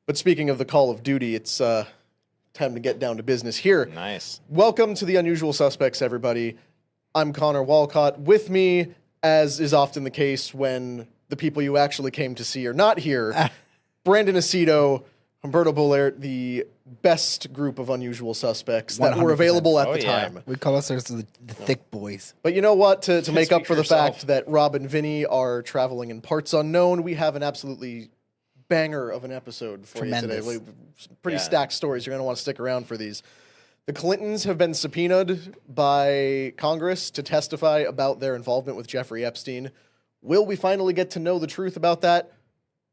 But speaking of the Call of Duty, it's time to get down to business here. Nice. Welcome to the Unusual Suspects, everybody. I'm Connor Walcott. With me, as is often the case when the people you actually came to see are not here, Brandon Aceto, Humberto Bolert, the best group of unusual suspects that were 100%. available at the time. We call ourselves the thick boys. But you know what? To make up Speak for the yourself. fact that Rob and Vinny are traveling in parts unknown, we have an absolutely banger of an episode for Tremendous. you today. Pretty Yeah. stacked stories. You're going to want to stick around for these. The Clintons have been subpoenaed by Congress to testify about their involvement with Jeffrey Epstein. Will we finally get to know the truth about that?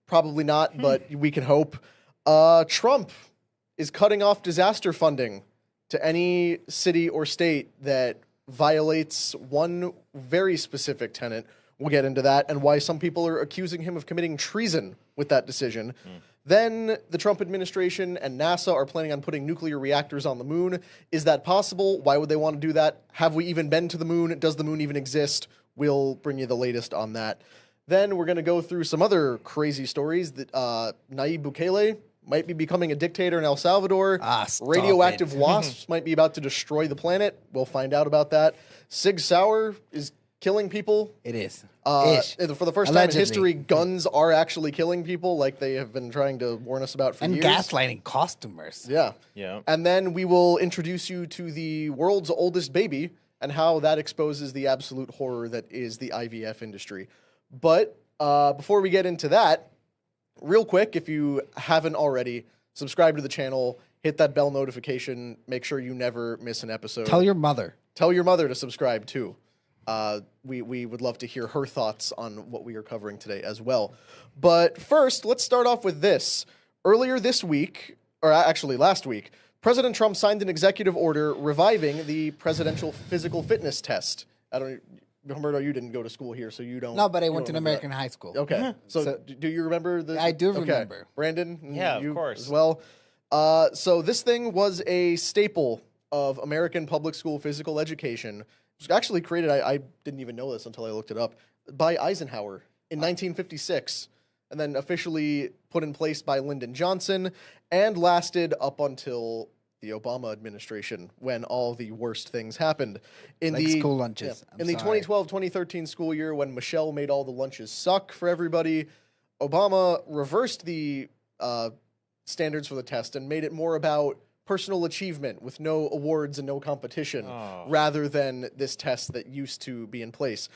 Probably not, but we can hope. Trump is cutting off disaster funding to any city or state that violates one very specific tenet. We'll get into that and why some people are accusing him of committing treason with that decision. Then the Trump administration and NASA are planning on putting nuclear reactors on the moon. Is that possible? Why would they want to do that? Have we even been to the moon? Does the moon even exist? We'll bring you the latest on that. Then we're going to go through some other crazy stories that Nayib Bekele might be becoming a dictator in El Salvador. Stop Radioactive it. Wasps might be about to destroy the planet. We'll find out about that. Sig Sauer is killing people. It is. For the first time Allegedly. in history, guns are actually killing people like they have been trying to warn us about for And years. gaslighting customers. Yeah. Yeah. And then we will introduce you to the world's oldest baby and how that exposes the absolute horror that is the IVF industry. But before we get into that, real quick, if you haven't already, subscribe to the channel, hit that bell notification, make sure you never miss an episode. Tell your mother. Tell your mother to subscribe too. We would love to hear her thoughts on what we are covering today as well. But first, let's start off with this. Earlier this week, or actually last week, President Trump signed an executive order reviving the presidential physical fitness test. Humberto, you didn't go to school here, so you don't. No, but I you went don't to an remember American high school. that. Okay. So, So- do you remember the? I do okay. remember. Brandon? Yeah, of you course. As well. So this thing was a staple of American public school physical education. It was actually created, I didn't even know this until I looked it up, by Eisenhower in 1956, and then officially put in place by Lyndon Johnson, and lasted up until the Obama administration, when all the worst things happened. In Like the school lunches. I'm in the sorry. 2012-2013 school year, when Michelle made all the lunches suck for everybody, Obama reversed the standards for the test and made it more about personal achievement with no awards and no competition, rather than this test that used to be in place.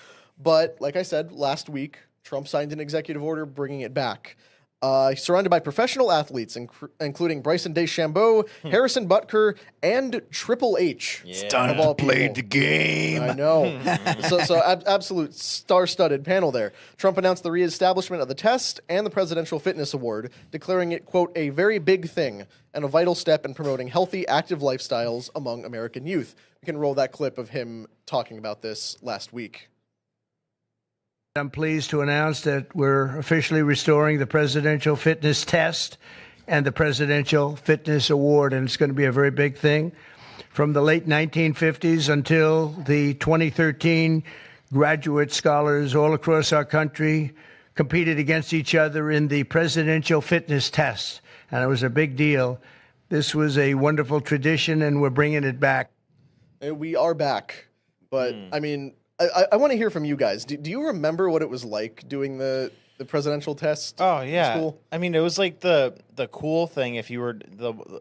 But like I said, last week, Trump signed an executive order bringing it back. He's surrounded by professional athletes, including Bryson DeChambeau, Harrison Butker, and Triple H. It's of all people. game. I know. so absolute star-studded panel there. Trump announced the reestablishment of the test and the Presidential Fitness Award, declaring it, quote, a very big thing and a vital step in promoting healthy, active lifestyles among American youth. We can roll that clip of him talking about this last week. I'm pleased to announce that we're officially restoring the Presidential Fitness Test and the Presidential Fitness Award, and it's going to be a very big thing. From the late 1950s until the 2013, graduate scholars all across our country competed against each other in the Presidential Fitness Test, and it was a big deal. This was a wonderful tradition, and we're bringing it back. And we are back. But, I mean, I want to hear from you guys. Do you remember what it was like doing the presidential test? Oh in yeah. school? I mean, it was like the cool thing if you were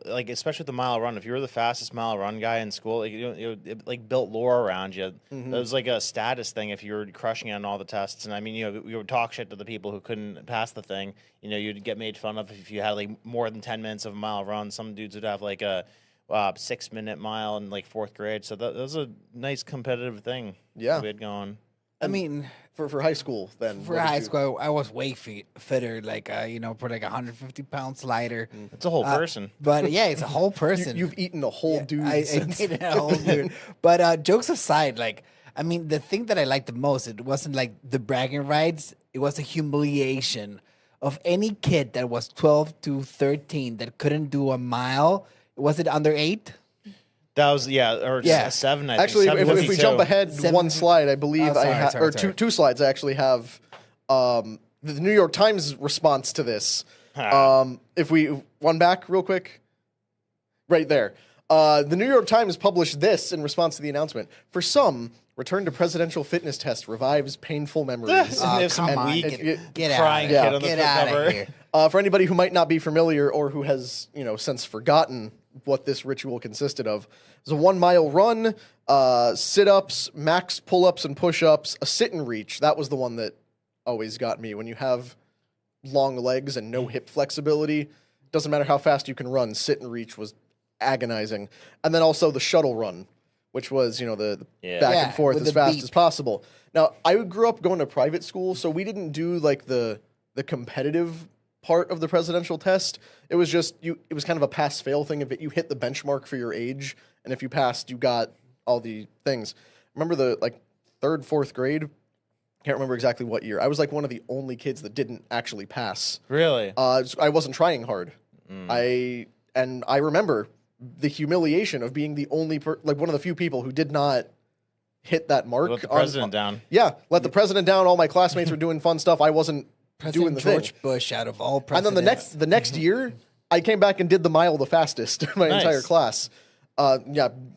especially with the mile run. If you were the fastest mile run guy in school, like it like built lore around you. It was like a status thing if you were crushing on all the tests. And I mean, you would talk shit to the people who couldn't pass the thing. You'd get made fun of if you had like more than 10 minutes of a mile run. Some dudes would have like a 6-minute mile in like 4th grade. So that was a nice competitive thing. Yeah. We had going. I mean, For high school, then. for what did high you- school, I was way fitter, like, for like 150 pounds lighter. It's a whole person. But yeah, it's a whole person. You've eaten a whole dude I since. dated a whole dude. But jokes aside, like, I mean, the thing that I liked the most, it wasn't like the bragging rights. It was the humiliation of any kid that was 12 to 13 that couldn't do a mile. Was it under 8? That was or Yeah. 7. I Actually, think. if we jump ahead Seven- one slide, I believe Oh, I sorry, have, sorry, or sorry. two slides. I actually have the New York Times response to this. If we one back real quick, right there. The New York Times published this in response to the announcement. For some, return to presidential fitness test revives painful memories. And if some come on. weak Get out crying of kid here. on the Get front out cover. of here. For anybody who might not be familiar or who has, since forgotten what this ritual consisted of, it was a 1 mile run, sit-ups, max pull-ups and push-ups, a sit and reach. That was the one that always got me. When you have long legs and no hip flexibility, doesn't matter how fast you can run, sit and reach was agonizing. And then also the shuttle run, which was, the back Yeah, and forth with as the fast beep. as possible. Now, I grew up going to private school, so we didn't do like the competitive part of the presidential test. It was just it was kind of a pass-fail thing. If you hit the benchmark for your age, and if you passed, you got all the things. Remember the third, fourth grade? Can't remember exactly what year. I was like one of the only kids that didn't actually pass. Really? I wasn't trying hard. I remember the humiliation of being the only one of the few people who did not hit that mark. Let the president down. Yeah, let the president down. All my classmates were doing fun stuff. I wasn't doing the George thing. Bush out of all And presidents. then the next year, I came back and did the mile the fastest in my Nice. entire class.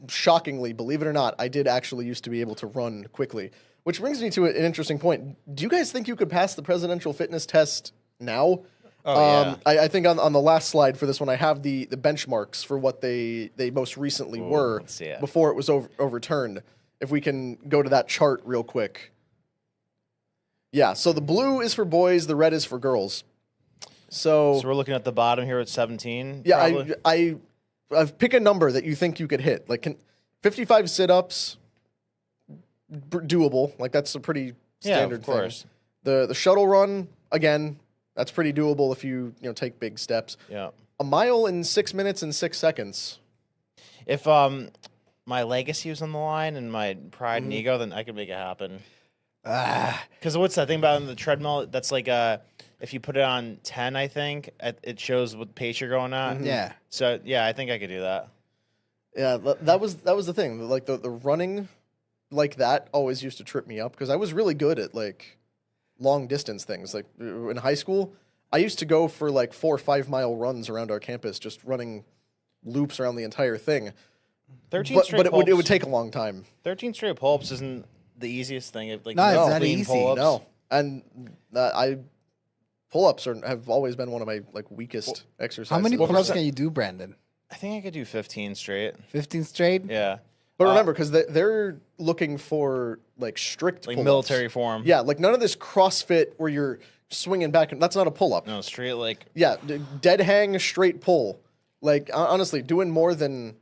Shockingly, believe it or not, I did actually used to be able to run quickly. Which brings me to an interesting point. Do you guys think you could pass the presidential fitness test now? Oh, I think on the last slide for this one, I have the benchmarks for what they most recently were let's see it. before it was overturned. If we can go to that chart real quick. Yeah, so the blue is for boys, the red is for girls. So we're looking at the bottom here at 17. Yeah, probably? I've pick a number that you think you could hit. 55 sit-ups, doable. That's a pretty standard of course. thing. The shuttle run, again, that's pretty doable if you take big steps. Yeah. A mile in 6 minutes and 6 seconds. If my legacy was on the line and my pride and ego, then I could make it happen. Because what's that thing about the treadmill? That's if you put it on 10, I think it shows what pace you're going at. Yeah. So yeah, I think I could do that. Yeah, that was the thing. The running like that always used to trip me up because I was really good at long distance things. In high school, I used to go for 4 or 5 mile runs around our campus, just running loops around the entire thing. 13 straight But it would pull-ups. take a long time. 13 straight pull-ups isn't the easiest thing. No, it's not clean easy. pull-ups. No, and pull-ups have always been one of my weakest exercises. How many What pull-ups percent- can you do, Brandon? I think I could do 15 straight. 15 straight? Yeah. But remember, because they're looking for strict Like pull-ups. military form. Yeah, none of this CrossFit where you're swinging back. That's not a pull-up. No, straight Yeah, dead hang, straight pull. Honestly, doing more than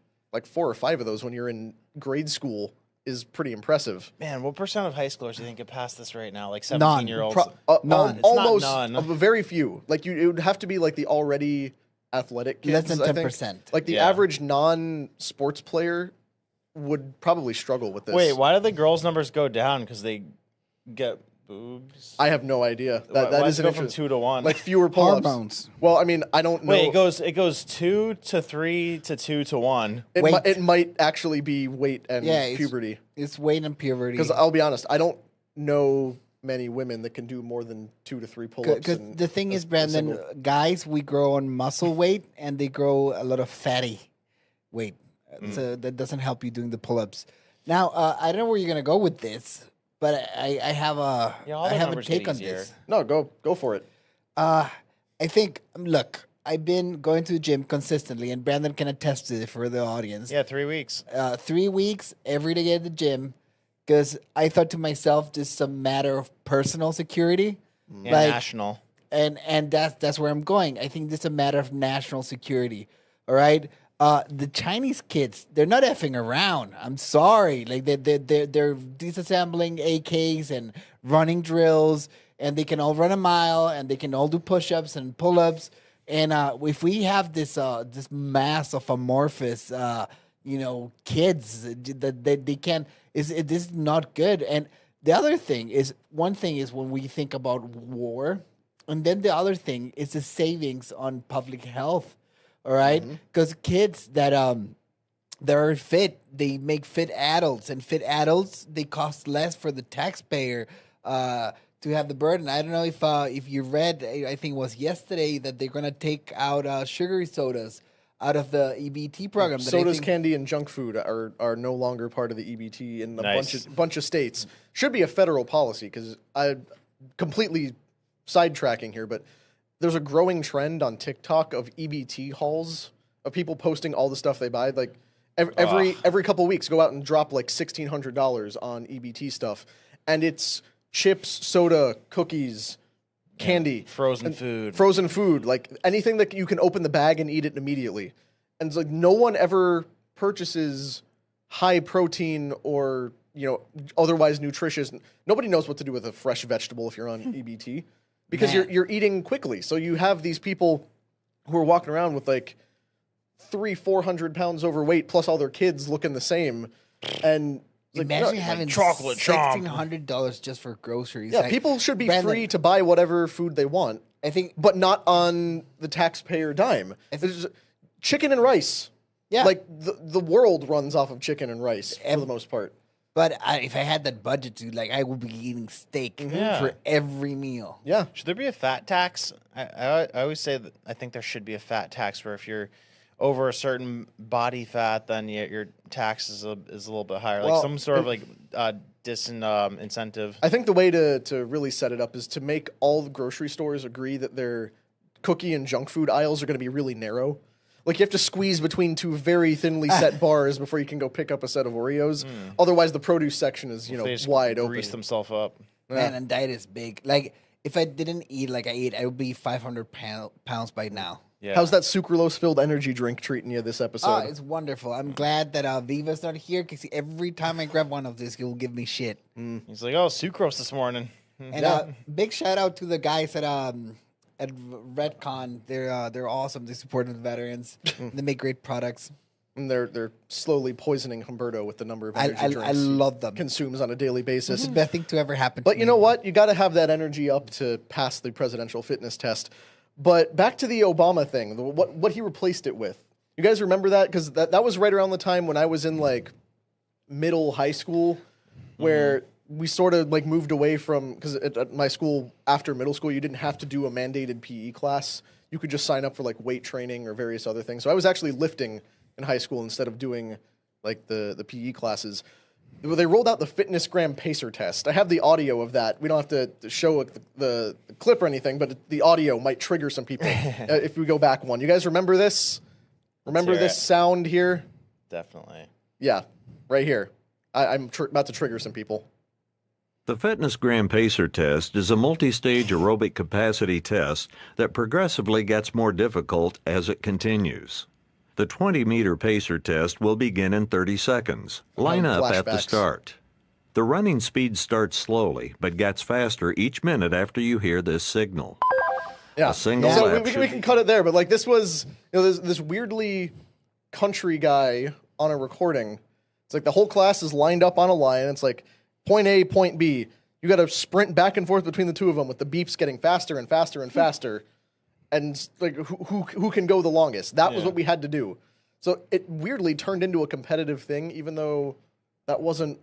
4 or 5 of those when you're in grade school is pretty impressive. Man, what percent of high schoolers do you think could pass this right now? 17 None. year olds. None. It's not Almost none. of a very few. It would have to be the already athletic kids. Less than I think. 10%. The Yeah. average non-sports player would probably struggle with this. Wait, why did the girls' numbers go down? Because they get boobs. I have no idea. Why That does is it an go from interest- 2 to 1? fewer pull-ups. Hormones. Well, I mean, I don't know. Wait, it goes 2 to 3 to 2 to 1. Weight. It might actually be weight and Yeah, puberty. It's weight and puberty. Because I'll be honest, I don't know many women that can do more than 2 to 3 pull-ups. Because in the thing a- is, a Brandon, single- guys, we grow on muscle weight and they grow a lot of fatty weight. So that doesn't help you doing the pull-ups. Now, I don't know where you're going to go with this, but I have a, Yeah, all I the have a numbers get take on easier. this. No, go for it. I think, look, I've been going to the gym consistently, and Brandon can attest to it for the audience. Yeah, 3 weeks. 3 weeks, every day at the gym, because I thought to myself, this is a matter of personal security. Yeah, Like- national. And that's where I'm going. I think this is a matter of national security. All right. The Chinese kids, they're not effing around. I'm sorry. They're disassembling AKs and running drills, and they can all run a mile, and they can all do push-ups and pull-ups. And if we have this mass of amorphous, kids that they can, this is not good. And the other thing is, one thing is when we think about war, and then the other thing is the savings on public health. All right, because kids that are fit, they make fit adults, and fit adults, they cost less for the taxpayer to have the burden. I don't know if you read, I think it was yesterday, that they're going to take out sugary sodas out of the EBT program. Sodas, candy, and junk food are no longer part of the EBT in a bunch of states. Should be a federal policy, because I completely sidetracking here, but there's a growing trend on TikTok of EBT hauls of people posting all the stuff they buy. Like every couple of weeks, go out and drop like $1,600 on EBT stuff, and it's chips, soda, cookies, candy, frozen food, like anything that you can open the bag and eat it immediately. And it's like no one ever purchases high protein or otherwise nutritious. Nobody knows what to do with a fresh vegetable if you're on EBT, because you're eating quickly. So you have these people who are walking around with like 400 pounds overweight, plus all their kids looking the same, and imagine having chocolate $1,600 just for groceries. Yeah, people should be free to buy whatever food they want. I think, but not on the taxpayer dime. Chicken and rice. Yeah, like the world runs off of chicken and rice for the most part. But if I had that budget, dude, like I would be eating steak for every meal. Yeah. Should there be a fat tax? I always say that I think there should be a fat tax where if you're over a certain body fat, then your tax is a little bit higher. Like some sort of like disincentive. I think the way to really set it up is to make all the grocery stores agree that their cookie and junk food aisles are going to be really narrow. Like you have to squeeze between two very thinly set bars before you can go pick up a set of Oreos. Otherwise, the produce section is wide open. Grease themselves up. Man, and diet is big. Like if I didn't eat like I ate, I would be 500 pounds by now. Yeah. How's that sucralose-filled energy drink treating you this episode? Oh, it's wonderful. I'm glad that Viva's not here, because every time I grab one of these, he'll give me shit. He's like, "Oh, sucrose this morning." And big shout out to the guys at Redcon. They're awesome. They support the veterans. They make great products. And they're slowly poisoning Humberto with the number of energy drinks I love them. Consumes on a daily basis. It's the best thing to ever happen. But you know what? You got to have that energy up to pass the presidential fitness test. But back to the Obama thing, what he replaced it with. You guys remember that? Because that was right around the time when I was in like middle high school, where we sort of like moved away from, because at my school after middle school you didn't have to do a mandated PE class. You could just sign up for like weight training or various other things. So I was actually lifting in high school instead of doing like the PE classes. They rolled out the Fitness Gram Pacer test. I have the audio of that. We don't have to show the clip or anything, but the audio might trigger some people if we go back one. You guys remember this? Remember this sound here? Definitely. Yeah, right here. I'm about to trigger some people. The Fitness Gram Pacer test is a multi-stage aerobic capacity test that progressively gets more difficult as it continues. The 20-meter pacer test will begin in 30 seconds. Line up at the start. The running speed starts slowly, but gets faster each minute after you hear this signal. Yeah. A single so lap we can cut it there, but like this was, this weirdly country guy on a recording. It's like the whole class is lined up on a line. It's like point A, point B. You got to sprint back and forth between the two of them with the beeps getting faster and faster and faster. And like who can go the longest? That was what we had to do. So it weirdly turned into a competitive thing, even though that wasn't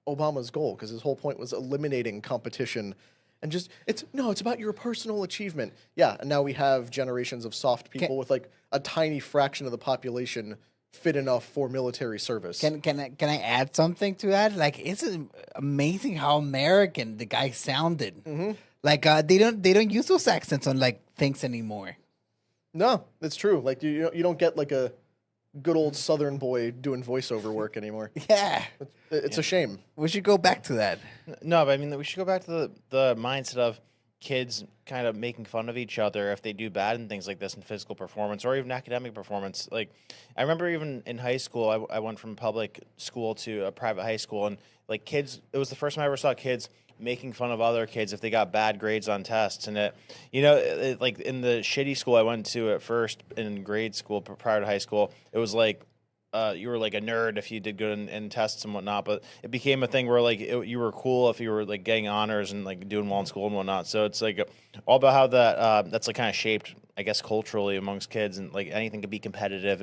Obama's goal, because his whole point was eliminating competition and just it's about your personal achievement. Yeah, and now we have generations of soft people with like a tiny fraction of the population fit enough for military service. Can I add something to that? Like it's amazing how American the guy sounded. Like they don't use those accents on like things anymore. No, it's true. Like you don't get like a good old Southern boy doing voiceover work anymore. Yeah, it's a shame. We should go back to that. No, but I mean we should go back to the mindset of kids kind of making fun of each other if they do bad in things like this in physical performance or even academic performance. Like I remember even in high school, I went from public school to a private high school, and like kids, it was the first time I ever saw kids making fun of other kids if they got bad grades on tests. And it like in the shitty school I went to at first in grade school prior to high school, it was like you were like a nerd if you did good in tests and whatnot, but it became a thing where like you were cool if you were like getting honors and like doing well in school and whatnot. So it's like all about how that's like kind of shaped, I guess, culturally amongst kids, and like anything can be competitive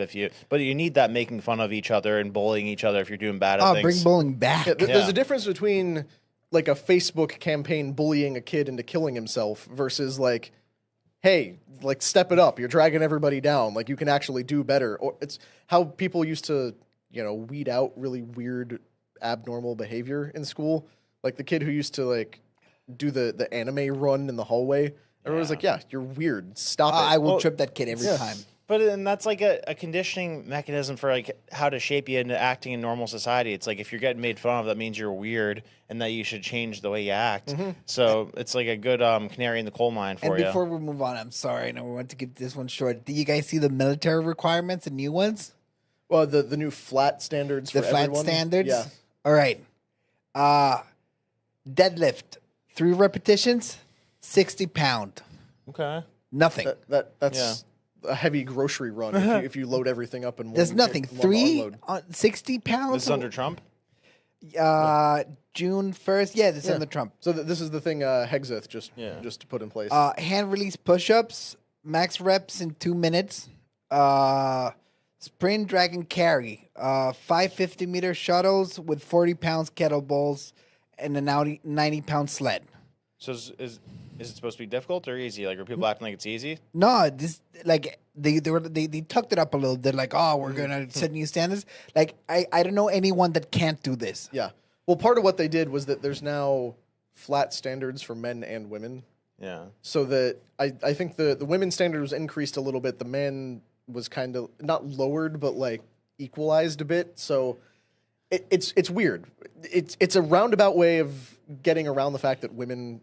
but you need that making fun of each other and bullying each other if you're doing bad at things. Bring bowling back. Yeah, there's a difference between like a Facebook campaign bullying a kid into killing himself versus like, hey, like step it up. You're dragging everybody down. Like you can actually do better. Or it's how people used to, weed out really weird, abnormal behavior in school. Like the kid who used to like do the anime run in the hallway. Everyone's like, yeah, you're weird. Stop it. I will trip that kid every time. But and that's like a conditioning mechanism for like how to shape you into acting in normal society. It's like if you're getting made fun of, that means you're weird and that you should change the way you act. So it's like a good canary in the coal mine for And you. before we move on, I'm sorry, I know we want to keep this one short. Did you guys see the military requirements, the new ones? Well, the new flat standards The for flat everyone. standards? Yeah. All right. Deadlift, 3 repetitions, 60 pound. Okay. Nothing. That's a heavy grocery run if you load everything up in one. There's nothing. one 3 unload. on 60 pounds? This is under Trump? June 1st. Yeah, this is under Trump. So this is the thing Hexeth just to put in place. Hand release push-ups, max reps in 2 minutes. Sprint, drag, and carry. 550-meter shuttles with 40 pounds kettlebells and a 90-pound sled. So is it supposed to be difficult or easy? Like, are people acting like it's easy? No, this like they tucked it up a little. They're like, oh, we're gonna set new standards. Like I don't know anyone that can't do this. Yeah. Well, part of what they did was that there's now flat standards for men and women. Yeah. So that I think the women's standard was increased a little bit. The men was kind of not lowered, but like equalized a bit. So it's weird. It's a roundabout way of getting around the fact that women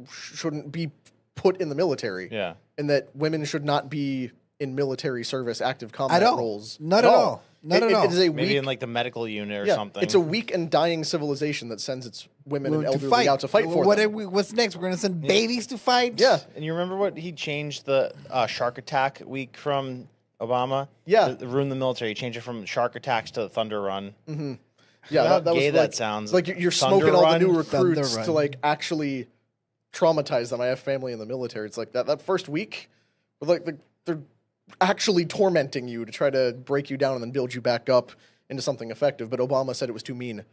shouldn't be put in the military. Yeah. And that women should not be in military service, active combat roles. Not at all. Not at all. It is a Maybe weak, in like the medical unit or something. It's a weak and dying civilization that sends its women and elderly out to fight for them. What's next? We're gonna send babies to fight? Yeah. And you remember what he changed the shark attack week from Obama? Yeah. Ruined the military. He changed it from shark attacks to Thunder Run. Mm-hmm. Yeah, How that was gay like, that sounds. Like you're Thunder smoking all the Run? new recruits Thunder to Run. like actually traumatize them. I have family in the military. It's like that first week, like they're actually tormenting you to try to break you down and then build you back up into something effective. But Obama said it was too mean.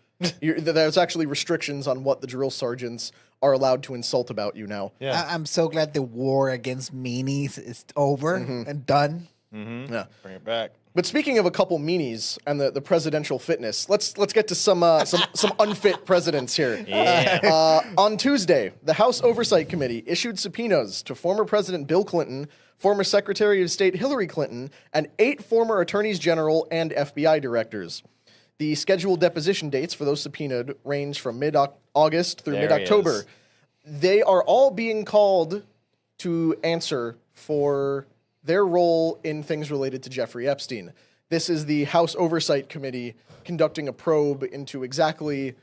There's actually restrictions on what the drill sergeants are allowed to insult about you now. Yeah. I'm so glad the war against meanies is over and done. Mm-hmm. Yeah. Bring it back. But speaking of a couple meanies and the presidential fitness, let's get to some unfit presidents here. Yeah. On Tuesday, the House Oversight Committee issued subpoenas to former President Bill Clinton, former Secretary of State Hillary Clinton, and 8 former attorneys general and FBI directors. The scheduled deposition dates for those subpoenaed range from mid-August through There he mid-October. is. They are all being called to answer for their role in things related to Jeffrey Epstein. This is the House Oversight Committee conducting a probe into exactly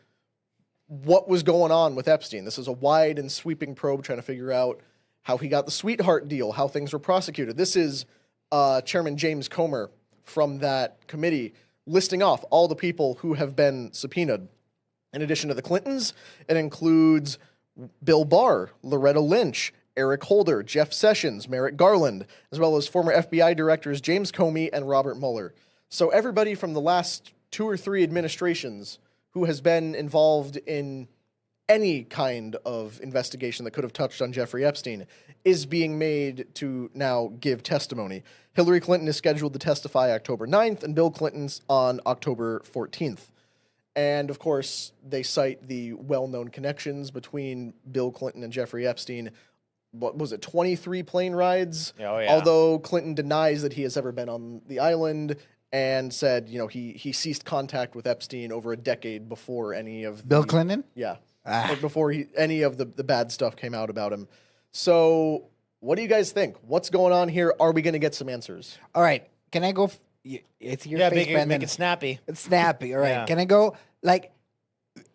what was going on with Epstein. This is a wide and sweeping probe trying to figure out how he got the sweetheart deal, how things were prosecuted. This is Chairman James Comer from that committee listing off all the people who have been subpoenaed. In addition to the Clintons, it includes Bill Barr, Loretta Lynch, Eric Holder, Jeff Sessions, Merrick Garland, as well as former FBI directors James Comey and Robert Mueller. So everybody from the last 2 or 3 administrations who has been involved in any kind of investigation that could have touched on Jeffrey Epstein is being made to now give testimony. Hillary Clinton is scheduled to testify October 9th and Bill Clinton's on October 14th. And, of course, they cite the well-known connections between Bill Clinton and Jeffrey Epstein. What was it, 23 plane rides? Oh, yeah. Although Clinton denies that he has ever been on the island and said, he ceased contact with Epstein over a decade before any of Bill Clinton? Yeah. Like before any of the bad stuff came out about him. So what do you guys think? What's going on here? Are we going to get some answers? All right. Can I go? It's your face, Brandon. make it snappy. It's snappy. All right. Yeah. Can I go? Like,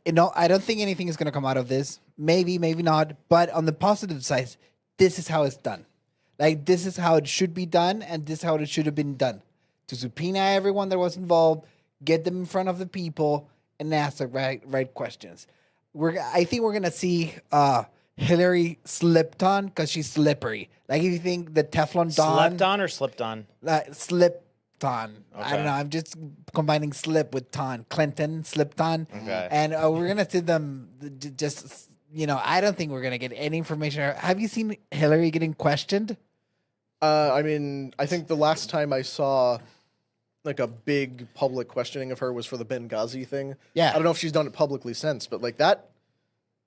I don't think anything is going to come out of this. Maybe, maybe not. But on the positive side, this is how it's done. Like, this is how it should be done, and this is how it should have been done. To subpoena everyone that was involved, get them in front of the people, and ask the right questions. I think we're going to see Hillary slipped on because she's slippery. Like, if you think the Teflon Don... Slept on or slipped on? Ton. I Okay. don't know. I'm just combining slip with ton. Clinton, slip ton. Okay. And we're going to see them just, I don't think we're going to get any information. Have you seen Hillary getting questioned? I mean, I think the last time I saw like a big public questioning of her was for the Benghazi thing. Yeah. I don't know if she's done it publicly since, but like that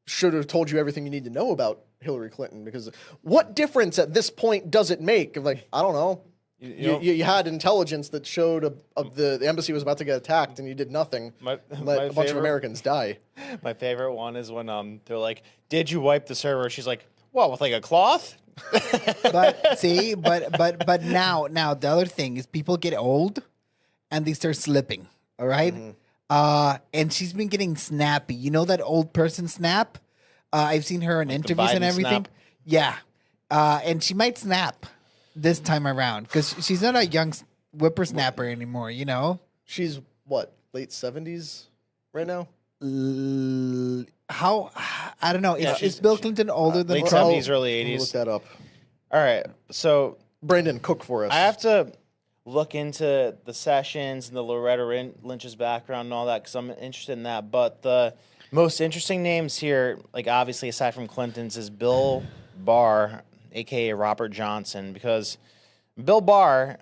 should have told you everything you need to know about Hillary Clinton, because what difference at this point does it make? Like, I don't know. You had intelligence that showed the embassy was about to get attacked, and you did nothing. Let a bunch of Americans die. My favorite one is when they're like, "Did you wipe the server?" She's like, "What, with like a cloth?" But see, but now the other thing is people get old and they start slipping. All right? And she's been getting snappy. You know that old person snap? I've seen her in interviews and Biden everything. snap? Yeah. And she might snap this time around because she's not a young whippersnapper anymore, She's what, late 70s right now? How? I don't know. Yeah, Is Bill Clinton older than late Trump? 70s, early Let me 80s. look that up. All right, so Brandon, cook for us. I have to look into the Sessions and the Loretta Lynch's background and all that because I'm interested in that. But the most interesting names here, like obviously aside from Clinton's, is Bill Barr, a.k.a. Robert Johnson, because Bill Barr,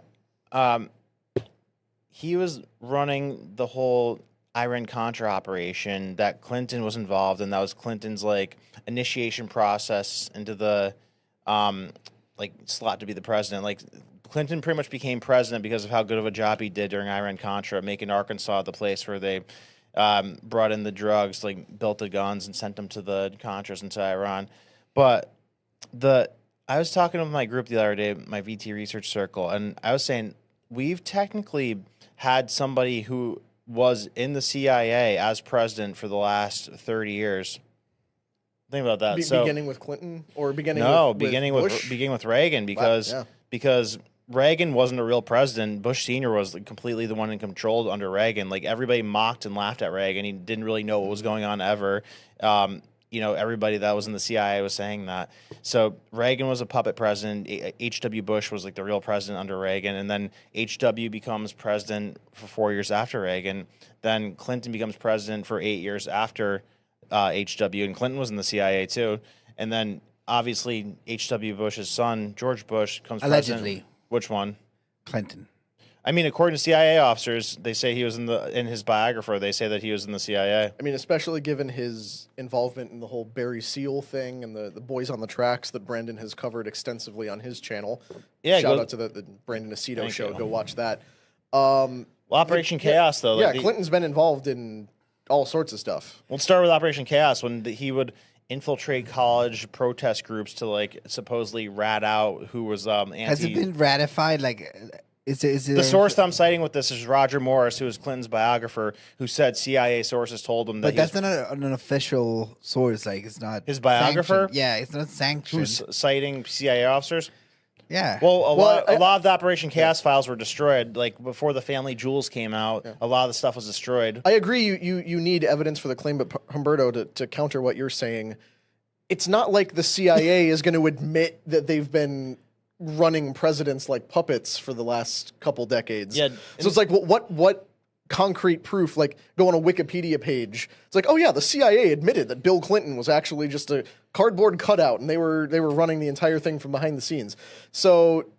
he was running the whole Iran-Contra operation that Clinton was involved in. That was Clinton's, like, initiation process into the, slot to be the president. Like, Clinton pretty much became president because of how good of a job he did during Iran-Contra, making Arkansas the place where they brought in the drugs, like, built the guns and sent them to the Contras into Iran. But I was talking with my group the other day, my VT research circle, and I was saying we've technically had somebody who was in the CIA as president for the last 30 years. Think about that. Beginning with Clinton or beginning with Bush? Beginning with Reagan because Reagan wasn't a real president. Bush Sr. was completely the one in control under Reagan. Like, everybody mocked and laughed at Reagan. He didn't really know what was going on ever. Everybody that was in the CIA was saying that. So Reagan was a puppet president. H.W. Bush was like the real president under Reagan. And then H.W. becomes president for 4 years after Reagan. Then Clinton becomes president for 8 years after H.W. And Clinton was in the CIA too. And then obviously H.W. Bush's son, George Bush, becomes Allegedly. president. Which one? Clinton. I mean, according to CIA officers, they say he was in his biographer, they say that he was in the CIA. I mean, especially given his involvement in the whole Barry Seal thing and the Boys on the Tracks that Brandon has covered extensively on his channel. Yeah, Shout out to the Brandon Aceto Thank show. you. Go watch that. Operation Chaos, though. Yeah, Clinton's been involved in all sorts of stuff. We'll start with Operation Chaos when he would infiltrate college protest groups to, like, supposedly rat out who was anti. Has it been ratified? Like, is it The source that I'm citing with this is Roger Morris, who was Clinton's biographer, who said CIA sources told him that. But that's not an official source. Like, it's not his biographer. sanctioned. Yeah, it's not sanctioned. Who's citing CIA officers? Yeah. Well, a lot of the Operation Chaos files were destroyed. Like, before the Family Jewels came out, a lot of the stuff was destroyed. I agree. You need evidence for the claim, but Humberto, to counter what you're saying, it's not like the CIA is going to admit that they've been running presidents like puppets for the last couple decades. Yeah, so it's like, what concrete proof? Like, go on a Wikipedia page. It's like, oh yeah, the CIA admitted that Bill Clinton was actually just a cardboard cutout, and they were running the entire thing from behind the scenes. So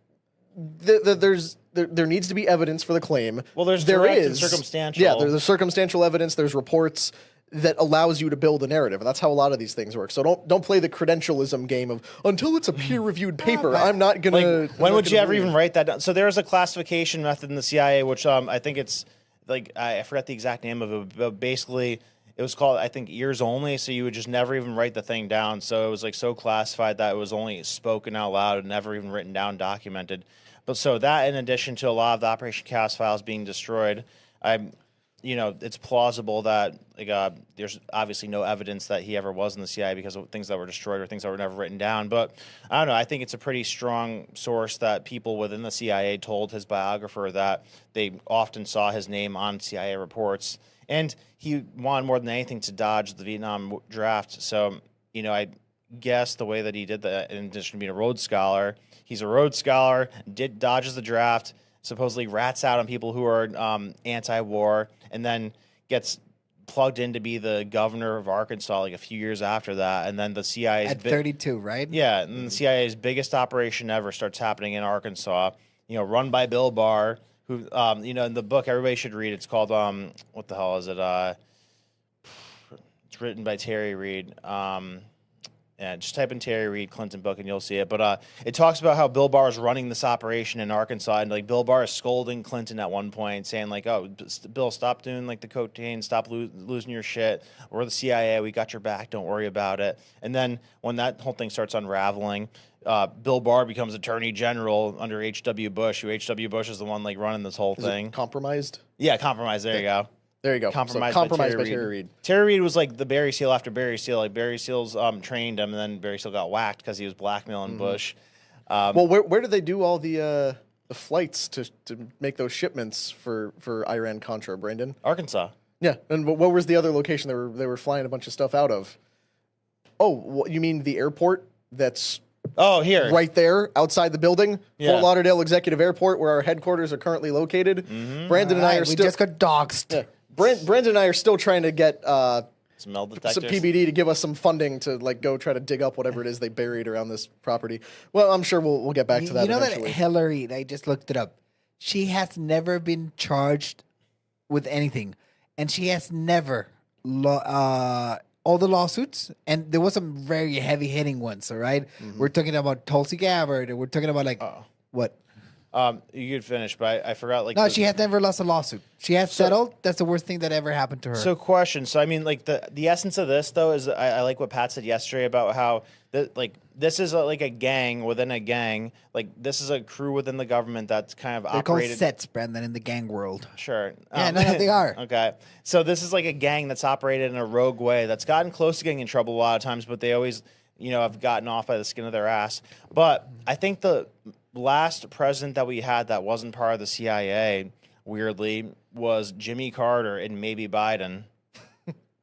there needs to be evidence for the claim. Well, there is and circumstantial. Yeah, there's circumstantial evidence. There's reports that allows you to build a narrative, and that's how a lot of these things work. So don't play the credentialism game of until it's a peer-reviewed paper. I'm not gonna. Like, when would you ever even write that down? So there's a classification method in the CIA, which I think it's like I forgot the exact name of it, but basically it was called, I think, ears only. So you would just never even write the thing down. So it was like so classified that it was only spoken out loud and never even written down, documented. But so that, in addition to a lot of the Operation Chaos files being destroyed, it's plausible that there's obviously no evidence that he ever was in the CIA because of things that were destroyed or things that were never written down. But I don't know. I think it's a pretty strong source that people within the CIA told his biographer that they often saw his name on CIA reports. And he wanted more than anything to dodge the Vietnam draft. So, I guess the way that he did that, in addition to being a Rhodes Scholar, he's a Rhodes Scholar, dodges the draft, supposedly rats out on people who are anti-war, and then gets plugged in to be the governor of Arkansas like a few years after that, and then the CIA's At 32, right? yeah, and the CIA's biggest operation ever starts happening in Arkansas. Run by Bill Barr, who in the book everybody should read. It's called what the hell is it? It's written by Terry Reid. Yeah, just type in Terry Reid Clinton book and you'll see it. But it talks about how Bill Barr is running this operation in Arkansas, and like Bill Barr is scolding Clinton at one point, saying like, "Oh, Bill, stop doing like the cocaine, stop losing your shit. We're the CIA, we got your back. Don't worry about it." And then when that whole thing starts unraveling, Bill Barr becomes Attorney General under H.W. Bush. Who H.W. Bush is the one like running this whole thing. Compromised? Yeah, compromised. There you go. There you go. Compromised by Terry Terry Reid. Terry Reid was like the Barry Seal after Barry Seal. Like Barry Seal's trained him, and then Barry Seal got whacked because he was blackmailing Bush. Well, where did they do all the flights to make those shipments for Iran Contra, Brandon? Arkansas. Yeah, and what was the other location they were flying a bunch of stuff out of? Oh, you mean the airport that's Here. right there outside the building, Yeah. Fort Lauderdale Executive Airport, where our headquarters are currently located. Brandon and I are we still just got doxxed. yeah, Brandon and I are still trying to get Some metal detectors. some PBD to give us some funding to like go try to dig up whatever it is they buried around this property. Well, I'm sure we'll get back to that. You know eventually. that Hillary, I just looked it up. She has never been charged with anything, and she has never all the lawsuits, and there was some very heavy hitting ones. All right? We're talking about Tulsi Gabbard, and we're talking about like what? You could finish, but I forgot. Like No, she has never lost a lawsuit. She has settled. That's the worst thing that ever happened to her. So, question. So, I mean, like the essence of this though is I like what Pat said yesterday about how this is like a gang within a gang. Like this is a crew within the government that's kind of they're called operated. sets, Brandon, in the gang world. Sure. Yeah, no, they are. Okay. So this is like a gang that's operated in a rogue way that's gotten close to getting in trouble a lot of times, but they always, have gotten off by the skin of their ass. But I think the last president that we had that wasn't part of the CIA, weirdly, was Jimmy Carter and maybe Biden.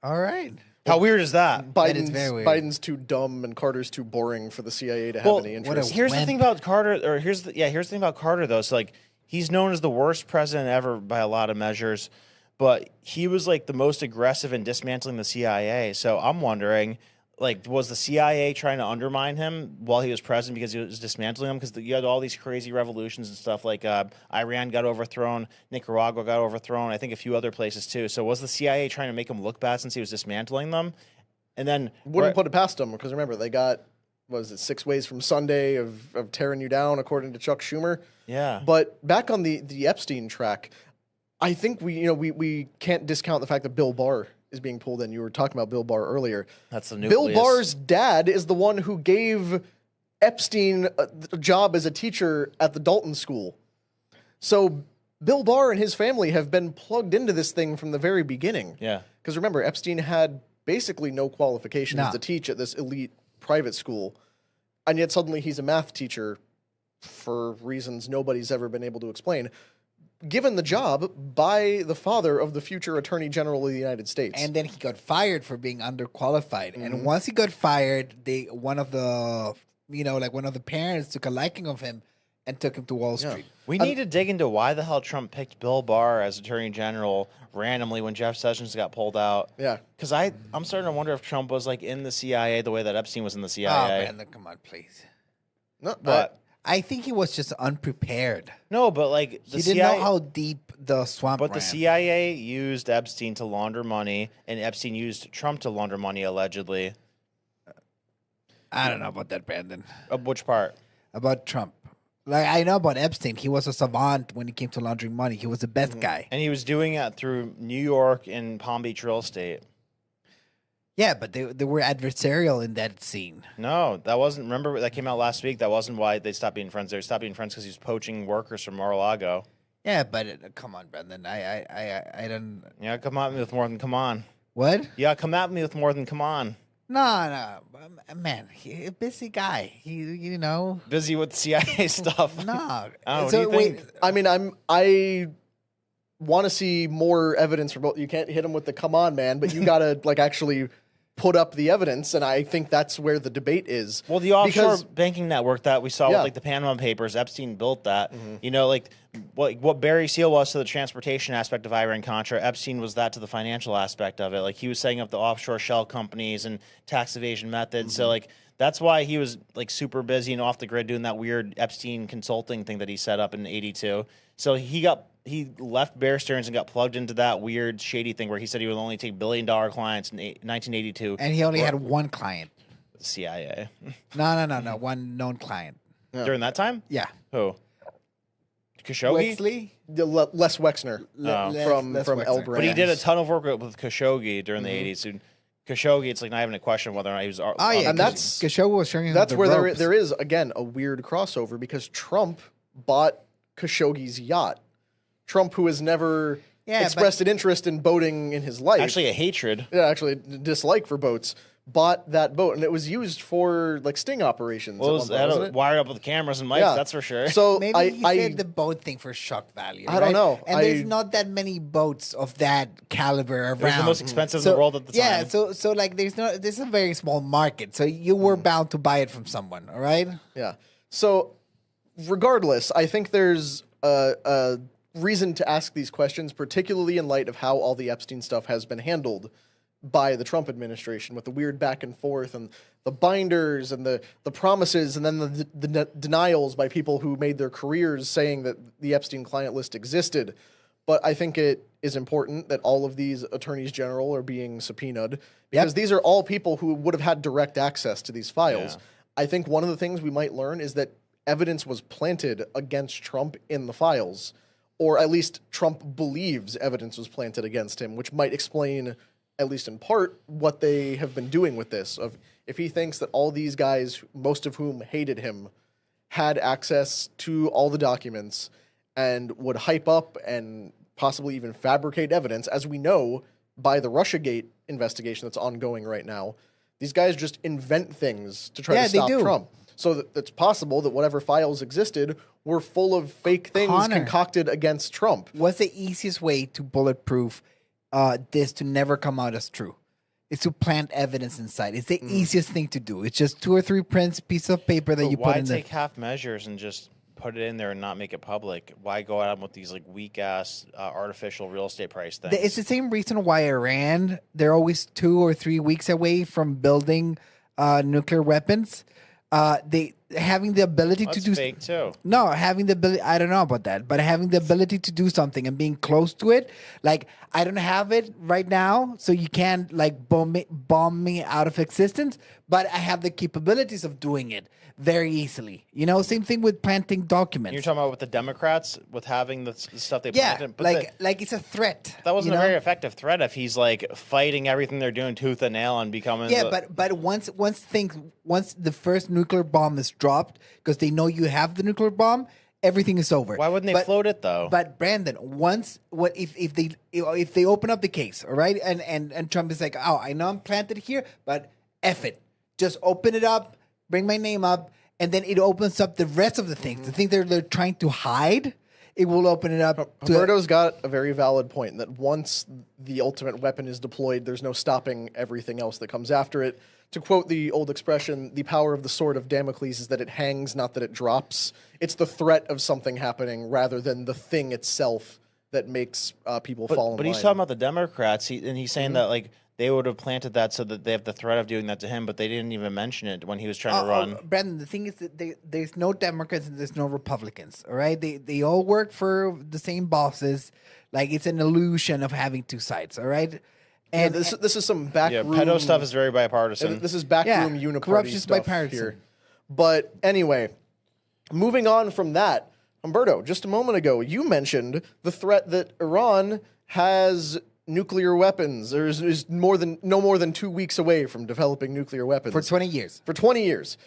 All right. How weird is that? Is very weird. Biden's too dumb and Carter's too boring for the CIA to have any interest. Here's the wimp. thing about Carter, or here's the thing about Carter though. So like he's known as the worst president ever by a lot of measures, but he was like the most aggressive in dismantling the CIA. So I'm wondering, like, was the CIA trying to undermine him while he was president because he was dismantling them? Because you had all these crazy revolutions and stuff. Like Iran got overthrown, Nicaragua got overthrown, I think a few other places too. So was the CIA trying to make him look bad since he was dismantling them? And then Wouldn't put it past them because remember they got 6 ways from Sunday of tearing you down according to Chuck Schumer. Yeah. But back on the Epstein track, I think we can't discount the fact that Bill Barr is being pulled in. You were talking about Bill Barr earlier. That's the Bill nucleus. Barr's dad is the one who gave Epstein a job as a teacher at the Dalton School. So Bill Barr and his family have been plugged into this thing from the very beginning. Yeah. Because remember, Epstein had basically no qualifications No. to teach at this elite private school. And yet suddenly he's a math teacher for reasons nobody's ever been able to explain, given the job by the father of the future Attorney General of the United States. And then he got fired for being underqualified. And once he got fired, one of the parents took a liking of him and took him to Wall Street. We need to dig into why the hell Trump picked Bill Barr as Attorney General randomly when Jeff Sessions got pulled out. Yeah. Because I'm starting to wonder if Trump was like in the CIA the way that Epstein was in the Oh, CIA. man, come on, please. No, But I think he was just unprepared. no, but like the He CIA, didn't know how deep the swamp but the ran. CIA used Epstein to launder money, and Epstein used Trump to launder money allegedly. I don't know about that, Brandon. Which part? About Trump. Like, I know about Epstein. He was a savant when it came to laundering money. He was the best guy. And he was doing it through New York and Palm Beach real estate. Yeah, but they were adversarial in that scene. No, that wasn't. Remember that came out last week. That wasn't why they stopped being friends. They stopped being friends because he was poaching workers from Mar-a-Lago. Yeah, but come on, Brandon. I don't. Yeah, come at me with more than come on. What? Yeah, come at me with more than come on. No, man. He a busy guy. He. Busy with CIA stuff. No. Oh, what do you think? I mean, I want to see more evidence from both. You can't hit him with the "come on, man," but you gotta actually put up the evidence, and I think that's where the debate is. Well, the offshore Because- banking network that we saw with like the Panama Papers, Epstein built that. You know, like what Barry Seal was to the transportation aspect of Iran-Contra, Epstein was that to the financial aspect of it. Like he was setting up the offshore shell companies and tax evasion methods. So like that's why he was like super busy and off the grid doing that weird Epstein consulting thing that he set up in '82. So he left Bear Stearns and got plugged into that weird shady thing where he said he would only take $1 billion clients in 1982. And he only had one client. CIA. No. One known client. During that time? Yeah. Who? Khashoggi? Wexley? Les Wexner from Wexner. L Brands. But he did a ton of work with Khashoggi during the 80s. So Khashoggi, it's like not even a question whether or not he was. Oh yeah, and that's Khashoggi was showing him that's the where ropes. there is again a weird crossover because Trump bought Khashoggi's yacht. Trump, who has never expressed an interest in boating in his life, actually a hatred. actually a dislike for boats, bought that boat, and it was used for like sting operations. Well, at one point, wasn't it? wired up with cameras and mics, Yeah. that's for sure. So Maybe he said the boat thing for shock value. I don't right? know. And there's not that many boats of that caliber around. It was the most expensive in the world at the time. Yeah, so like there's a very small market. So you were bound to buy it from someone, all right? Yeah. So, regardless, I think there's a reason to ask these questions, particularly in light of how all the Epstein stuff has been handled by the Trump administration with the weird back and forth and the binders and the promises and then the denials by people who made their careers saying that the Epstein client list existed. But I think it is important that all of these attorneys general are being subpoenaed because these are all people who would have had direct access to these files. Yeah. I think one of the things we might learn is that evidence was planted against Trump in the files, or at least Trump believes evidence was planted against him, which might explain, at least in part, what they have been doing with this. Of if he thinks that all these guys, most of whom hated him, had access to all the documents and would hype up and possibly even fabricate evidence, as we know by the Russiagate investigation that's ongoing right now, these guys just invent things to try to stop Trump. So it's possible that whatever files existed were full of fake things concocted against Trump. What's the easiest way to bulletproof this to never come out as true? It's to plant evidence inside. It's the easiest thing to do. It's just 2 or 3 prints, piece of paper that you put in there. Why take half measures and just put it in there and not make it public? Why go out with these like weak ass artificial real estate price things? It's the same reason why Iran, they're always 2 or 3 weeks away from building nuclear weapons. They having the ability to do fake too. No, having the ability, I don't know about that, but having the ability to do something and being close to it, like I don't have it right now, so you can't like bomb me out of existence, but I have the capabilities of doing it very easily. You know, same thing with planting documents. You're talking about with the Democrats with having the stuff they yeah, planted, but like it's a threat. that wasn't you a know? very effective threat if he's like fighting everything they're doing tooth and nail and becoming. But once the first nuclear bomb is dropped, because they know you have the nuclear bomb, everything is over. Why wouldn't they float it though? But Brandon, if they open up the case, all right, and Trump is like, oh, I know I'm planted here, but F it, just open it up, bring my name up, and then it opens up the rest of the things. The thing they're trying to hide, it will open it up. Humberto's got a very valid point that once the ultimate weapon is deployed, there's no stopping everything else that comes after it. To quote the old expression, the power of the sword of Damocles is that it hangs, not that it drops. It's the threat of something happening rather than the thing itself that makes people fall in line. But he's talking about the Democrats, and he's saying that like they would have planted that so that they have the threat of doing that to him, but they didn't even mention it when he was trying to run. Brandon, the thing is that there's no Democrats and there's no Republicans, all right? They all work for the same bosses. Like, it's an illusion of having two sides, all right? And this is some backroom... Yeah, pedo stuff is very bipartisan. This is backroom uniparty corruption's stuff bipartisan. here. But anyway, moving on from that, Humberto, just a moment ago, you mentioned the threat that Iran has nuclear weapons. There's no more than 2 weeks away from developing nuclear weapons. for 20 years. For 20 years.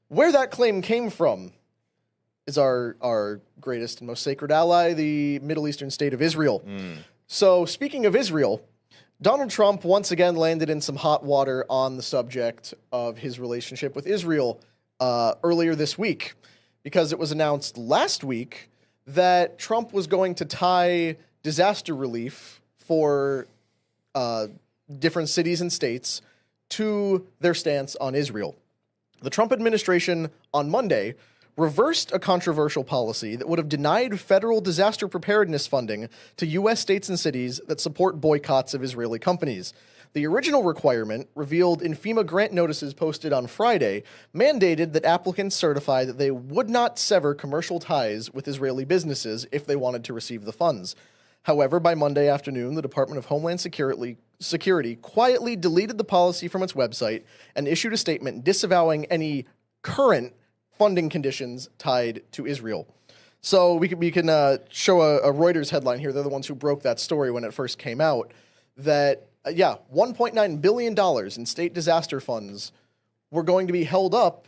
Where that claim came from is our greatest and most sacred ally, the Middle Eastern state of Israel. So, speaking of Israel, Donald Trump once again landed in some hot water on the subject of his relationship with Israel earlier this week, because it was announced last week that Trump was going to tie disaster relief for different cities and states to their stance on Israel. The Trump administration on Monday reversed a controversial policy that would have denied federal disaster preparedness funding to U.S. states and cities that support boycotts of Israeli companies. The original requirement, revealed in FEMA grant notices posted on Friday, mandated that applicants certify that they would not sever commercial ties with Israeli businesses if they wanted to receive the funds. However, by Monday afternoon, the Department of Homeland Security quietly deleted the policy from its website and issued a statement disavowing any current funding conditions tied to Israel. So we can show a Reuters headline here. They're the ones who broke that story when it first came out. That $1.9 billion in state disaster funds were going to be held up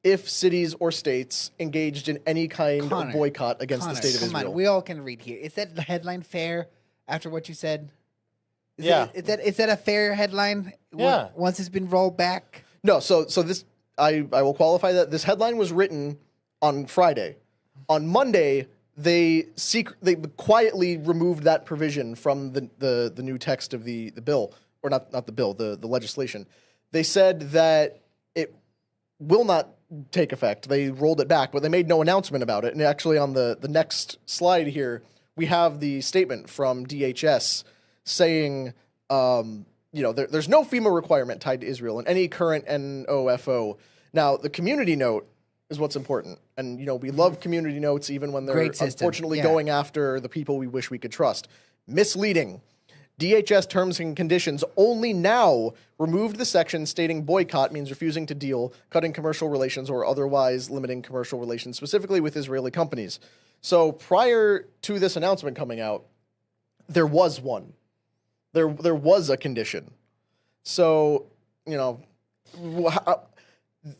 if cities or states engaged in any kind of boycott against the state of Israel. Come on, we all can read here. Is that the headline fair after what you said? Is that a fair headline? Yeah. Once it's been rolled back? No, so this I will qualify that this headline was written on Friday. On Monday, they quietly removed that provision from the new text of the bill, or not the bill, the legislation. They said that it will not take effect. They rolled it back, but they made no announcement about it. And actually on the next slide here, we have the statement from DHS saying, there's no FEMA requirement tied to Israel in any current NOFO. Now, the community note is what's important. And, we love community notes even when they're unfortunately going after the people we wish we could trust. Misleading. DHS terms and conditions only now removed the section stating boycott means refusing to deal, cutting commercial relations, or otherwise limiting commercial relations, specifically with Israeli companies. So prior to this announcement coming out, there was one. There was a condition. So,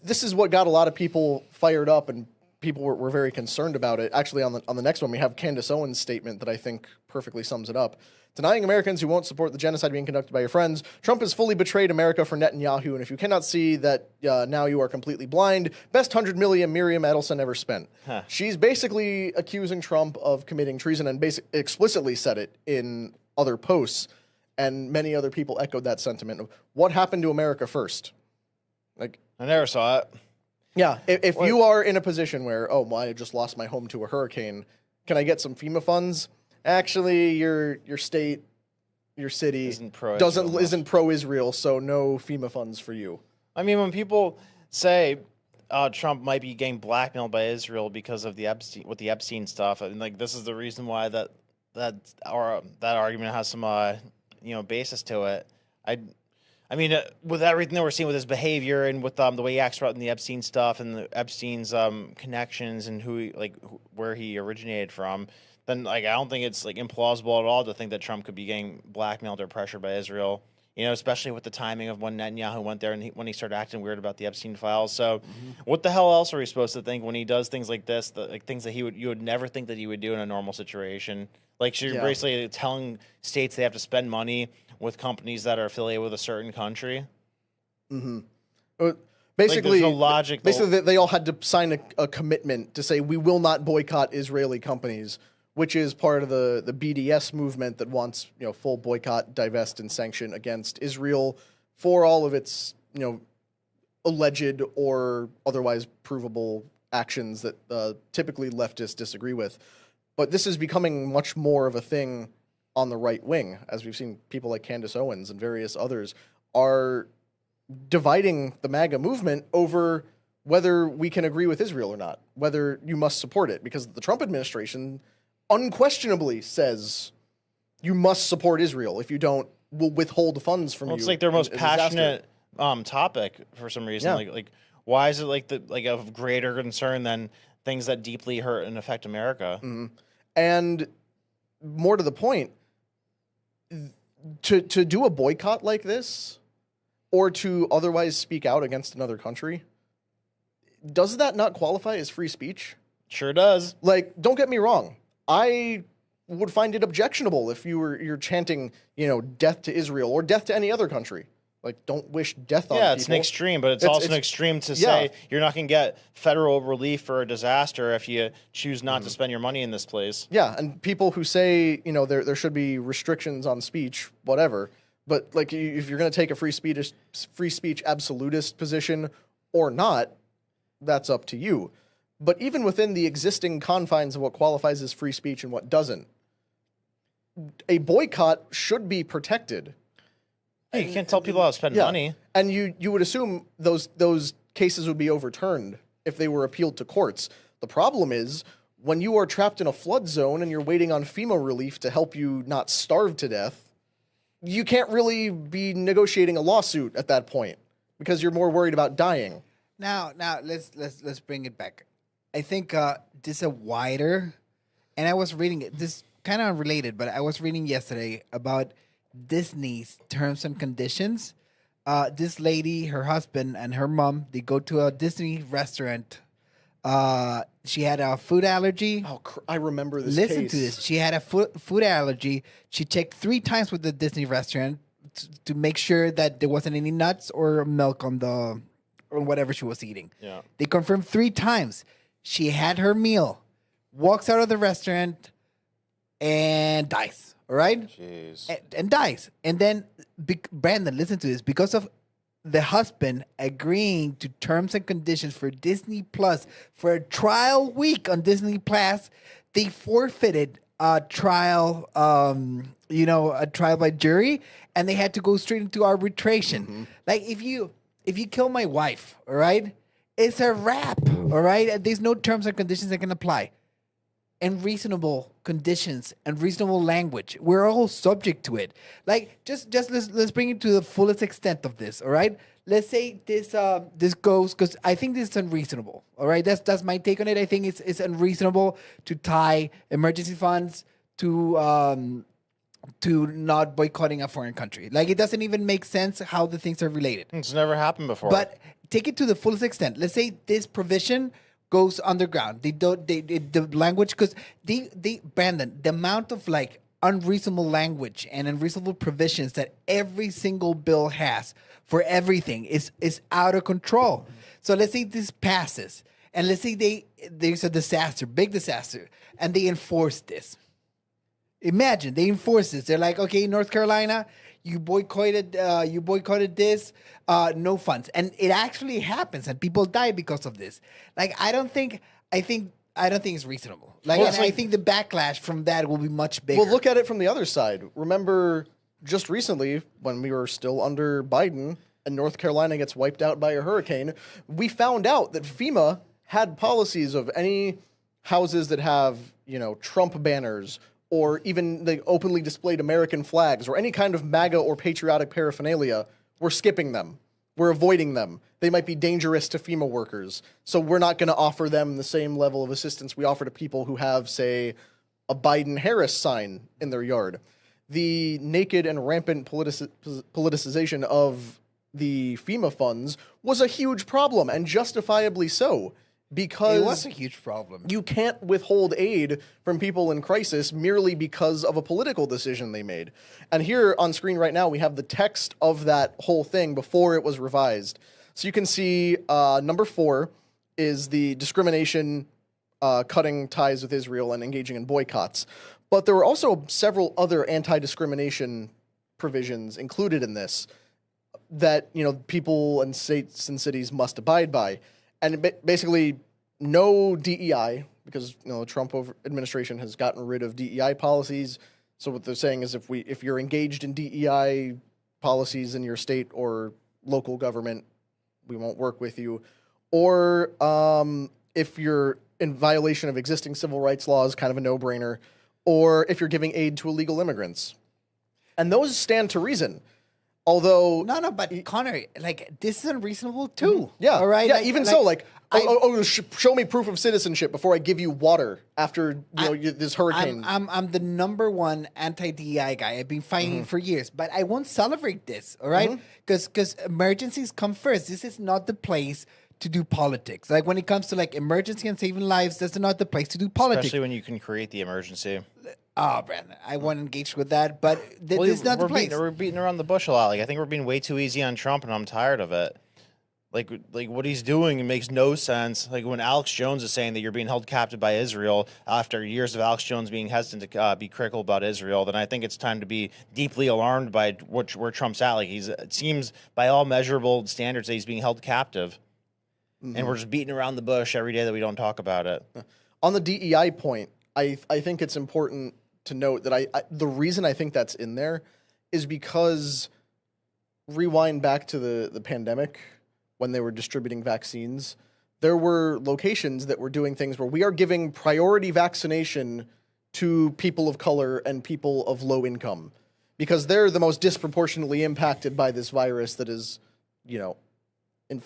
this is what got a lot of people fired up, and people were very concerned about it. Actually, on the next one, we have Candace Owens' statement that I think perfectly sums it up. Denying Americans who won't support the genocide being conducted by your friends, Trump has fully betrayed America for Netanyahu, and if you cannot see that now you are completely blind, best 100 million Miriam Edelson ever spent. Huh. She's basically accusing Trump of committing treason and explicitly said it in other posts, and many other people echoed that sentiment of what happened to America first. Like, I never saw it. Yeah, if you are in a position where, I just lost my home to a hurricane, can I get some FEMA funds? Actually, your state, your city isn't pro-Israel, so no FEMA funds for you. I mean, when people say Trump might be getting blackmailed by Israel because of the Epstein stuff, and this is the reason why that argument has some basis to it. I mean, with everything that we're seeing with his behavior and with the way he acts throughout in the Epstein stuff and the Epstein's connections and where he originated from, then I don't think it's implausible at all to think that Trump could be getting blackmailed or pressured by Israel. Especially with the timing of when Netanyahu went there and when he started acting weird about the Epstein files. So, what the hell else are we supposed to think when he does things like this? Things that you would never think that he would do in a normal situation. You're basically telling states they have to spend money with companies that are affiliated with a certain country. Mm-hmm. Basically, there's no logic. Basically, they all had to sign a commitment to say we will not boycott Israeli companies, which is part of the BDS movement that wants full boycott, divest, and sanction against Israel for all of its alleged or otherwise provable actions that typically leftists disagree with. But this is becoming much more of a thing on the right wing, as we've seen people like Candace Owens and various others are dividing the MAGA movement over whether we can agree with Israel or not, whether you must support it, because the Trump administration unquestionably says you must support Israel. If you don't, we'll withhold funds from you. It's their most passionate topic for some reason. Yeah. Why is it of greater concern than things that deeply hurt and affect America? Mm-hmm. And more to the point, to do a boycott like this, or to otherwise speak out against another country, does that not qualify as free speech? Sure does. Don't get me wrong. I would find it objectionable if you're chanting, death to Israel or death to any other country. Don't wish death on people. Yeah, it's an extreme, but it's also an extreme to say you're not going to get federal relief for a disaster if you choose not to spend your money in this place. Yeah, and people who say, there should be restrictions on speech, whatever. But like, if you're going to take a free speech absolutist position or not, that's up to you. But even within the existing confines of what qualifies as free speech and what doesn't, a boycott should be protected. You can't tell people how to spend money. And you would assume those cases would be overturned if they were appealed to courts. The problem is, when you are trapped in a flood zone and you're waiting on FEMA relief to help you not starve to death, you can't really be negotiating a lawsuit at that point because you're more worried about dying. Now let's bring it back. I think this is a wider, and I was reading it. This kind of unrelated, but I was reading yesterday about Disney's terms and conditions. This lady, her husband, and her mom, they go to a Disney restaurant. She had a food allergy. Oh, I remember this Listen case. to this. She had a food allergy. She checked 3 times with the Disney restaurant to make sure that there wasn't any nuts or milk on or whatever she was eating. Yeah. They confirmed 3 times. She had her meal, walks out of the restaurant, and dies. All right? Jeez. And dies. And then, Brandon, listen to this. Because of the husband agreeing to terms and conditions for Disney Plus for a trial week on Disney Plus, they forfeited a trial, a trial by jury, and they had to go straight into arbitration. Mm-hmm. Like, if you kill my wife, all right, it's a wrap, all right? There's no terms and conditions that can apply. And reasonable conditions and reasonable language. We're all subject to it. Like, just let's bring it to the fullest extent of this, all right? Let's say this goes, because I think this is unreasonable, all right? That's my take on it. I think it's unreasonable to tie emergency funds to not boycotting a foreign country. Like, it doesn't even make sense how the things are related. It's never happened before. But take it to the fullest extent. Let's say this provision goes underground. The language, because Brandon, the amount of like unreasonable language and unreasonable provisions that every single bill has for everything is out of control. So let's say this passes, and let's say there's a disaster, big disaster, and they enforce this. Imagine they enforce this. They're like, okay, North Carolina, you boycotted this, no funds, and it actually happens, and people die because of this. Like, I don't think it's reasonable. Like, Well, and I think the backlash from that will be much bigger. Well, look at it from the other side. Remember, just recently, when we were still under Biden and North Carolina gets wiped out by a hurricane, we found out that FEMA had policies of any houses that have, Trump banners or even the openly displayed American flags or any kind of MAGA or patriotic paraphernalia. We're skipping them. We're avoiding them. They might be dangerous to FEMA workers. So we're not going to offer them the same level of assistance we offer to people who have, say, a Biden-Harris sign in their yard. The naked and rampant politicization of the FEMA funds was a huge problem, and justifiably so, because it was a huge problem. you can't withhold aid from people in crisis merely because of a political decision they made. And here on screen right now, we have the text of that whole thing before it was revised. So you can see number 4 is the discrimination, cutting ties with Israel and engaging in boycotts. But there were also several other anti-discrimination provisions included in this that, people and states and cities must abide by. And basically, no DEI, because the Trump administration has gotten rid of DEI policies. So what they're saying is, if you're engaged in DEI policies in your state or local government, we won't work with you. Or if you're in violation of existing civil rights laws, kind of a no-brainer. Or if you're giving aid to illegal immigrants, and those stand to reason. Although but Connor, like, this is unreasonable too. Yeah. All right. Yeah. Show me proof of citizenship before I give you water after this hurricane. I'm the number one anti-DEI guy. I've been fighting for years, but I won't celebrate this. All right, because emergencies come first. This is not the place to do politics. Like, when it comes to like emergency and saving lives, that's not the place to do politics. Especially when you can create the emergency. Oh, Brandon, I won't engage with that, but this is not the place. We're beating around the bush a lot. Like, I think we're being way too easy on Trump, and I'm tired of it. like what he's doing makes no sense. Like when Alex Jones is saying that you're being held captive by Israel after years of Alex Jones being hesitant to be critical about Israel, then I think it's time to be deeply alarmed by where Trump's at. Like it seems by all measurable standards that he's being held captive, and we're just beating around the bush every day that we don't talk about it. On the DEI point, I think it's important to note that I the reason I think that's in there is because rewind back to the pandemic when they were distributing vaccines, there were locations that were doing things where we are giving priority vaccination to people of color and people of low income because they're the most disproportionately impacted by this virus that is,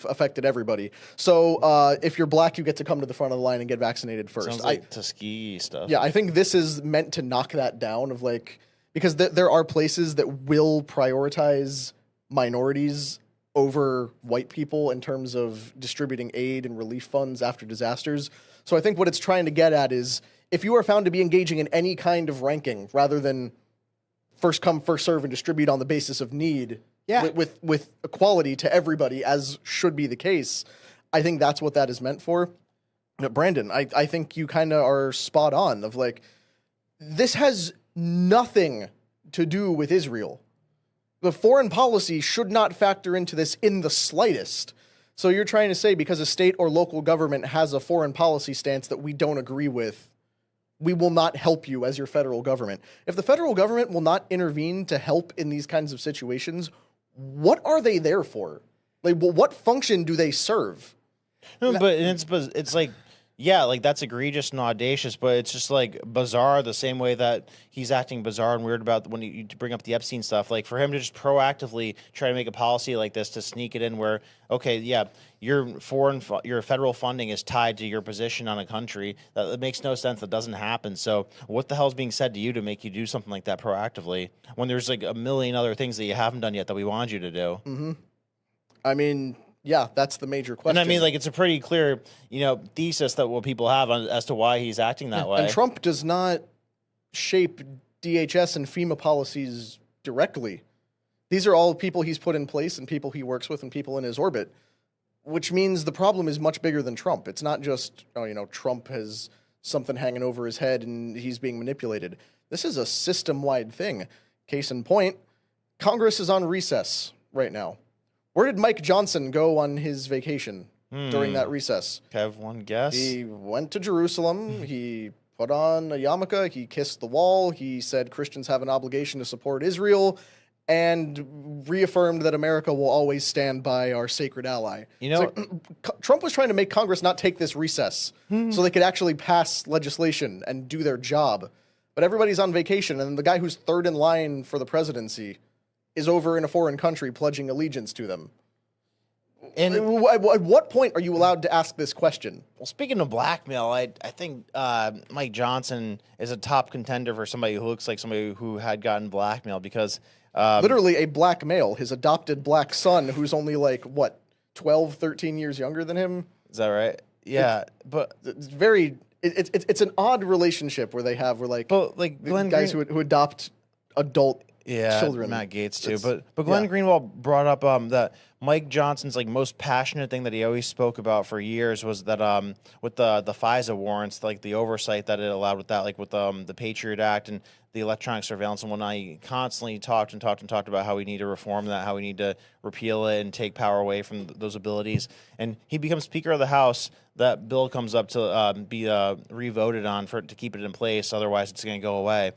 affected everybody. So if you're black, you get to come to the front of the line and get vaccinated first. Sounds like Tuskegee stuff. Yeah, I think this is meant to knock that down of because there are places that will prioritize minorities over white people in terms of distributing aid and relief funds after disasters. So I think what it's trying to get at is if you are found to be engaging in any kind of ranking rather than first come, first serve and distribute on the basis of need with equality to everybody, as should be the case, I think that's what that is meant for. But Brandon, I think you kind of are spot on of this has nothing to do with Israel. The foreign policy should not factor into this in the slightest. So you're trying to say because a state or local government has a foreign policy stance that we don't agree with, we will not help you as your federal government. If the federal government will not intervene to help in these kinds of situations, what are they there for? What function do they serve? No, but it's like, yeah, that's egregious and audacious, but it's just bizarre the same way that he's acting bizarre and weird about when you bring up the Epstein stuff. For him to just proactively try to make a policy like this to sneak it in where, okay, yeah, your federal funding is tied to your position on a country. That makes no sense. That doesn't happen. So what the hell is being said to you to make you do something like that proactively when there's a million other things that you haven't done yet that we wanted you to do? Mm-hmm. I mean, yeah, that's the major question. And I mean, it's a pretty clear, thesis that what people have as to why he's acting that way. And Trump does not shape DHS and FEMA policies directly. These are all people he's put in place and people he works with and people in his orbit, which means the problem is much bigger than Trump. It's not just, Trump has something hanging over his head and he's being manipulated. This is a system-wide thing. Case in point, Congress is on recess right now. Where did Mike Johnson go on his vacation during that recess? Have one guess? He went to Jerusalem. He put on a yarmulke. He kissed the wall. He said Christians have an obligation to support Israel and reaffirmed that America will always stand by our sacred ally. Trump was trying to make Congress not take this recess so they could actually pass legislation and do their job. But everybody's on vacation, and the guy who's third in line for the presidency is over in a foreign country pledging allegiance to them. And at what point are you allowed to ask this question? Well, speaking of blackmail, I think Mike Johnson is a top contender for somebody who looks like somebody who had gotten blackmail because... literally a black male, his adopted black son, who's only 12, 13 years younger than him. Is that right? Yeah, but... It's very... It's an odd relationship where they have Glenn guys who adopt adult children. Matt Gaetz too. But Glenn Greenwald brought up that Mike Johnson's most passionate thing that he always spoke about for years was that with the FISA warrants, the oversight that it allowed with that, with the Patriot Act and the electronic surveillance and whatnot, he constantly talked about how we need to reform that, how we need to repeal it and take power away from those abilities. And he becomes Speaker of the House. That bill comes up to be re-voted on to keep it in place. Otherwise, it's going to go away.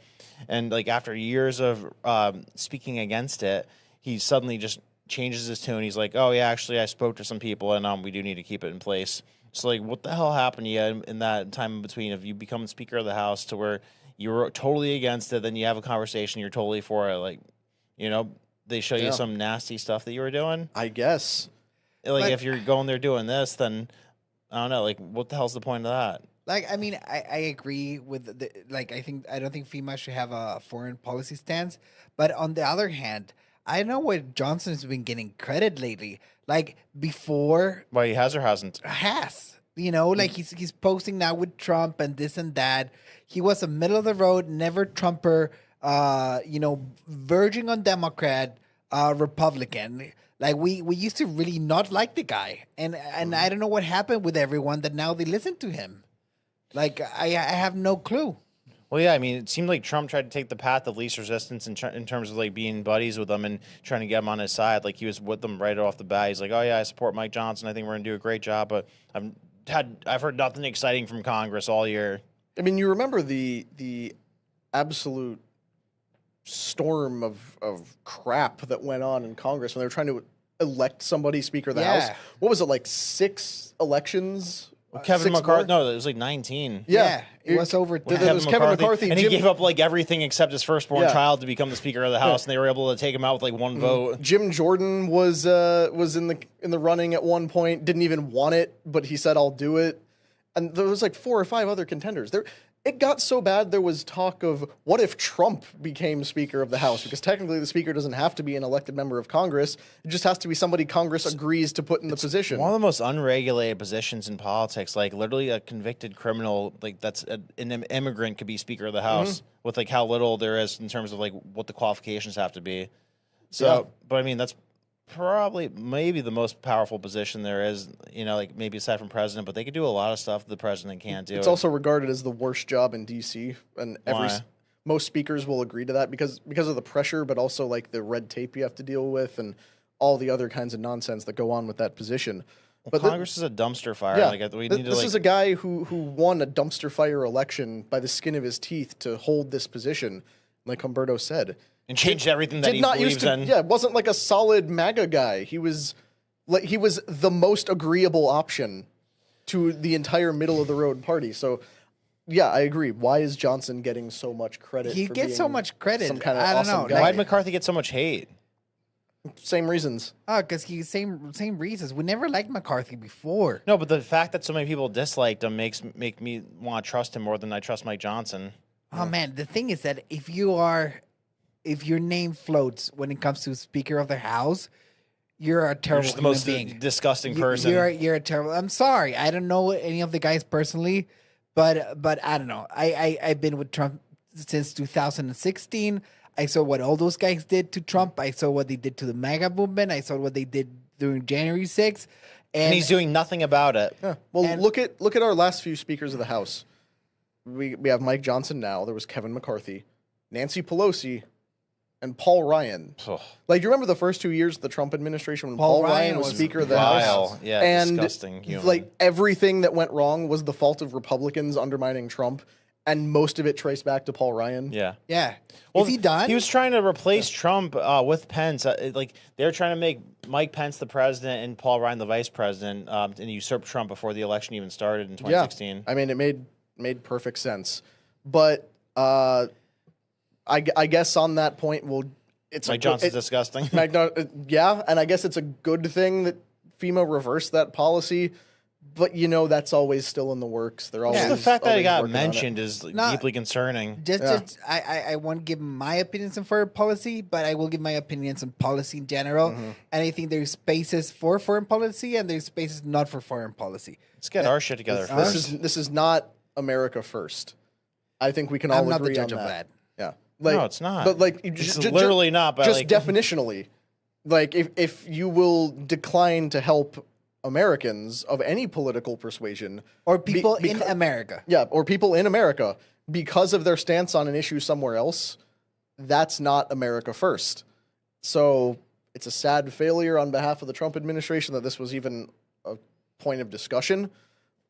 And after years of speaking against it, he suddenly just changes his tune. He's like, "Oh yeah, actually, I spoke to some people, and we do need to keep it in place." So what the hell happened to you in that time in between? If you become Speaker of the House to where you were totally against it, then you have a conversation, you're totally for it. They show you some nasty stuff that you were doing. I guess. If you're going there doing this, then I don't know. What the hell's the point of that? I agree with I don't think FEMA should have a foreign policy stance. But on the other hand, I know what Johnson's been getting credit lately. Before, Well, he has or hasn't? He's posting now with Trump and this and that. He was a middle of the road, never Trumper, verging on Democrat, Republican. Like we used to really not like the guy, and I don't know what happened with everyone that now they listen to him. Like I have no clue. Well, yeah, I mean, it seemed like Trump tried to take the path of least resistance in terms of like being buddies with them and trying to get them on his side. Like he was with them right off the bat. He's like, "Oh yeah, I support Mike Johnson. I think we're gonna do a great job." But I've heard nothing exciting from Congress all year. I mean, you remember the absolute storm of crap that went on in Congress when they were trying to elect somebody Speaker of the House. What was it, like 6 elections? Kevin McCarthy. No, it was like 19. Yeah, it was over. There was Kevin McCarthy, and he gave up like everything except his firstborn child to become the Speaker of the House, and they were able to take him out with like 1 vote. Jim Jordan was in the running at one point. Didn't even want it, but he said, "I'll do it." And there was like 4 or 5 other contenders. It got so bad there was talk of what if Trump became Speaker of the House, because technically the Speaker doesn't have to be an elected member of Congress. It just has to be somebody Congress agrees to put in the position. One of the most unregulated positions in politics. Like literally a convicted criminal, like that's an immigrant could be Speaker of the House with like how little there is in terms of like what the qualifications have to be. So, but I mean, that's probably maybe the most powerful position there is, you know, like maybe aside from president, but they could do a lot of stuff the president can't do. It's also regarded as the worst job in DC, and most speakers will agree to that because of the pressure, but also like the red tape you have to deal with and all the other kinds of nonsense that go on with that position. But Congress is a dumpster fire. Yeah, like, we need this is a guy who won a dumpster fire election by the skin of his teeth to hold this position, like Humberto said. And changed everything that he believes in. Yeah, it wasn't like a solid MAGA guy. He was the most agreeable option to the entire middle of the road party. So, yeah, I agree. Why is Johnson getting so much credit? He gets so much credit. Some kind of I don't awesome know. guy. Why did McCarthy get so much hate? Same reasons. Because he's same reasons. We never liked McCarthy before. No, but the fact that so many people disliked him make me want to trust him more than I trust Mike Johnson. Oh man, the thing is that if your name floats when it comes to Speaker of the House, you're a terrible You're just the most being. disgusting person. You're a terrible. I'm sorry. I don't know any of the guys personally, but I don't know. I've been with Trump since 2016. I saw what all those guys did to Trump. I saw what they did to the MAGA movement. I saw what they did during January 6th. And he's doing nothing about it. Yeah. Well, look at our last few speakers of the House. We have Mike Johnson now. There was Kevin McCarthy, Nancy Pelosi, and Paul Ryan. Like, you remember the first 2 years of the Trump administration when Paul Ryan was Speaker of the House? Yeah, and disgusting human. Like, everything that went wrong was the fault of Republicans undermining Trump, and most of it traced back to Paul Ryan. Yeah. Yeah. Well, is he done? He was trying to replace Trump with Pence. Like they were trying to make Mike Pence the president and Paul Ryan the vice president, and usurp Trump before the election even started in 2016. Yeah. I mean, it made perfect sense. But I guess on that point, Mike Johnson's disgusting. Yeah, and I guess it's a good thing that FEMA reversed that policy. But that's always still in the works. They're always the fact that it got working mentioned is deeply concerning. I won't give my opinions on foreign policy, but I will give my opinions on policy in general. And I think there's spaces for foreign policy and there's spaces not for foreign policy. Let's get our shit together first. This is not America first. I think we can all agree on that. Yeah, no, it's not. But like, it's literally not. But just definitionally, like if you will decline to help Americans of any political persuasion or people in America. Yeah, or people in America because of their stance on an issue somewhere else, that's not America first. So it's a sad failure on behalf of the Trump administration that this was even a point of discussion.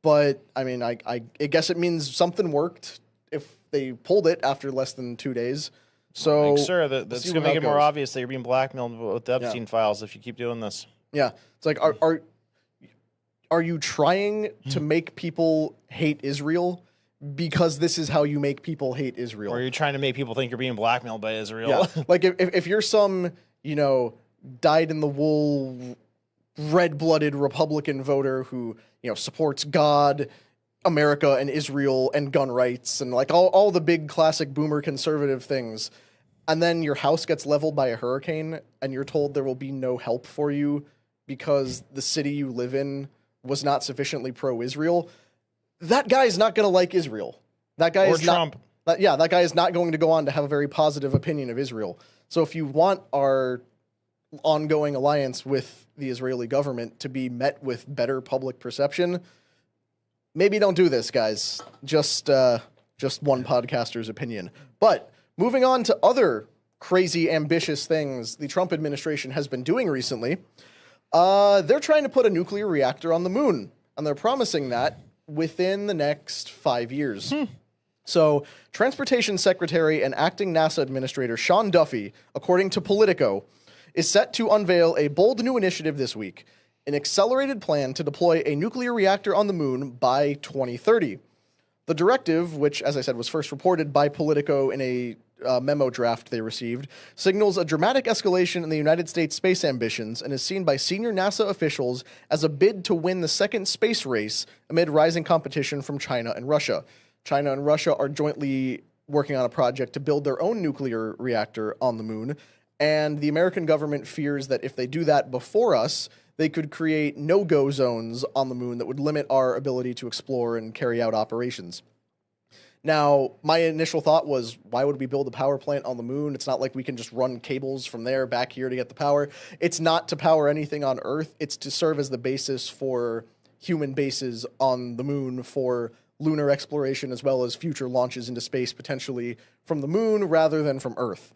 But I mean, I guess it means something worked if they pulled it after less than 2 days. So sir, that's going to make it more obvious that you're being blackmailed with the Epstein files if you keep doing this. Yeah, it's like are you trying to make people hate Israel because this is how you make people hate Israel? Or are you trying to make people think you're being blackmailed by Israel? Yeah. Like if you're some, dyed-in-the-wool, red-blooded Republican voter who, supports God, America, and Israel, and gun rights, and like all the big classic boomer conservative things, and then your house gets leveled by a hurricane, and you're told there will be no help for you because the city you live in was not sufficiently pro-Israel, that guy is not going to like Israel. That guy is Trump. That guy is not going to go on to have a very positive opinion of Israel. So if you want our ongoing alliance with the Israeli government to be met with better public perception, maybe don't do this, guys. Just one podcaster's opinion. But moving on to other crazy, ambitious things the Trump administration has been doing recently, they're trying to put a nuclear reactor on the moon, and they're promising that within the next 5 years. So, Transportation Secretary and Acting NASA Administrator Sean Duffy, according to Politico, is set to unveil a bold new initiative this week, an accelerated plan to deploy a nuclear reactor on the moon by 2030. The directive, which, as I said, was first reported by Politico in a memo draft they received, signals a dramatic escalation in the United States space ambitions and is seen by senior NASA officials as a bid to win the second space race amid rising competition from China and Russia. China and Russia are jointly working on a project to build their own nuclear reactor on the moon, and the American government fears that if they do that before us, they could create no-go zones on the moon that would limit our ability to explore and carry out operations. Now, my initial thought was, why would we build a power plant on the moon? It's not like we can just run cables from there back here to get the power. It's not to power anything on Earth. It's to serve as the basis for human bases on the moon for lunar exploration as well as future launches into space, potentially from the moon rather than from Earth.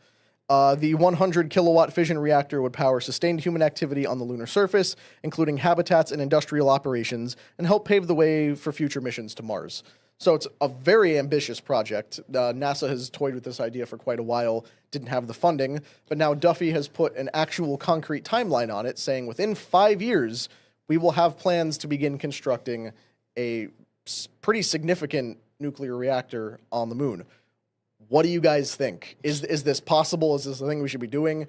The 100-kilowatt fission reactor would power sustained human activity on the lunar surface, including habitats and industrial operations, and help pave the way for future missions to Mars. So it's a very ambitious project. NASA has toyed with this idea for quite a while, didn't have the funding, but now Duffy has put an actual concrete timeline on it, saying within 5 years, we will have plans to begin constructing a pretty significant nuclear reactor on the moon. What do you guys think? Is this possible? Is this the thing we should be doing?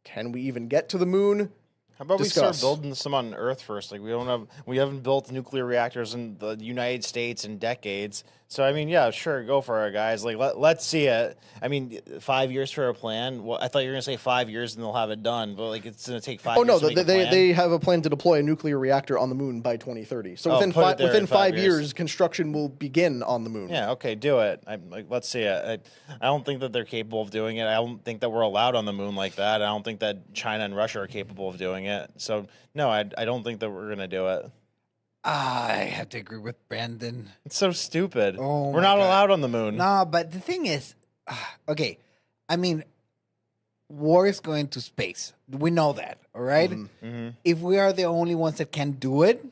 Can we even get to the moon? How about Discuss. we start building some on Earth first? Like we haven't built nuclear reactors in the United States in decades. So I mean, yeah, sure, go for it, guys. Like let's see it. I mean, 5 years for a plan. Well, I thought you were gonna say 5 years and they'll have it done, but like it's gonna take 5 years. Oh no, to make a plan. they have a plan to deploy a nuclear reactor on the moon by 2030. So within 5 years, construction will begin on the moon. Yeah, okay, do it. Let's see it. I don't think that they're capable of doing it. I don't think that we're allowed on the moon like that. I don't think that China and Russia are capable of doing it. So no, I don't think that we're gonna do it. I have to agree with Brandon. It's so stupid. Oh, we're my not God. allowed on the moon. No, but the thing is, okay, I mean, war is going to space. We know that, all right? Mm-hmm. If we are the only ones that can do it,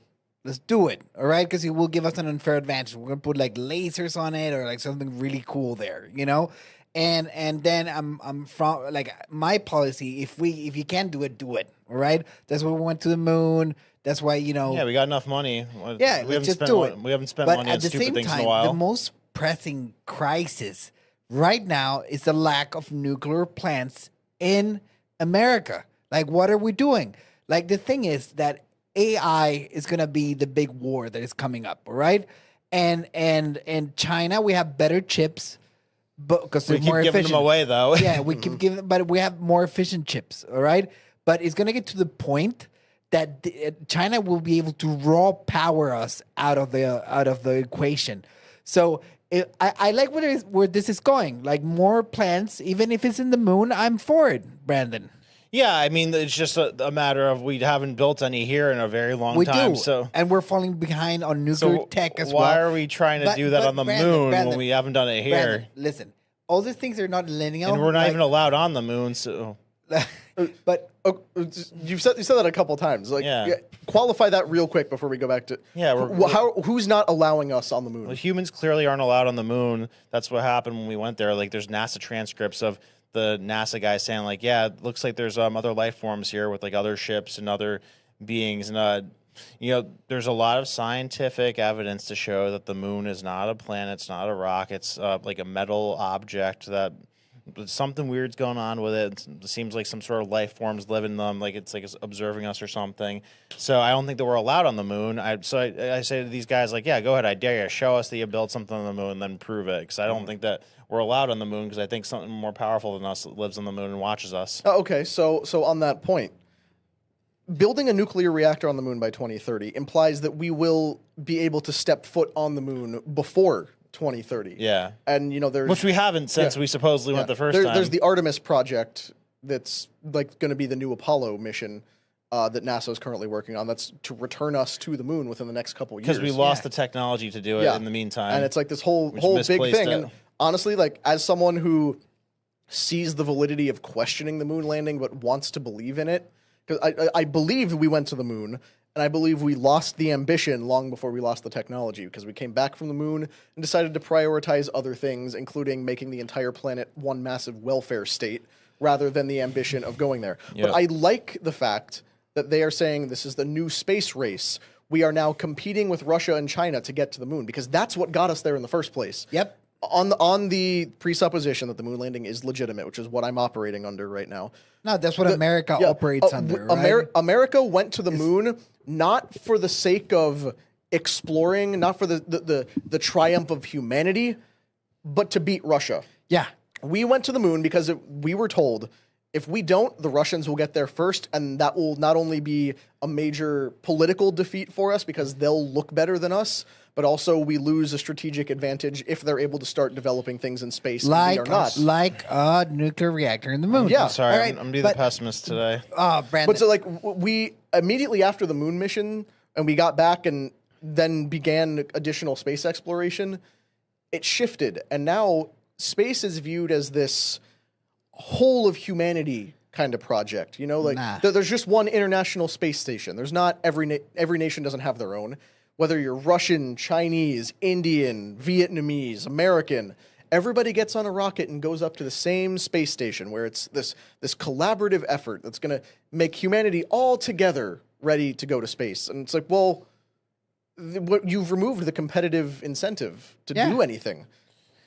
let's do it, all right? Because it will give us an unfair advantage. We're going to put like lasers on it or like something really cool there, you know? And then I'm from like my policy, if you can do it, all right? That's why we went to the moon. That's why, you know. Yeah, we got enough money. Yeah, let's just do it. We haven't spent But money at on the stupid same things time, in a while. the most pressing crisis right now is the lack of nuclear plants in America. Like, what are we doing? Like, the thing is that AI is going to be the big war that is coming up, all right? And China, we have better chips, but because we they're keep more giving efficient. them away, though. Yeah, we keep giving, but we have more efficient chips, all right? But it's going to get to the point that China will be able to raw power us out of the equation. So I like where this is going. Like more plants, even if it's in the moon, I'm for it, Brandon. Yeah, I mean, it's just a matter of we haven't built any here in a very long time. We do, so and we're falling behind on nuclear tech as well. Why are we trying to do that on the moon when we haven't done it here? Brandon, listen, all these things are not linear. And we're not even allowed on the moon, so... But you've said that a couple times. Like, qualify that real quick before we go back to who's not allowing us on the moon? Well, humans clearly aren't allowed on the moon. That's what happened when we went there. Like, there's NASA transcripts of the NASA guys saying, like, yeah, it looks like there's other life forms here with like other ships and other beings, and you know, there's a lot of scientific evidence to show that the moon is not a planet, it's not a rock, it's like a metal object that. Something weird's going on with it. It seems like some sort of life forms live in them, like it's observing us or something. So I don't think that we're allowed on the moon. I say to these guys, like, yeah, go ahead, I dare you, show us that you built something on the moon, and then prove it. Because I don't think that we're allowed on the moon. Because I think something more powerful than us lives on the moon and watches us. Okay, so on that point, building a nuclear reactor on the moon by 2030 implies that we will be able to step foot on the moon before 2030. Yeah. And, you know, there's... Which we haven't since we supposedly went the first time. There's the Artemis project that's like going to be the new Apollo mission that NASA is currently working on. That's to return us to the moon within the next couple of years. Because we lost the technology to do it in the meantime. And it's like this whole big thing. And honestly, like as someone who sees the validity of questioning the moon landing but wants to believe in it, because I believe we went to the moon, and I believe we lost the ambition long before we lost the technology, because we came back from the moon and decided to prioritize other things, including making the entire planet one massive welfare state rather than the ambition of going there. But I like the fact that they are saying this is the new space race. We are now competing with Russia and China to get to the moon, because that's what got us there in the first place. Yep. On the presupposition that the moon landing is legitimate, which is what I'm operating under right now. No, that's what America operates under, right? America went to the moon not for the sake of exploring, not for the triumph of humanity, but to beat Russia. Yeah. We went to the moon because we were told, if we don't, the Russians will get there first, and that will not only be a major political defeat for us because they'll look better than us, but also we lose a strategic advantage if they're able to start developing things in space and we are not. Like a nuclear reactor in the moon. Yeah. I'm sorry, I'm going to be the pessimist today. Oh, Brandon. But so like we immediately after the moon mission and we got back and then began additional space exploration, it shifted. And now space is viewed as this whole of humanity kind of project. You know, like there's just one international space station. There's not every nation doesn't have their own. Whether you're Russian, Chinese, Indian, Vietnamese, American, everybody gets on a rocket and goes up to the same space station where it's this collaborative effort that's going to make humanity all together ready to go to space. And it's like, well, you've removed the competitive incentive to do anything.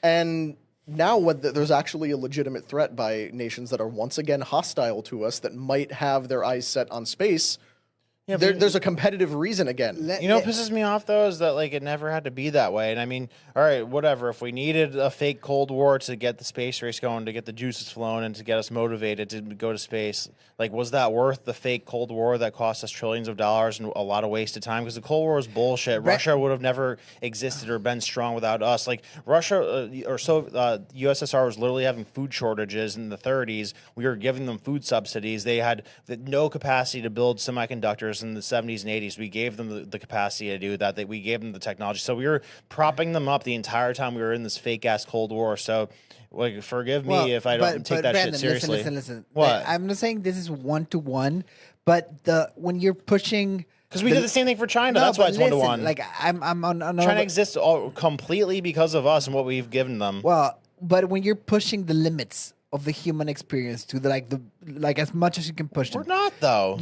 And now there's actually a legitimate threat by nations that are once again hostile to us that might have their eyes set on space. Yeah, there's a competitive reason again. You know what pisses me off, though, is that like it never had to be that way. And I mean, all right, whatever. If we needed a fake Cold War to get the space race going, to get the juices flowing, and to get us motivated to go to space, like, was that worth the fake Cold War that cost us trillions of dollars and a lot of wasted time? Because the Cold War was bullshit. Russia would have never existed or been strong without us. Like, Russia USSR was literally having food shortages in the 30s. We were giving them food subsidies. They had no capacity to build semiconductors in the 70s and 80s. We gave them the capacity to do that. We gave them the technology. So we were propping them up the entire time we were in this fake-ass Cold War. So, like, forgive me if I don't take that Brandon, shit seriously. Listen. What? I'm not saying this is one-to-one, but when you're pushing... Because we did the same thing for China. That's why it's one-to-one. Like, I'm on China exists completely because of us and what we've given them. Well, but when you're pushing the limits of the human experience to like as much as you can push them. We're not, though.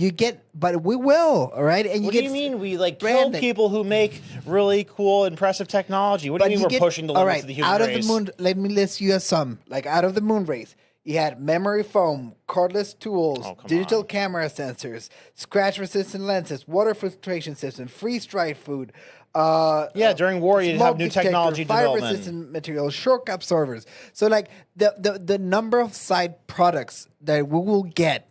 But we will, all right? And what do you mean we kill people who make really cool, impressive technology? What do you mean we're pushing the limits of the human race? Out of the moon, let me list you some. Like, out of the moon race, you had memory foam, cordless tools, digital camera sensors, scratch-resistant lenses, water filtration system, freeze-dried food. During war, you'd have new technology development. Fire-resistant materials, shock absorbers. So, like, the number of side products that we will get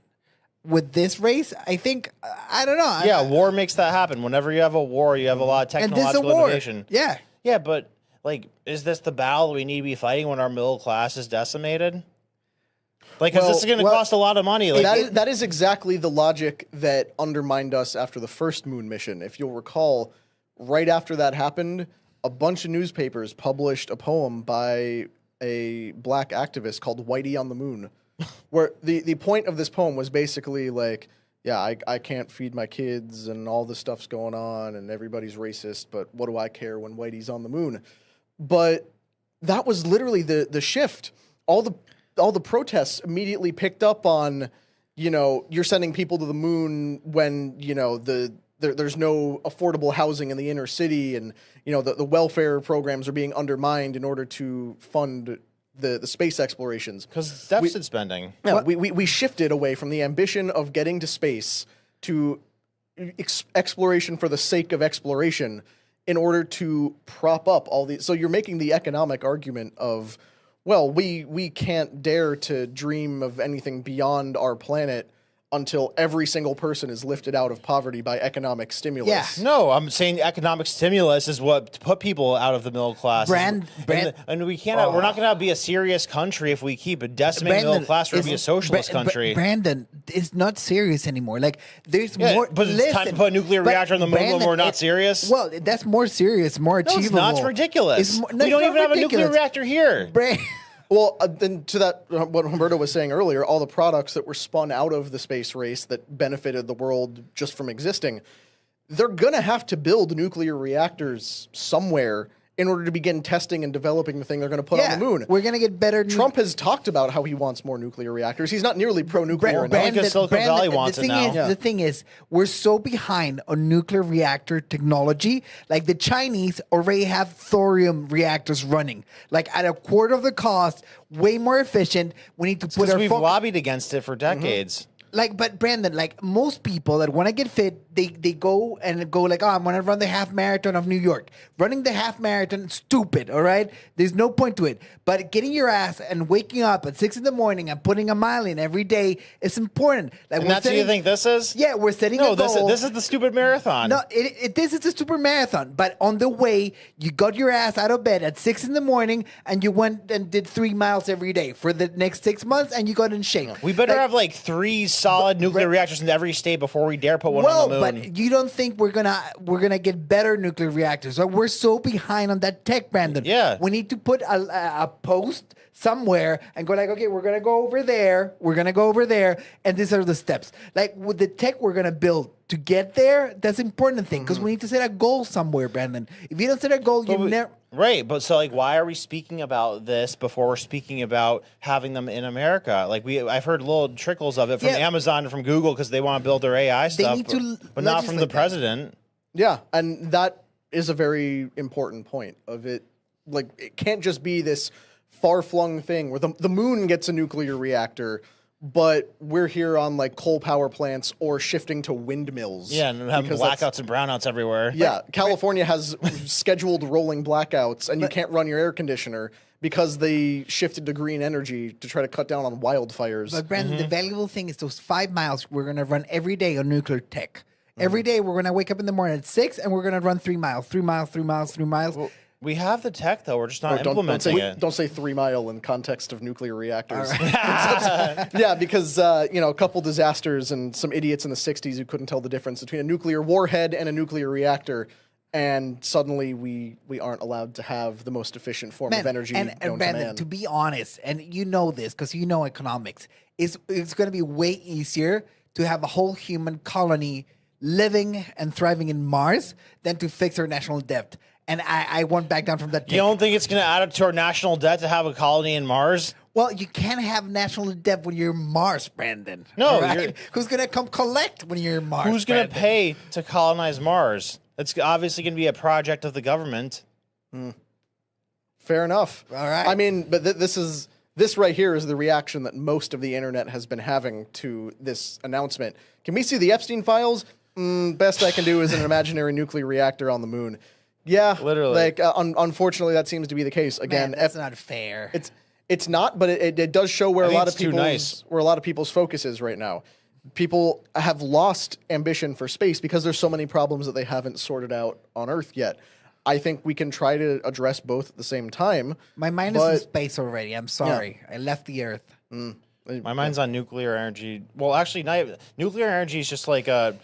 with this race, I think, I don't know. Yeah, war makes that happen. Whenever you have a war, you have a lot of technological innovation. Yeah. Yeah, but, like, is this the battle we need to be fighting when our middle class is decimated? Like, because this is going to cost a lot of money. Like, that is exactly the logic that undermined us after the first moon mission. If you'll recall, right after that happened, a bunch of newspapers published a poem by a black activist called Whitey on the Moon, where the point of this poem was basically like, yeah, I can't feed my kids and all this stuff's going on and everybody's racist, but what do I care when Whitey's on the moon? But that was literally the shift. All the protests immediately picked up on, you know, you're sending people to the moon when, you know, there's no affordable housing in the inner city, and you know the welfare programs are being undermined in order to fund the space explorations. Because deficit spending. Yeah, we shifted away from the ambition of getting to space to exploration for the sake of exploration in order to prop up all these. So you're making the economic argument of, well, we can't dare to dream of anything beyond our planet until every single person is lifted out of poverty by economic stimulus. Yeah. No, I'm saying economic stimulus is what put people out of the middle class. And we can't. We're not going to be a serious country if we keep decimating the middle class. We're going to be a socialist country. Brandon, it's not serious anymore. Like there's Yeah, more. but it's time to put a nuclear reactor on the moon when we're not serious. Well, that's more serious, more No, achievable. it's not. It's ridiculous. We don't even have a nuclear reactor here. Well, then to that, what Humberto was saying earlier, all the products that were spun out of the space race that benefited the world just from existing, they're going to have to build nuclear reactors somewhere in order to begin testing and developing the thing they're going to put on the moon. We're going to get better. Trump has talked about how he wants more nuclear reactors. He's not nearly pro-nuclear enough. Because Silicon Valley wants it now. The thing is, we're so behind on nuclear reactor technology. Like the Chinese already have thorium reactors running, like at a quarter of the cost, way more efficient. We need to put our we've lobbied against it for decades. Like, but Brandon, like most people that want to get fit, they go like, oh, I'm going to run the half marathon of New York. Running the half marathon, stupid, all right? There's no point to it. But getting your ass and waking up at 6 a.m. and putting a mile in every day is important. Like, And that's what you think this is? Yeah, we're setting a goal. This is the stupid marathon. No, this is a super marathon. But on the way, you got your ass out of bed at 6 a.m. and you went and did 3 miles every day for the next 6 months and you got in shape. We better have like 3 solid nuclear reactors in every state before we dare put one on the moon. But you don't think we're gonna get better nuclear reactors? Like, we're so behind on that tech, Brandon. Yeah, we need to put a post somewhere and go like, okay, we're gonna go over there. We're gonna go over there, and these are the steps. Like with the tech we're gonna build to get there, that's an important thing because we need to set a goal somewhere, Brandon. If you don't set a goal, you never. Right, but so like, why are we speaking about this before we're speaking about having them in America? Like I've heard little trickles of it from Amazon and from Google because they want to build their AI stuff, but not from the president. Yeah, and that is a very important point of it. Like, it can't just be this far-flung thing where the moon gets a nuclear reactor, but we're here on like coal power plants or shifting to windmills. Yeah, and having blackouts and brownouts everywhere. Yeah, California has scheduled rolling blackouts, and you can't run your air conditioner because they shifted to green energy to try to cut down on wildfires. But Brandon, the valuable thing is those 5 miles we're going to run every day on nuclear tech. Every day we're going to wake up in the morning at 6 and we're going to run 3 miles, 3 miles, 3 miles, 3 miles. Well, we have the tech, though. We're just not implementing it. Don't say 3 mile in context of nuclear reactors. Right. Yeah, because a couple disasters and some idiots in the 60s who couldn't tell the difference between a nuclear warhead and a nuclear reactor, and suddenly we aren't allowed to have the most efficient form of energy known to man. To be honest, and you know this because you know economics, it's going to be way easier to have a whole human colony living and thriving in Mars than to fix our national debt. And I went back down from that. You don't think it's going to add up to our national debt to have a colony in Mars? Well, you can't have national debt when you're in Mars, Brandon. No. Right? Who's going to come collect when you're in Mars? Who's going to pay to colonize Mars? It's obviously going to be a project of the government. Fair enough. All right. I mean, but this right here is the reaction that most of the internet has been having to this announcement. Can we see the Epstein files? Best I can do is an imaginary nuclear reactor on the moon. Yeah, literally. Like, unfortunately, that seems to be the case. Again, Man, that's not fair. It's not, but it does show where a lot of people's focus is right now. People have lost ambition for space because there's so many problems that they haven't sorted out on Earth yet. I think we can try to address both at the same time. My mind is in space already. I'm sorry. Yeah. I left the Earth. My mind's on nuclear energy. Well, actually, nuclear energy is just like a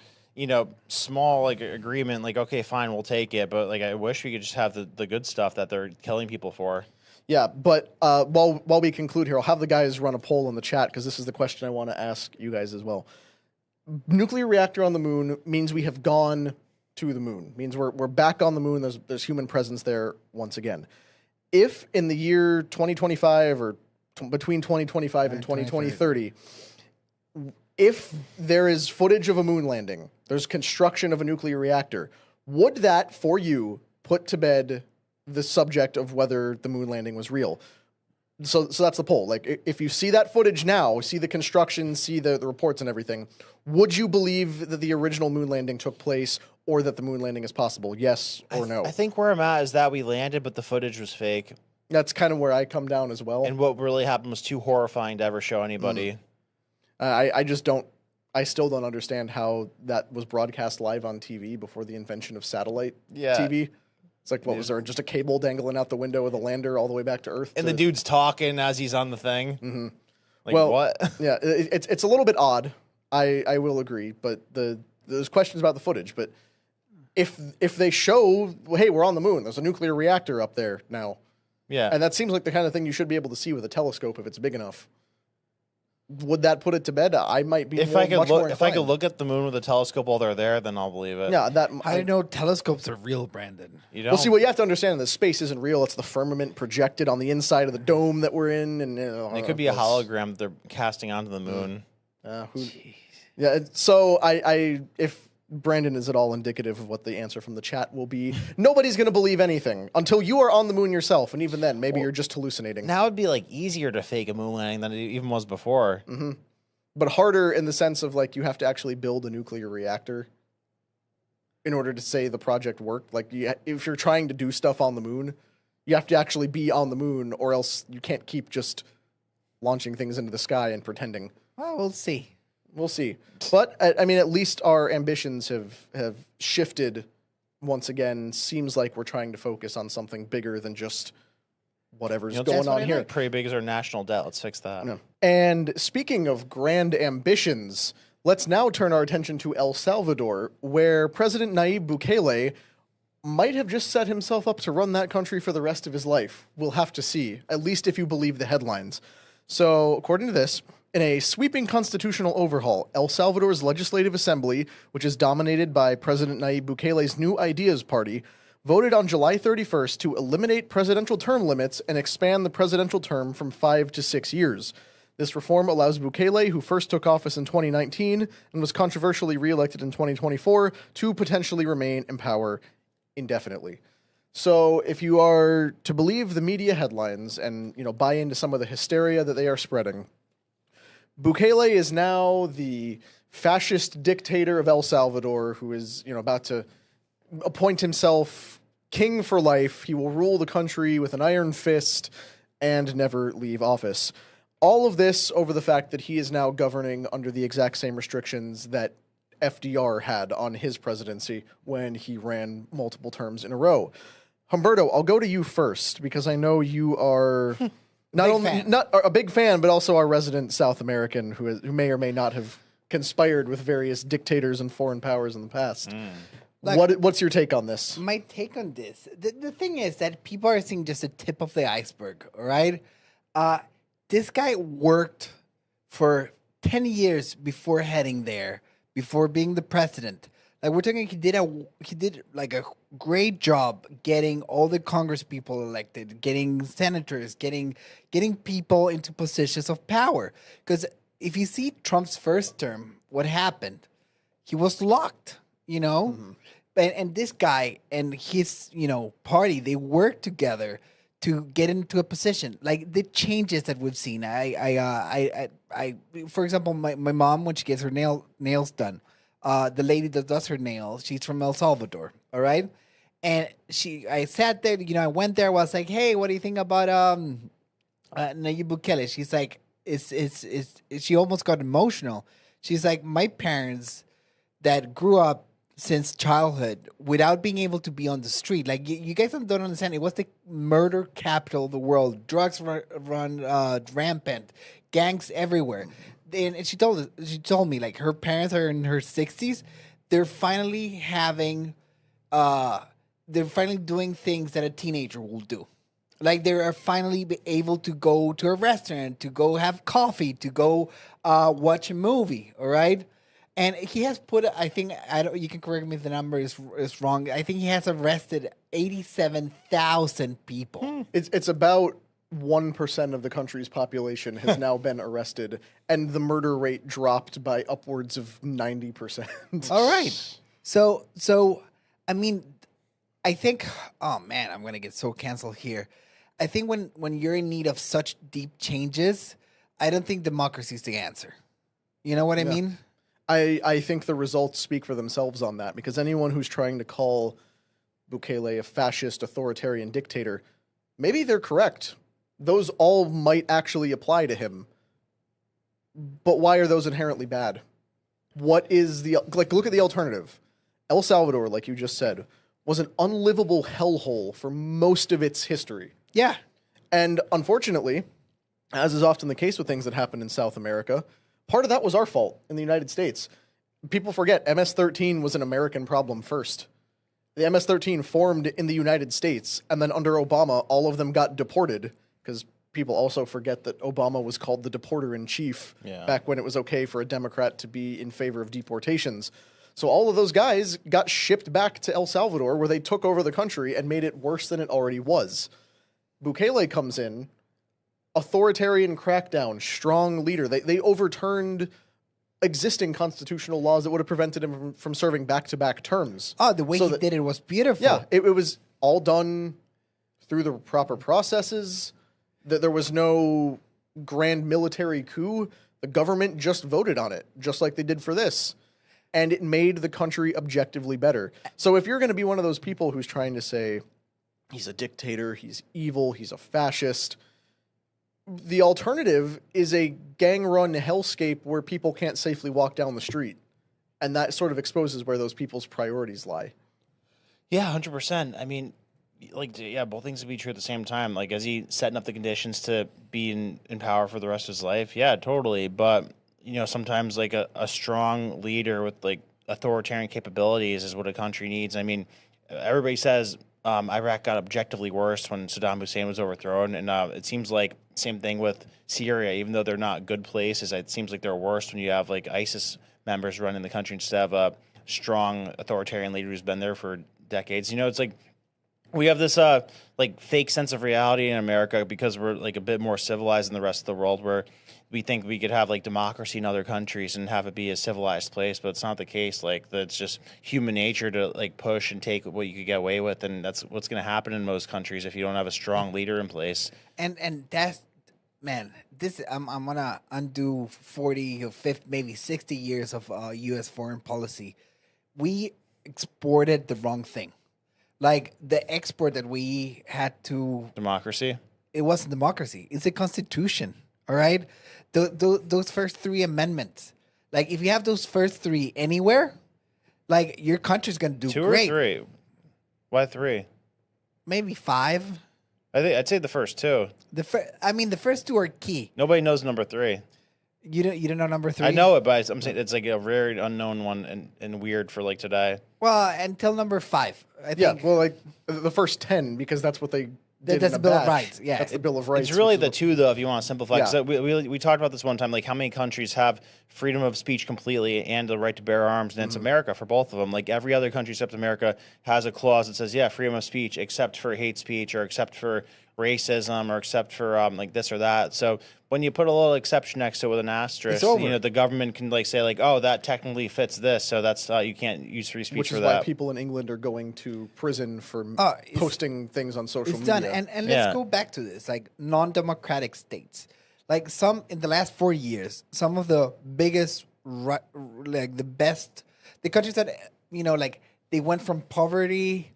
small like agreement. Like, okay, fine, we'll take it. But like, I wish we could just have the good stuff that they're killing people for. Yeah, but while we conclude here, I'll have the guys run a poll in the chat because this is the question I want to ask you guys as well. Nuclear reactor on the moon means we have gone to the moon. Means we're back on the moon. There's human presence there once again. If in the year 2025 or between 2025 and 2030, if there is footage of a moon landing, there's construction of a nuclear reactor, would that, for you, put to bed the subject of whether the moon landing was real? So that's the poll. Like, if you see that footage now, see the construction, see the reports and everything, would you believe that the original moon landing took place or that the moon landing is possible? Yes or no? I think where I'm at is that we landed, but the footage was fake. That's kind of where I come down as well. And what really happened was too horrifying to ever show anybody. I just don't I still don't understand how that was broadcast live on TV before the invention of satellite TV. It's like, what was there? Just a cable dangling out the window with a lander all the way back to Earth? And the dude's talking as he's on the thing. Mm-hmm. Like, well, what? Yeah, it's a little bit odd. I will agree, but there's questions about the footage. But if they show, well, hey, we're on the moon, there's a nuclear reactor up there now. Yeah. And that seems like the kind of thing you should be able to see with a telescope if it's big enough. Would that put it to bed? I might be If I could look at the moon with a telescope while they're there, then I'll believe it. Yeah, I know telescopes are real, Brandon. You know? Well, see, what you have to understand is space isn't real. It's the firmament projected on the inside of the dome that we're in, and it could be a hologram that they're casting onto the moon. Yeah. So if Brandon is at all indicative of what the answer from the chat will be, nobody's going to believe anything until you are on the moon yourself, and even then, maybe you're just hallucinating. Now it'd be like easier to fake a moon landing than it even was before. Mm-hmm. But harder in the sense of like you have to actually build a nuclear reactor in order to say the project worked. Like if you're trying to do stuff on the moon, you have to actually be on the moon, or else you can't keep just launching things into the sky and pretending. Well, we'll see. We'll see. But, I mean, at least our ambitions have shifted once again. Seems like we're trying to focus on something bigger than just whatever's going on here. Pretty big is our national debt. Let's fix that. No. And speaking of grand ambitions, let's now turn our attention to El Salvador, where President Nayib Bekele might have just set himself up to run that country for the rest of his life. We'll have to see, at least if you believe the headlines. So, according to this, in a sweeping constitutional overhaul, El Salvador's Legislative Assembly, which is dominated by President Nayib Bukele's New Ideas Party, voted on July 31st to eliminate presidential term limits and expand the presidential term from 5 to 6 years. This reform allows Bekele, who first took office in 2019 and was controversially reelected in 2024, to potentially remain in power indefinitely. So if you are to believe the media headlines and, buy into some of the hysteria that they are spreading, Bekele is now the fascist dictator of El Salvador who is, about to appoint himself king for life. He will rule the country with an iron fist and never leave office. All of this over the fact that he is now governing under the exact same restrictions that FDR had on his presidency when he ran multiple terms in a row. Humberto, I'll go to you first because I know you are not a big fan, but also our resident South American who may or may not have conspired with various dictators and foreign powers in the past. What's your take on this? My take on this, the thing is that people are seeing just the tip of the iceberg, all right? This guy worked for 10 years before heading there, before being the president. Like we're talking, he did like a great job getting all the Congress people elected, getting senators, getting people into positions of power. Because if you see Trump's first term, what happened? He was locked, Mm-hmm. And this guy and his, party, they worked together to get into a position. Like the changes that we've seen. I for example, my mom, when she gets her nails done, the lady that does her nails, she's from El Salvador, all right? And I sat there, I went there, I was like, hey, what do you think about Nayib Bekele? She's like, she almost got emotional. She's like, my parents that grew up since childhood without being able to be on the street. Like, you guys don't understand. It was the murder capital of the world. Drugs run rampant. Gangs everywhere. And she told me, like, her parents are in her 60s. They're finally doing things that a teenager will do. Like, they are finally able to go to a restaurant, to go have coffee, to go watch a movie, all right? And he has put, I think, you can correct me if the number is wrong. I think he has arrested 87,000 people. It's about 1% of the country's population has now been arrested, and the murder rate dropped by upwards of 90%. All right. So, I mean, I think, oh man, I'm going to get so canceled here. I think when you're in need of such deep changes, I don't think democracy is the answer. You know what I mean? I think the results speak for themselves on that, because anyone who's trying to call Bekele a fascist authoritarian dictator, maybe they're correct. Those all might actually apply to him. But why are those inherently bad? what is the like? Look at the alternative. El Salvador, like you just said, was an unlivable hellhole for most of its history. Yeah. And unfortunately, as is often the case with things that happen in South America, part of that was our fault in the United States. People forget MS-13 was an American problem first. The MS-13 formed in the United States, and then under Obama, all of them got deported, because people also forget that Obama was called the deporter-in-chief back when it was okay for a Democrat to be in favor of deportations. So all of those guys got shipped back to El Salvador, where they took over the country and made it worse than it already was. Bekele comes in, authoritarian crackdown, strong leader. They overturned existing constitutional laws that would have prevented him from serving back-to-back terms. Oh, the way he did it was beautiful. Yeah, it was all done through the proper processes. That there was no grand military coup. The government just voted on it, just like they did for this. And it made the country objectively better. So if you're going to be one of those people who's trying to say, he's a dictator, he's evil, he's a fascist, the alternative is a gang-run hellscape where people can't safely walk down the street. And that sort of exposes where those people's priorities lie. Yeah, 100%. I mean, like, yeah, both things would be true at the same time. Like, is he setting up the conditions to be in power for the rest of his life? Yeah, totally. But, you know, sometimes, like, a strong leader with, like, authoritarian capabilities is what a country needs. I mean, everybody says Iraq got objectively worse when Saddam Hussein was overthrown, and it seems like same thing with Syria. Even though they're not good places, it seems like they're worse when you have like ISIS members running the country instead of a strong authoritarian leader who's been there for decades. You know, it's like we have this like fake sense of reality in America because we're like a bit more civilized than the rest of the world, where we think we could have like democracy in other countries and have it be a civilized place, but it's not the case. Like that's just human nature to like push and take what you could get away with, and that's what's going to happen in most countries if you don't have a strong leader in place. And that's, man, this I'm gonna undo 40 or 50, maybe 60 years of U.S. foreign policy. We exported the wrong thing. Like the export that we had to Democracy. It wasn't democracy. It's a constitution. All right, those first three amendments. Like, if you have those first three anywhere, like your country's gonna do Two great. or three? Why three? Maybe five. I'd say the first two. The first two are key. Nobody knows number three. You don't know number three? I know it, but I'm saying it's like a very unknown one and weird for like today. Well, until number five, I think. Yeah, well, like the first 10, because that's what they did. That's in the a Bill of batch. Rights. Yeah, That's the Bill of Rights. It's really which is the two, though, if you want to simplify. Yeah. Because we talked about this one time, like how many countries have freedom of speech completely and the right to bear arms, and it's America for both of them. Like every other country except America has a clause that says, yeah, freedom of speech, except for hate speech or except for racism or except for like this or that. So when you put a little exception next to it with an asterisk, you know, the government can like say like, oh, that technically fits this, so that's you can't use free speech which for is that. why people in England are going to prison for posting things on social it's media. done. And let's go back to this, like non-democratic states. Like some in the last 4 years, some of the biggest, like the best, the countries that, you know, like they went from poverty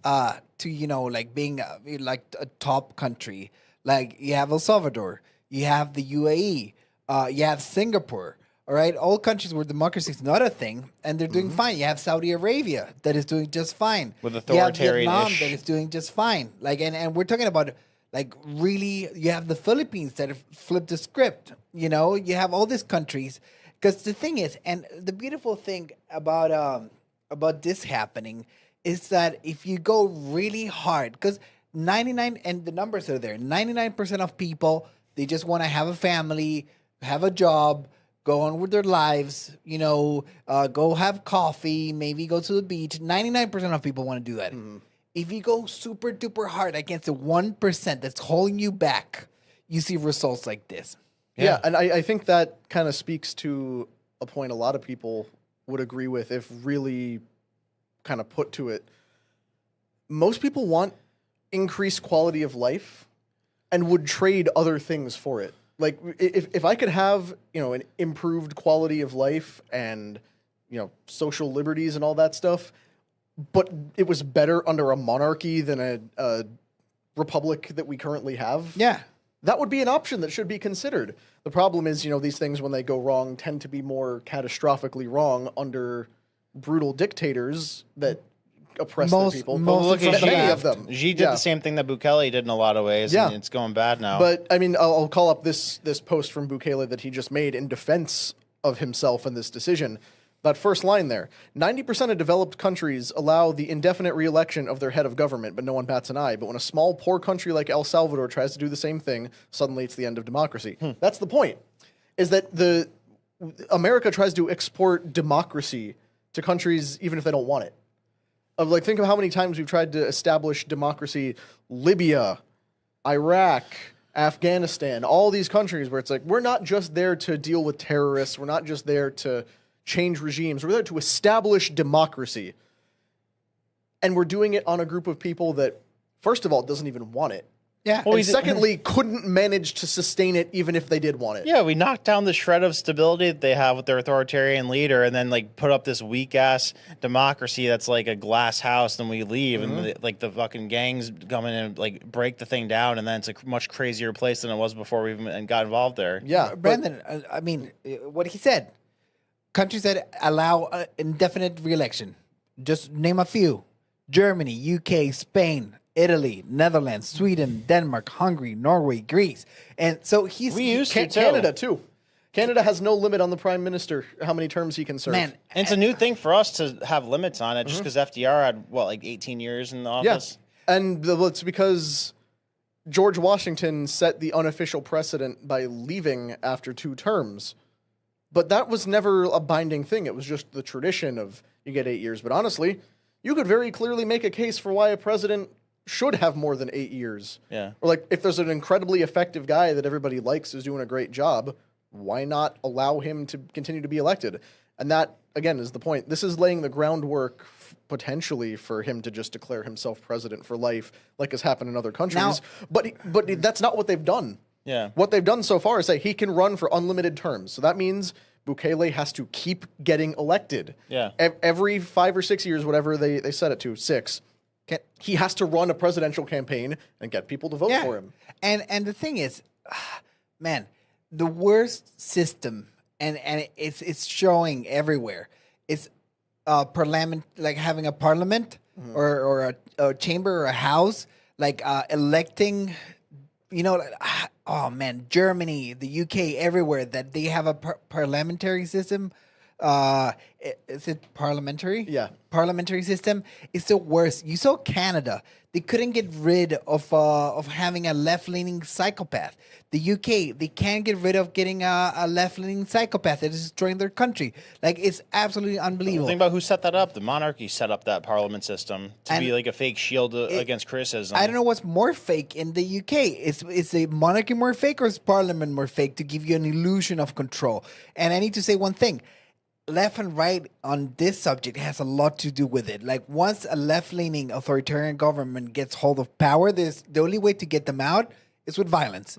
to, you know, like being like a top country. Like you have El Salvador, you have the UAE, you have Singapore. All right, all countries where democracy is not a thing, and they're doing fine. You have Saudi Arabia that is doing just fine. With authoritarian You have Vietnam that is doing just fine. Like, and we're talking about like really. You have the Philippines that have flipped the script. You know, you have all these countries. Because the thing is, and the beautiful thing about this happening is that if you go really hard, because 99 and the numbers are there, 99% of people, they just want to have a family, have a job, go on with their lives, you know, go have coffee, maybe go to the beach. 99% of people want to do that. If you go super duper hard against the 1% that's holding you back, you see results like this. Yeah, and I think that kind of speaks to a point a lot of people would agree with if really kind of put to it. Most people want increased quality of life and would trade other things for it. Like if I could have, you know, an improved quality of life and, you know, social liberties and all that stuff, but it was better under a monarchy than a republic that we currently have. Yeah. that would be an option that should be considered. The problem is, these things, when they go wrong, tend to be more catastrophically wrong under brutal dictators that oppress their people. Look at many of them. Xi did the same thing that Bekele did in a lot of ways, and it's going bad now. But, I mean, I'll call up this post from Bekele that he just made in defense of himself and this decision. That first line there, 90% of developed countries allow the indefinite re-election of their head of government, but no one bats an eye. But when a small, poor country like El Salvador tries to do the same thing, suddenly it's the end of democracy. That's the point, is that America tries to export democracy to countries even if they don't want it. Think of how many times we've tried to establish democracy, Libya, Iraq, Afghanistan, all these countries where it's like, we're not just there to deal with terrorists, we're not just there to change regimes. We're there to establish democracy. And we're doing it on a group of people that, first of all, doesn't even want it. Yeah. And secondly, couldn't manage to sustain it even if they did want it. Yeah, we knocked down the shred of stability that they have with their authoritarian leader and then put up this weak-ass democracy that's like a glass house, then we leave and the fucking gangs come in and break the thing down, and then it's a much crazier place than it was before we even got involved there. Yeah. Brandon, I mean, what he said, countries that allow indefinite re-election, just name a few: Germany, UK, Spain, Italy, Netherlands, Sweden, Denmark, Hungary, Norway, Greece. And so Canada too. Canada has no limit on the prime minister, how many terms he can serve. And it's a new thing for us to have limits on it, just because FDR had, 18 years in the office? Yeah. And it's because George Washington set the unofficial precedent by leaving after 2 terms. But that was never a binding thing. It was just the tradition of you get 8 years. But honestly, you could very clearly make a case for why a president should have more than 8 years. Yeah. Or if there's an incredibly effective guy that everybody likes who's doing a great job, why not allow him to continue to be elected? And that, again, is the point. This is laying the groundwork potentially for him to just declare himself president for life, like has happened in other countries. But that's not what they've done. Yeah. What they've done so far is say he can run for unlimited terms. So that means Bekele has to keep getting elected. Yeah. Every 5 or 6 years, whatever they set it to, 6. He has to run a presidential campaign and get people to vote for him. And the thing is, man, the worst system, and it's showing everywhere. It's parliament, like having a parliament or a chamber or a house, electing. Oh man, Germany, the UK, everywhere that they have a parliamentary system. Is it parliamentary? Yeah. Parliamentary system is the worst. You saw Canada. They couldn't get rid of having a left-leaning psychopath. The UK, they can't get rid of getting a left-leaning psychopath that is destroying their country. It's absolutely unbelievable. Think about who set that up. The monarchy set up that parliament system to be a fake shield against criticism. I don't know what's more fake in the UK. Is the monarchy more fake or is parliament more fake to give you an illusion of control? And I need to say one thing. Left and right on this subject has a lot to do with it. Once a left-leaning authoritarian government gets hold of power, the only way to get them out is with violence.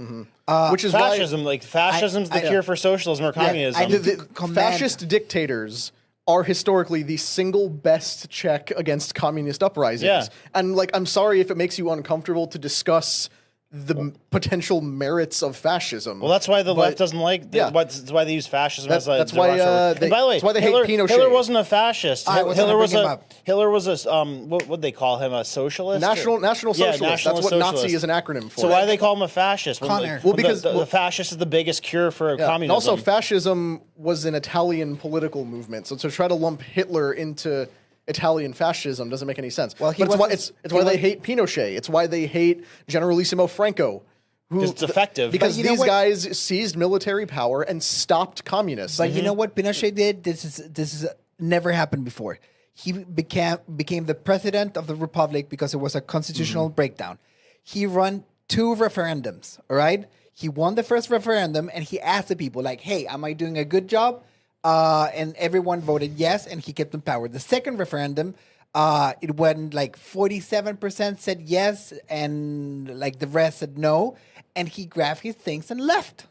Which is fascism. Fascism's the cure for socialism or communism. Fascist dictators are historically the single best check against communist uprisings. Yeah. And I'm sorry if it makes you uncomfortable to discuss the potential merits of fascism. Well, that's why the left doesn't like. That's why they use fascism as a. That's why. And by the way, that's why they Hitler, hate Pinochet. Hitler wasn't a fascist. Hitler was a. What would they call him? A socialist? National socialist. National that's what socialist. Nazi is an acronym for. So why do they call him a fascist? Because the fascist is the biggest cure for communism. And also, fascism was an Italian political movement. So to try to lump Hitler into Italian fascism doesn't make any sense. Well, it's why they hate Pinochet. It's why they hate Generalissimo Franco. It's effective. Because these guys seized military power and stopped communists. But you know what Pinochet did? This is never happened before. He became the president of the republic because it was a constitutional breakdown. He ran 2 referendums, all right? He won the first referendum and he asked the people hey, am I doing a good job? And everyone voted yes, and he kept in power. The second referendum, it went 47% said yes, and the rest said no. And he grabbed his things and left.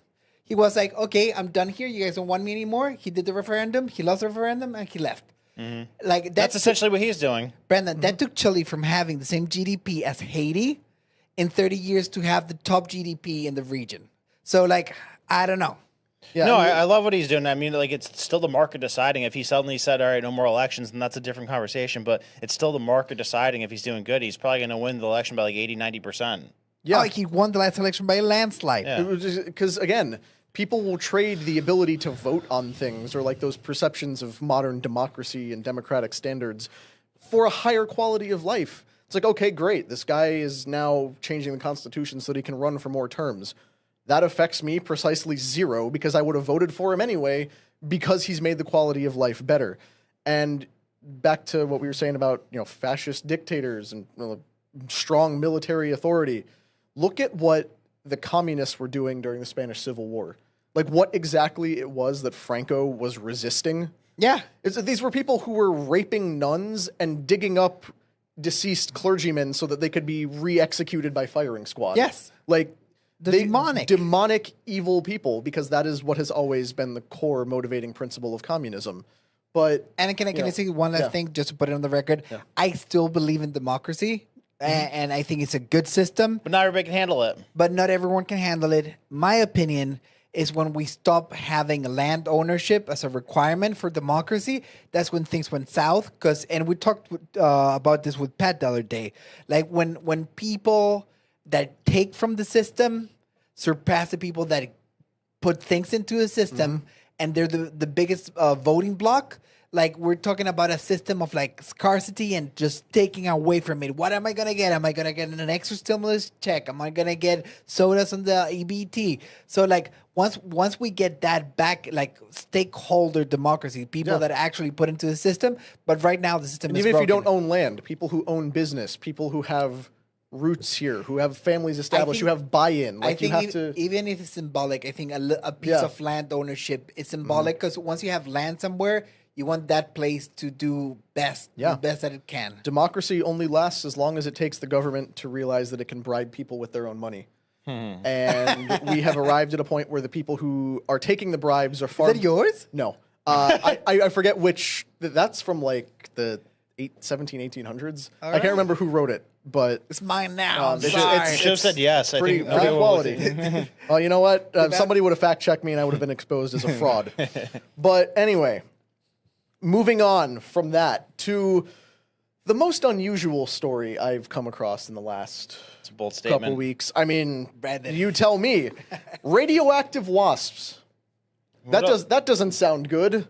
He was like, okay, I'm done here. You guys don't want me anymore. He did the referendum. He lost the referendum, and he left. That's essentially what he's doing. Brandon, that took Chile from having the same GDP as Haiti in 30 years to have the top GDP in the region. So, like, I don't know. Yeah, No, I love what he's doing. I mean, like, it's still the market deciding. If he suddenly said, all right, no more elections, then that's a different conversation. But it's still the market deciding if he's doing good. He's probably going to win the election by like 80, 90%. Yeah. Like he won the last election by a landslide. Yeah. Because, again, people will trade the ability to vote on things or like those perceptions of modern democracy and democratic standards for a higher quality of life. It's like, okay, great. This guy is now changing the Constitution so that he can run for more terms. That affects me precisely zero because I would have voted for him anyway because he's made the quality of life better. And back to what we were saying about, fascist dictators and strong military authority. Look at what the communists were doing during the Spanish Civil War. Like what exactly it was that Franco was resisting. Yeah. These were people who were raping nuns and digging up deceased clergymen so that they could be re-executed by firing squad. Yes. Like demonic evil people, because that is what has always been the core motivating principle of communism. But and can I say one last thing just to put it on the record? Yeah. I still believe in democracy. And I think it's a good system. But not everybody can handle it. But not everyone can handle it. My opinion is when we stop having land ownership as a requirement for democracy, that's when things went south. And we talked about this with Pat the other day. Like when people that take from the system surpass the people that put things into the system, and they're the biggest voting bloc. Like, we're talking about a system of, like, scarcity and just taking away from it. What am I going to get? Am I going to get an extra stimulus check? Am I going to get sodas on the EBT? So, like, once we get that back, like, stakeholder democracy, people that actually put into the system. But right now, the system is even broken. if you don't own land, people who own business, people who have roots here, who have families established, who have buy-in. Like, I think you have to... even if it's symbolic, I think a piece of land ownership is symbolic because once you have land somewhere, you want that place to do the best that it can. Democracy only lasts as long as it takes the government to realize that it can bribe people with their own money. And we have arrived at a point where the people who are taking the bribes are far... Is that yours? No. I forget which... That's from like the 1800s. I can't remember who wrote it, but... It's mine now. They should have said yes. Pretty high quality. Well, you know what? Somebody would have fact-checked me and I would have been exposed as a fraud. But anyway... Moving on from that to the most unusual story I've come across in the last couple weeks. I mean, you tell me. Radioactive Wasps. That doesn't sound good.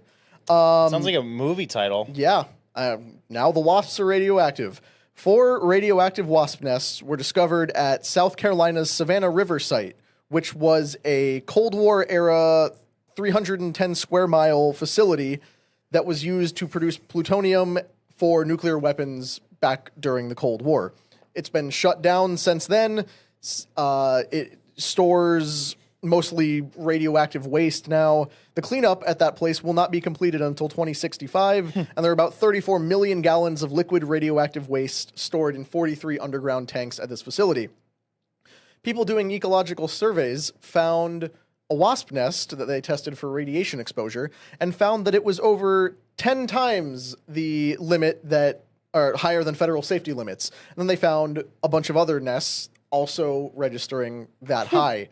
Sounds like a movie title. Yeah. Now the wasps are radioactive. 4 radioactive wasp nests were discovered at South Carolina's Savannah River site, which was a Cold War era 310 square mile facility that was used to produce plutonium for nuclear weapons back during the Cold War. It's been shut down since then. It stores mostly radioactive waste now. The cleanup at that place will not be completed until 2065, and there are about 34 million gallons of liquid radioactive waste stored in 43 underground tanks at this facility. People doing ecological surveys found a wasp nest that they tested for radiation exposure and found that it was over 10 times the limit that are higher than federal safety limits. And then they found a bunch of other nests also registering that high.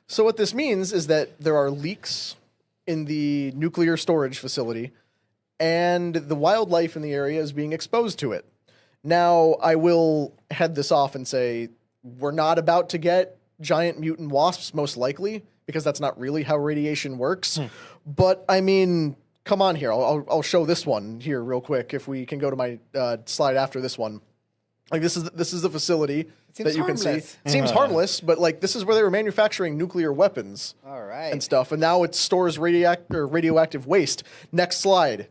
So what this means is that there are leaks in the nuclear storage facility and the wildlife in the area is being exposed to it. Now, I will head this off and say we're not about to get giant mutant wasps, most likely, because that's not really how radiation works. But, I mean, come on here. I'll show this one here real quick if we can go to my slide after this one. Like, this is the facility that you can see. It seems harmless, but, like, this is where they were manufacturing nuclear weapons and stuff. And now it stores radioactive waste. Next slide.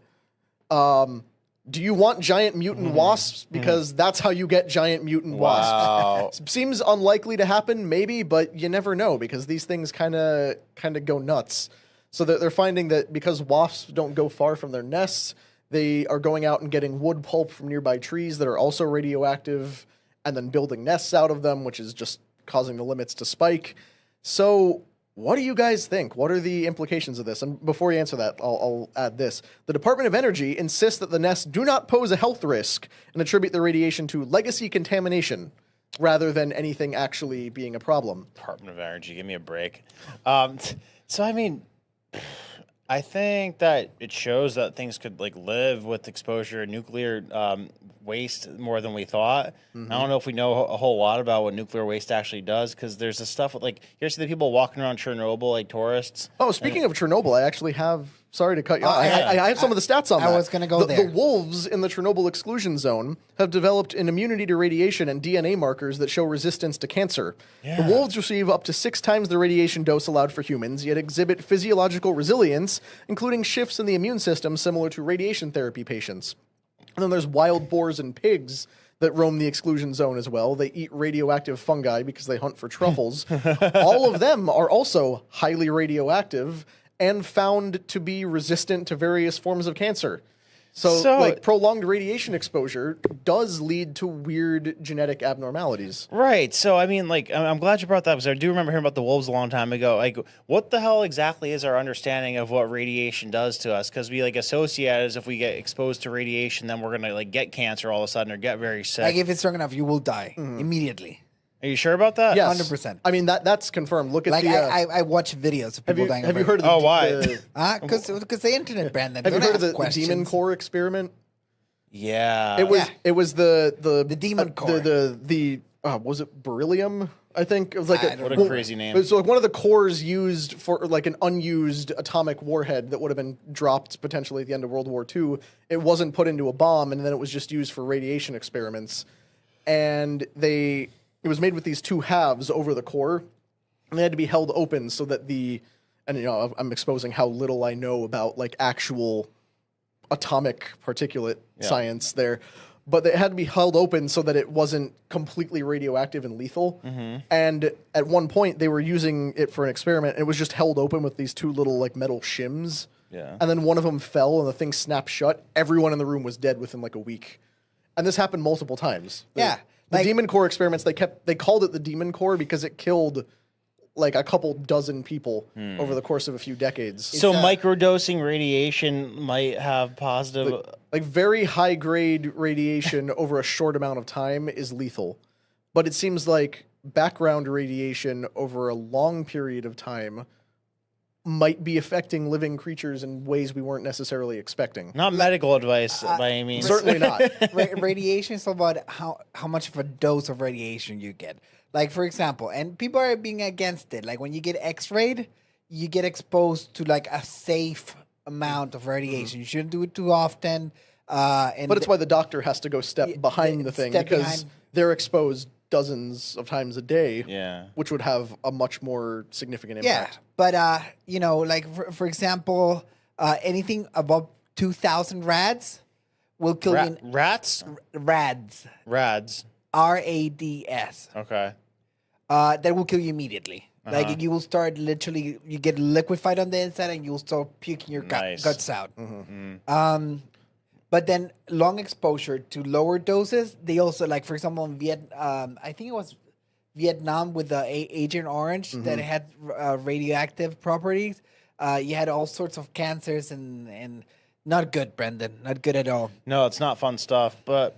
Do you want giant mutant wasps? Because that's how you get giant mutant wasps. Seems unlikely to happen, maybe, but you never know because these things kind of go nuts. So they're finding that because wasps don't go far from their nests, they are going out and getting wood pulp from nearby trees that are also radioactive and then building nests out of them, which is just causing the limits to spike. So what do you guys think? What are the implications of this? And before you answer that, I'll add this. The Department of Energy insists that the nests do not pose a health risk and attribute the radiation to legacy contamination. rather than anything actually being a problem. Department of Energy, give me a break. So, I mean, I think that it shows that things could like live with exposure to nuclear waste more than we thought. I don't know if we know a whole lot about what nuclear waste actually does, because there's this stuff with like, you see the people walking around Chernobyl like tourists. Oh, speaking of Chernobyl, I actually have. Sorry to cut you off. yeah. I have some of the stats on that. I was gonna go The there. wolves in the Chernobyl exclusion zone have developed an immunity to radiation and DNA markers that show resistance to cancer. The wolves receive up to 6 times the radiation dose allowed for humans, yet exhibit physiological resilience, including shifts in the immune system similar to radiation therapy patients. And then there's wild boars and pigs that roam the exclusion zone as well. They eat radioactive fungi because they hunt for truffles. All of them are also highly radioactive and found to be resistant to various forms of cancer. So like prolonged radiation exposure does lead to weird genetic abnormalities. Right. So, I mean, like, I'm glad you brought that up, because I do remember hearing about the wolves a long time ago. Like, what the hell exactly is our understanding of what radiation does to us? Because we, like, associate it as if we get exposed to radiation, then we're going to, like, get cancer all of a sudden or get very sick. Like if it's strong enough, you will die immediately. Are you sure about that? Yes. 100%. I mean, that's confirmed. Look at Like the... I watch videos of people dying. have you heard of the... Oh, why? Because the internet, Brandon. Have you Don't heard of ask the demon questions. core experiment? Yeah. It was the demon core. Was it beryllium? I think it was like What a crazy name. It was like one of the cores used for like an unused atomic warhead that would have been dropped potentially at the end of World War II. It wasn't put into a bomb, and then it was just used for radiation experiments. And it was made with these 2 halves over the core, and they had to be held open so that I'm exposing how little I know about like actual atomic particulate science there, but it had to be held open so that it wasn't completely radioactive and lethal. And at one point they were using it for an experiment. It was just held open with these 2 little like metal shims. Yeah. And then one of them fell and the thing snapped shut. Everyone in the room was dead within like a week. And this happened multiple times. The demon core experiments, they called it the demon core because it killed like a couple dozen people over the course of a few decades. So microdosing radiation might have positive... Like very high grade radiation over a short amount of time is lethal. But it seems like background radiation over a long period of time might be affecting living creatures in ways we weren't necessarily expecting. Not medical advice by any means. Certainly not. Radiation is about how much of a dose of radiation you get. Like, for example, and people are being against it. Like, when you get X-rayed, you get exposed to, like, a safe amount of radiation. You shouldn't do it too often. But it's why the doctor has to go step behind the thing, because they're exposed dozens of times a day, which would have a much more significant impact. Yeah, but, like, for example, anything above 2,000 rads will kill you. Rats? Rads. Rads. RADS. Okay. That will kill you immediately. Like, you will start literally, you get liquefied on the inside and you'll start puking your guts out. But then long exposure to lower doses, they also, like, for example, in I think it was Vietnam with the Agent Orange that had radioactive properties. You had all sorts of cancers and not good, Brendan. Not good at all. No, it's not fun stuff. But,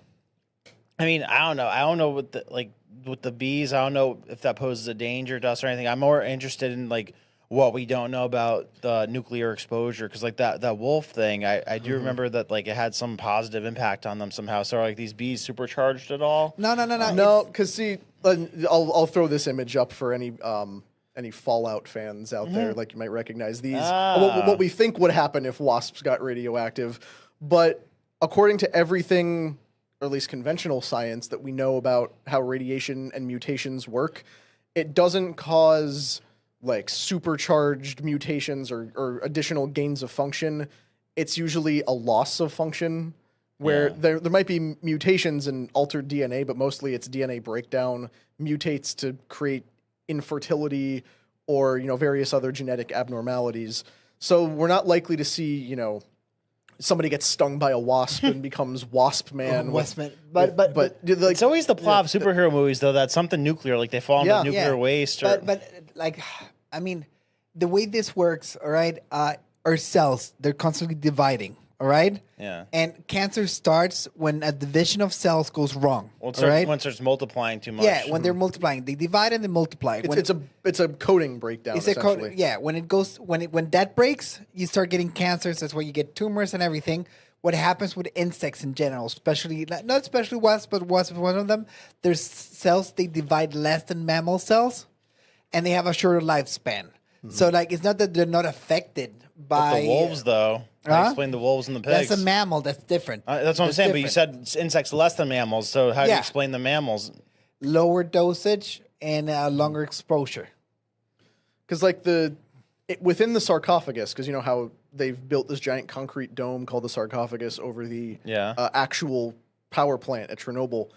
I mean, I don't know. I don't know with the bees. I don't know if that poses a danger to us or anything. I'm more interested in, like, what we don't know about the nuclear exposure, because like that wolf thing, I do remember that like it had some positive impact on them somehow. So are like these bees supercharged at all? No, because see, I'll throw this image up for any Fallout fans out there, like you might recognize these. What we think would happen if wasps got radioactive, but according to everything, or at least conventional science that we know about how radiation and mutations work, it doesn't cause like supercharged mutations or additional gains of function. It's usually a loss of function where there might be mutations in altered DNA, but mostly it's DNA breakdown mutates to create infertility or, various other genetic abnormalities. So we're not likely to see, somebody gets stung by a wasp and becomes Wasp Man. But like, it's always the plot of superhero movies, though, that's something nuclear, like they fall into nuclear waste. But like, I mean, the way this works, all right, our cells, they're constantly dividing, All right. Yeah. And cancer starts when a division of cells goes wrong. Well, all right. when it starts multiplying too much. Yeah, when they're multiplying, they divide and they multiply. It's a coding breakdown. It's a essentially. code. Yeah, when that breaks, you start getting cancers. That's where you get tumors and everything. What happens with insects in general, especially not especially wasps, but wasps is one of them. There's cells they divide less than mammal cells, and they have a shorter lifespan. So like, it's not that they're not affected by But the wolves, though. I explained the wolves and the pigs. That's a mammal. That's different. That's what I'm saying. But you said insects less than mammals. So how do you explain the mammals? Lower dosage and longer exposure. Because like within the sarcophagus, because you know how they've built this giant concrete dome called the sarcophagus over the actual power plant at Chernobyl.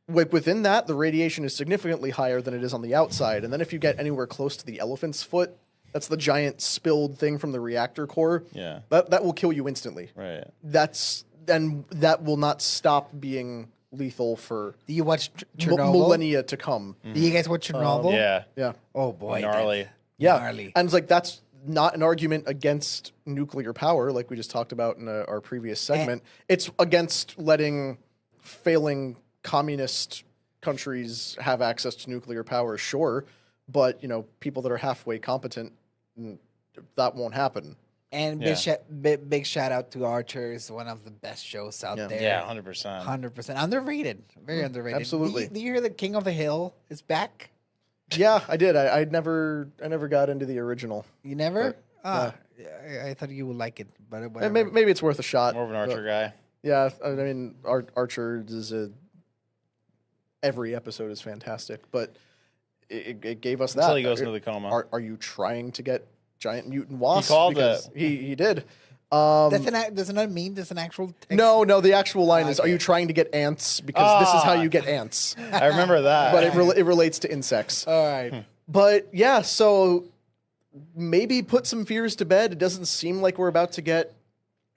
Within that, the radiation is significantly higher than it is on the outside. And then if you get anywhere close to the elephant's foot, that's the giant spilled thing from the reactor core. Yeah. That will kill you instantly. Right. That will not stop being lethal for Do you watch Chernobyl? millennia to come. Do you guys watch Chernobyl? Yeah. Yeah. Oh boy. Gnarly. Yeah. Gnarly. And it's like that's not an argument against nuclear power like we just talked about in our previous segment. It's against letting failing communist countries have access to nuclear power, sure, but you know, people that are halfway competent, that won't happen. And big shout out to Archers, one of the best shows out there. Yeah, 100%. 100%. Underrated. Very underrated. Absolutely. Do you hear that King of the Hill is back? Yeah, I did. I never got into the original. You never? But, I thought you would like it, but Maybe it's worth a shot. More of an Archer guy. Yeah, I mean, Archer is every episode is fantastic, but it gave us that. Until he goes into the coma. Are you trying to get giant mutant wasps? He called because it. He did. does it not mean there's an actual text? No, the actual line is, are you trying to get ants? Because this is how you get ants. I remember that. But it relates to insects. All right. But yeah, so maybe put some fears to bed. It doesn't seem like we're about to get,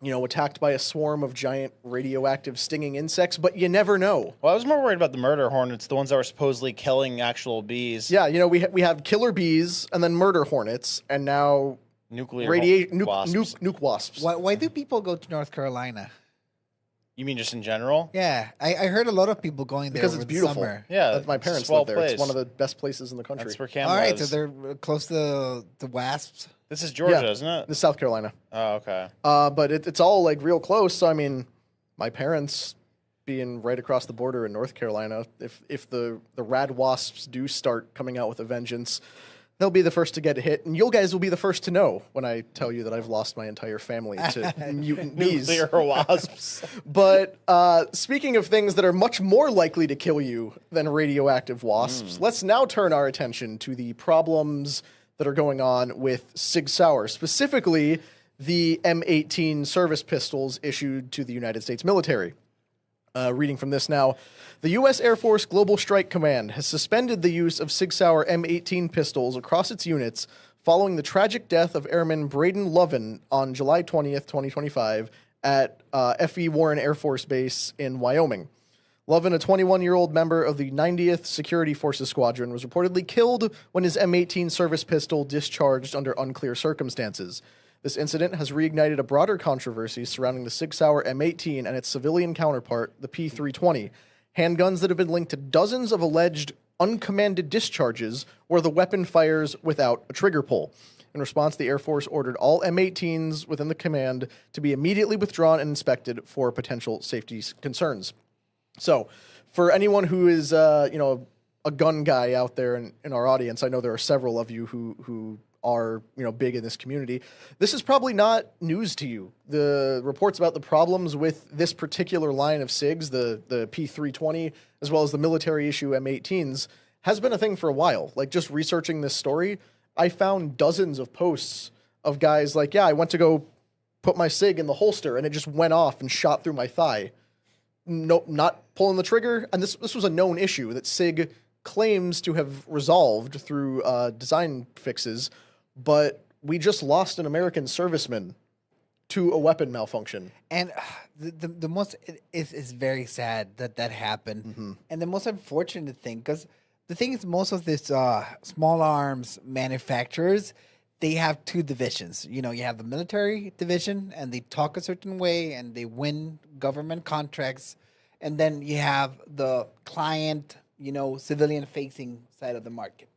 attacked by a swarm of giant radioactive stinging insects, but you never know. Well, I was more worried about the murder hornets, the ones that were supposedly killing actual bees. Yeah, we have killer bees and then murder hornets, and now Nuclear wasps. Nuke wasps. Why do people go to North Carolina? You mean just in general? Yeah, I heard a lot of people going there Because over it's the beautiful. summer. Yeah, My it's a parents swell live there. place. It's one of the best places in the country. That's where Cam All right, lives. so they're close to the wasps. This is Georgia, Yeah. isn't it? This is South Carolina. Oh, okay. But it's all like real close. So I mean, my parents being right across the border in North Carolina, if the rad wasps do start coming out with a vengeance, they'll be the first to get hit, and you guys will be the first to know when I tell you that I've lost my entire family to mutant bees. Nuclear wasps. But speaking of things that are much more likely to kill you than radioactive wasps, let's now turn our attention to the problems that are going on with Sig Sauer, specifically the M18 service pistols issued to the United States military. Reading from this now, the U.S. Air Force Global Strike Command has suspended the use of Sig Sauer M18 pistols across its units following the tragic death of Airman Braden Lovin on July 20th, 2025 at F.E. Warren Air Force Base in Wyoming. Lovin, a 21-year-old member of the 90th Security Forces Squadron, was reportedly killed when his M18 service pistol discharged under unclear circumstances. This incident has reignited a broader controversy surrounding the Sig Sauer M18 and its civilian counterpart, the P320, handguns that have been linked to dozens of alleged uncommanded discharges where the weapon fires without a trigger pull. In response, the Air Force ordered all M18s within the command to be immediately withdrawn and inspected for potential safety concerns. So, for anyone who is, a gun guy out there in our audience, I know there are several of you who are, big in this community. This is probably not news to you. The reports about the problems with this particular line of SIGs, the P320, as well as the military issue M18s, has been a thing for a while. Like, just researching this story, I found dozens of posts of guys like, yeah, I went to go put my SIG in the holster, and it just went off and shot through my thigh. No, not pulling the trigger. And this was a known issue that SIG claims to have resolved through design fixes, but we just lost an American serviceman to a weapon malfunction. And the most is very sad that happened. Mm-hmm. And the most unfortunate thing, because the thing is, most of these small arms manufacturers, they have two divisions. You know, you have the military division, and they talk a certain way, and they win government contracts, and then you have the client, you know, civilian-facing side of the market.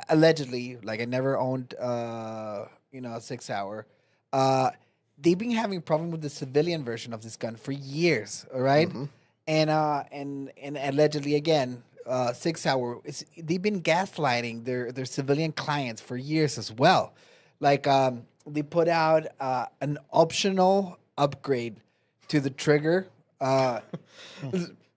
Allegedly, like I never owned, you know, a Sig Sauer. They've been having a problem with the civilian version of this gun for years. All right? And allegedly again, Sig Sauer, they've been gaslighting their civilian clients for years as well. Like they put out an optional upgrade to the trigger.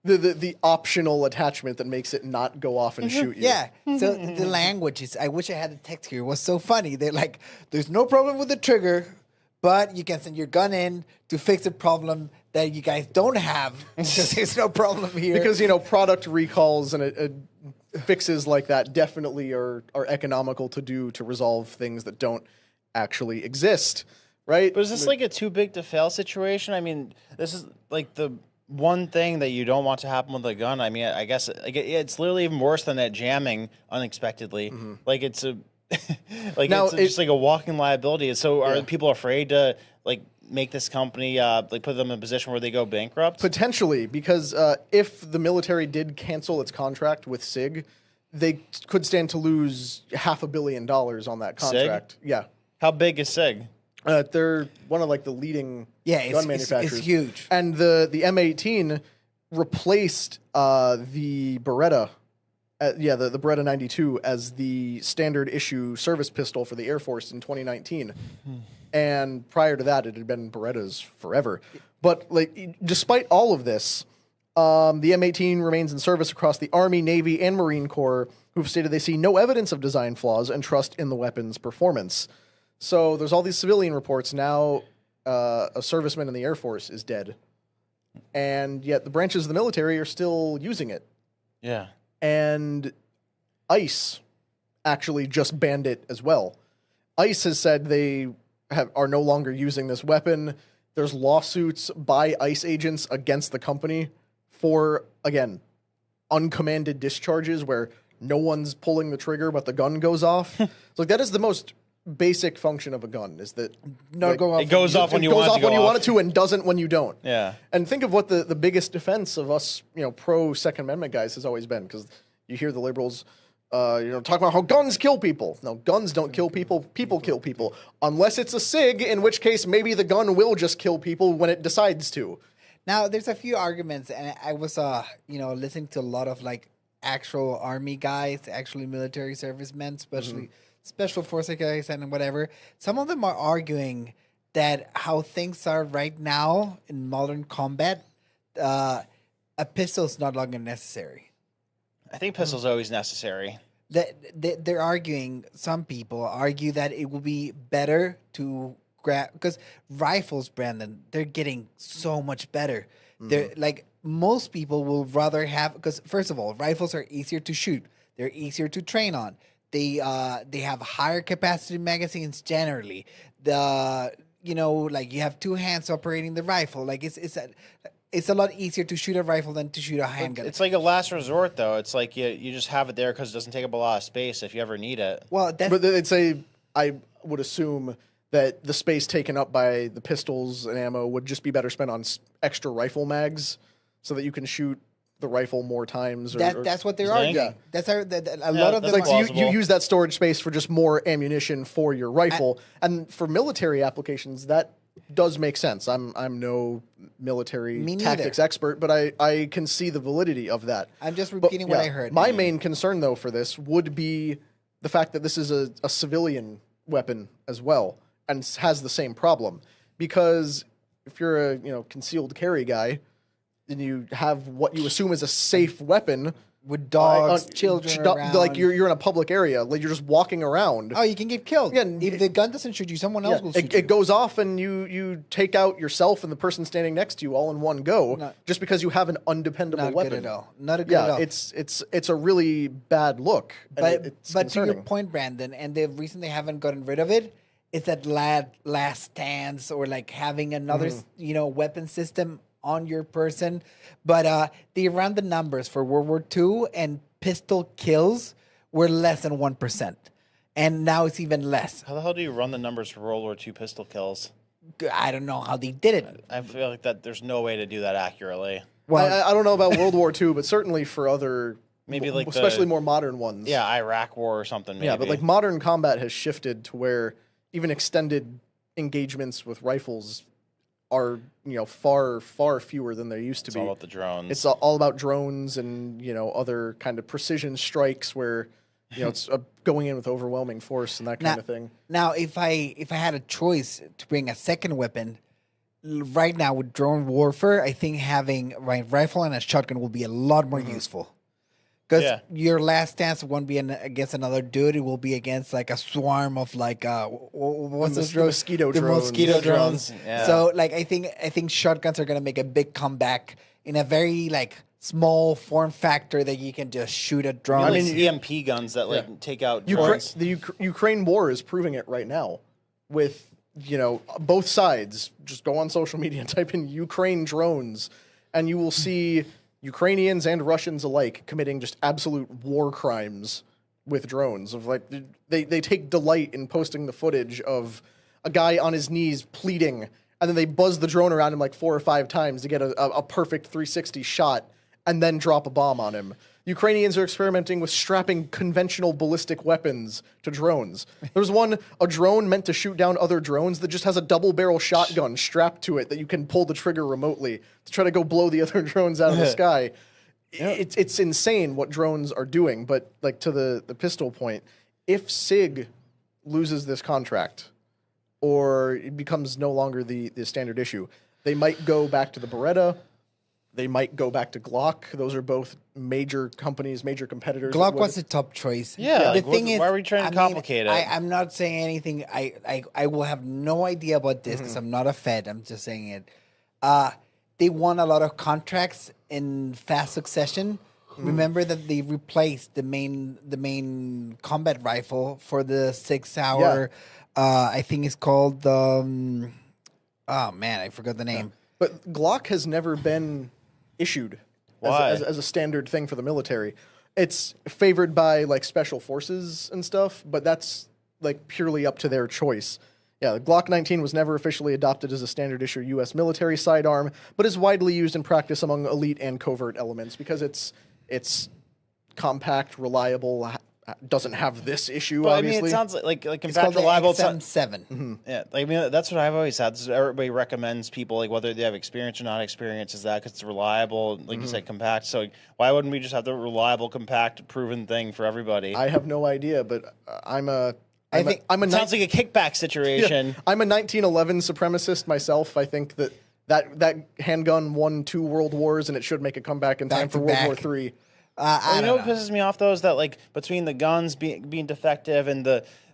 The optional attachment that makes it not go off and shoot you. Yeah. So the language is, I wish I had the text here, it was so funny. They're like, there's no problem with the trigger, but you can send your gun in to fix a problem that you guys don't have because there's no problem here. Because, you know, product recalls and fixes like that definitely are economical to do to resolve things that don't actually exist, right? But is this like a too big to fail situation? I mean, this is like the one thing that you don't want to happen with a gun. I mean, I guess like it's literally even worse than that jamming unexpectedly. Like it's a like now, it's just like a walking liability. So are people afraid to like make this company like put them in a position where they go bankrupt? Potentially, because if the military did cancel its contract with SIG, they could stand to lose $500 million on that contract. SIG? Yeah. How big is SIG? They're one of like the leading gun manufacturers. It's huge. And the M18 replaced the Beretta, the Beretta 92 as the standard issue service pistol for the Air Force in 2019. And prior to that, it had been Berettas forever. But like, despite all of this, the M18 remains in service across the Army, Navy, and Marine Corps, who've stated they see no evidence of design flaws and trust in the weapon's performance. So there's all these civilian reports. Now a serviceman in the Air Force is dead. And yet the branches of the military are still using it. Yeah. And ICE actually just banned it as well. ICE has said they are no longer using this weapon. There's lawsuits by ICE agents against the company for, again, uncommanded discharges where no one's pulling the trigger but the gun goes off. So like, that is the most basic function of a gun, is that it goes off when you want it to and doesn't when you don't. Yeah. And think of what the biggest defense of us, you know, pro Second Amendment guys has always been, because you hear the liberals, talk about how guns kill people. No, guns don't kill people. People kill people, unless it's a SIG, in which case maybe the gun will just kill people when it decides to. Now, there's a few arguments, and I was, listening to a lot of like actual army guys, actually military servicemen, especially special forces guys and whatever. Some of them are arguing that how things are right now in modern combat, a pistol is no longer necessary. I think pistol's always necessary. They're arguing, some people argue that it will be better to grab, because rifles, Brandon, they're getting so much better. They're like, most people will rather have, because first of all, rifles are easier to shoot. They're easier to train on. They have higher capacity magazines generally. You have two hands operating the rifle. Like it's a lot easier to shoot a rifle than to shoot a handgun. It's like a last resort, though. It's like you just have it there because it doesn't take up a lot of space if you ever need it. Well, but they'd say, I would assume that the space taken up by the pistols and ammo would just be better spent on extra rifle mags so that you can shoot the rifle more times. That's what they're arguing. Yeah. That's a lot of them. Like, so you use that storage space for just more ammunition for your rifle, and for military applications that does make sense. I'm no military tactics expert, but I can see the validity of that. I'm just repeating what I heard. My main concern, though, for this would be the fact that this is a civilian weapon as well, and has the same problem. Because if you're a concealed carry guy, then you have what you assume is a safe weapon with dogs, children around. Like you're in a public area, like you're just walking around. Oh, you can get killed. Yeah, if the gun doesn't shoot you, someone else will shoot you. It goes off, and you take out yourself and the person standing next to you all in one go, just because you have an undependable weapon. Not good at all. Not a good at all. It's a really bad look. But to your point, Brandon, and the reason they haven't gotten rid of it is that last stance, or like having another weapon system on your person. But they ran the numbers for World War II, and pistol kills were less than 1%. and now it's even less. How the hell do you run the numbers for World War II pistol kills? I don't know how they did it. I feel like that there's no way to do that accurately. Well, I don't know about World War II, but certainly for other, Maybe like especially more modern ones. Yeah, Iraq War or something. Maybe. Yeah, but like modern combat has shifted to where even extended engagements with rifles are, far, far fewer than there used to it's be. all about the drones. It's all about drones and, other kind of precision strikes where, it's going in with overwhelming force and that kind of thing. Now, if I had a choice to bring a second weapon, right now with drone warfare, I think having a rifle and a shotgun will be a lot more useful. Because your last stance won't be against another dude; it will be against like a swarm of like what's the those drones? mosquito The drones. mosquito drones. Yeah. So like I think shotguns are gonna make a big comeback in a very like small form factor that you can just shoot at drones. I mean, EMP guns that take out drones. The Ukraine war is proving it right now with, both sides. Just go on social media and type in Ukraine drones and you will see Ukrainians and Russians alike committing just absolute war crimes with drones. Of like they take delight in posting the footage of a guy on his knees pleading, and then they buzz the drone around him like 4 or 5 times to get a perfect 360 shot, and then drop a bomb on him. Ukrainians are experimenting with strapping conventional ballistic weapons to drones. There's a drone meant to shoot down other drones that just has a double-barrel shotgun strapped to it that you can pull the trigger remotely to try to go blow the other drones out of the sky. It's insane what drones are doing, but like to the pistol point, if SIG loses this contract or it becomes no longer the standard issue, they might go back to the Beretta. They might go back to Glock. Those are both major companies, major competitors. Glock was the top choice. Yeah, the like, thing is, why are we trying to complicate it? I'm not saying anything. I will have no idea about this because I'm not a Fed. I'm just saying it. They won a lot of contracts in fast succession. Remember that they replaced the main combat rifle for the Sig Sauer. I think it's called oh man, I forgot the name. But Glock has never been issued as a standard thing for the military. It's favored by like special forces and stuff, but that's like purely up to their choice. Yeah, the Glock 19 was never officially adopted as a standard issue U.S. military sidearm, but is widely used in practice among elite and covert elements because it's compact, reliable, doesn't have this issue. But obviously, I mean, it sounds like It's compact, called the reliable. XM7. Yeah, I mean that's what I've always had. This is everybody recommends people like whether they have experience or not experience is that because it's reliable, like you said, compact. So why wouldn't we just have the reliable, compact, proven thing for everybody? I have no idea, but I'm a it sounds like a kickback situation. Yeah, I'm a 1911 supremacist myself. I think that handgun won 2 world wars and it should make a comeback in time Back for to World back. War III. You know what pisses me off though is that like between the guns being defective and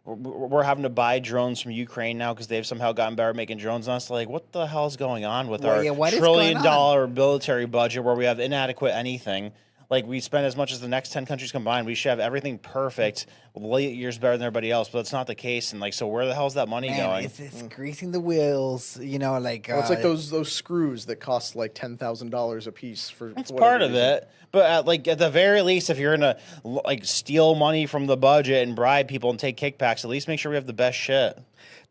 we're having to buy drones from Ukraine now because they've somehow gotten better at making drones on us. Like, what the hell is going on with our what is $1 going trillion military budget where we have inadequate anything? Like, we spend as much as the next 10 countries combined. We should have everything perfect, light years better than everybody else, but that's not the case. And, like, so where the hell is that money going? It's greasing the wheels, like... Well, it's like those screws that cost like $10,000 a piece for. That's whatever part of reason. it. But, at the very least, if you're going to, like, steal money from the budget and bribe people and take kickbacks, at least make sure we have the best shit.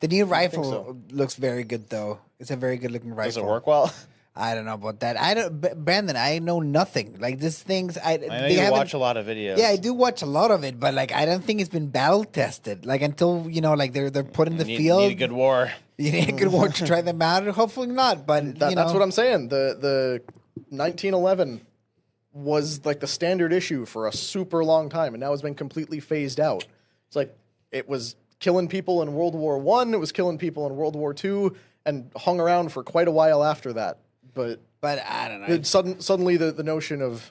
The new rifle looks very good, though. It's a very good-looking rifle. Does it work well? I don't know about that. Brandon, I know nothing. Like, these things... I know you watch a lot of videos. Yeah, I do watch a lot of it, but, like, I don't think it's been battle-tested. Like, until, like, they're put in the field... You need a good war. You need a good war to try them out. Hopefully not, but, That's what I'm saying. The 1911 was, like, the standard issue for a super long time, and now it's been completely phased out. It's like, it was killing people in World War I, it was killing people in World War II, and hung around for quite a while after that. But I don't know. Suddenly the notion of,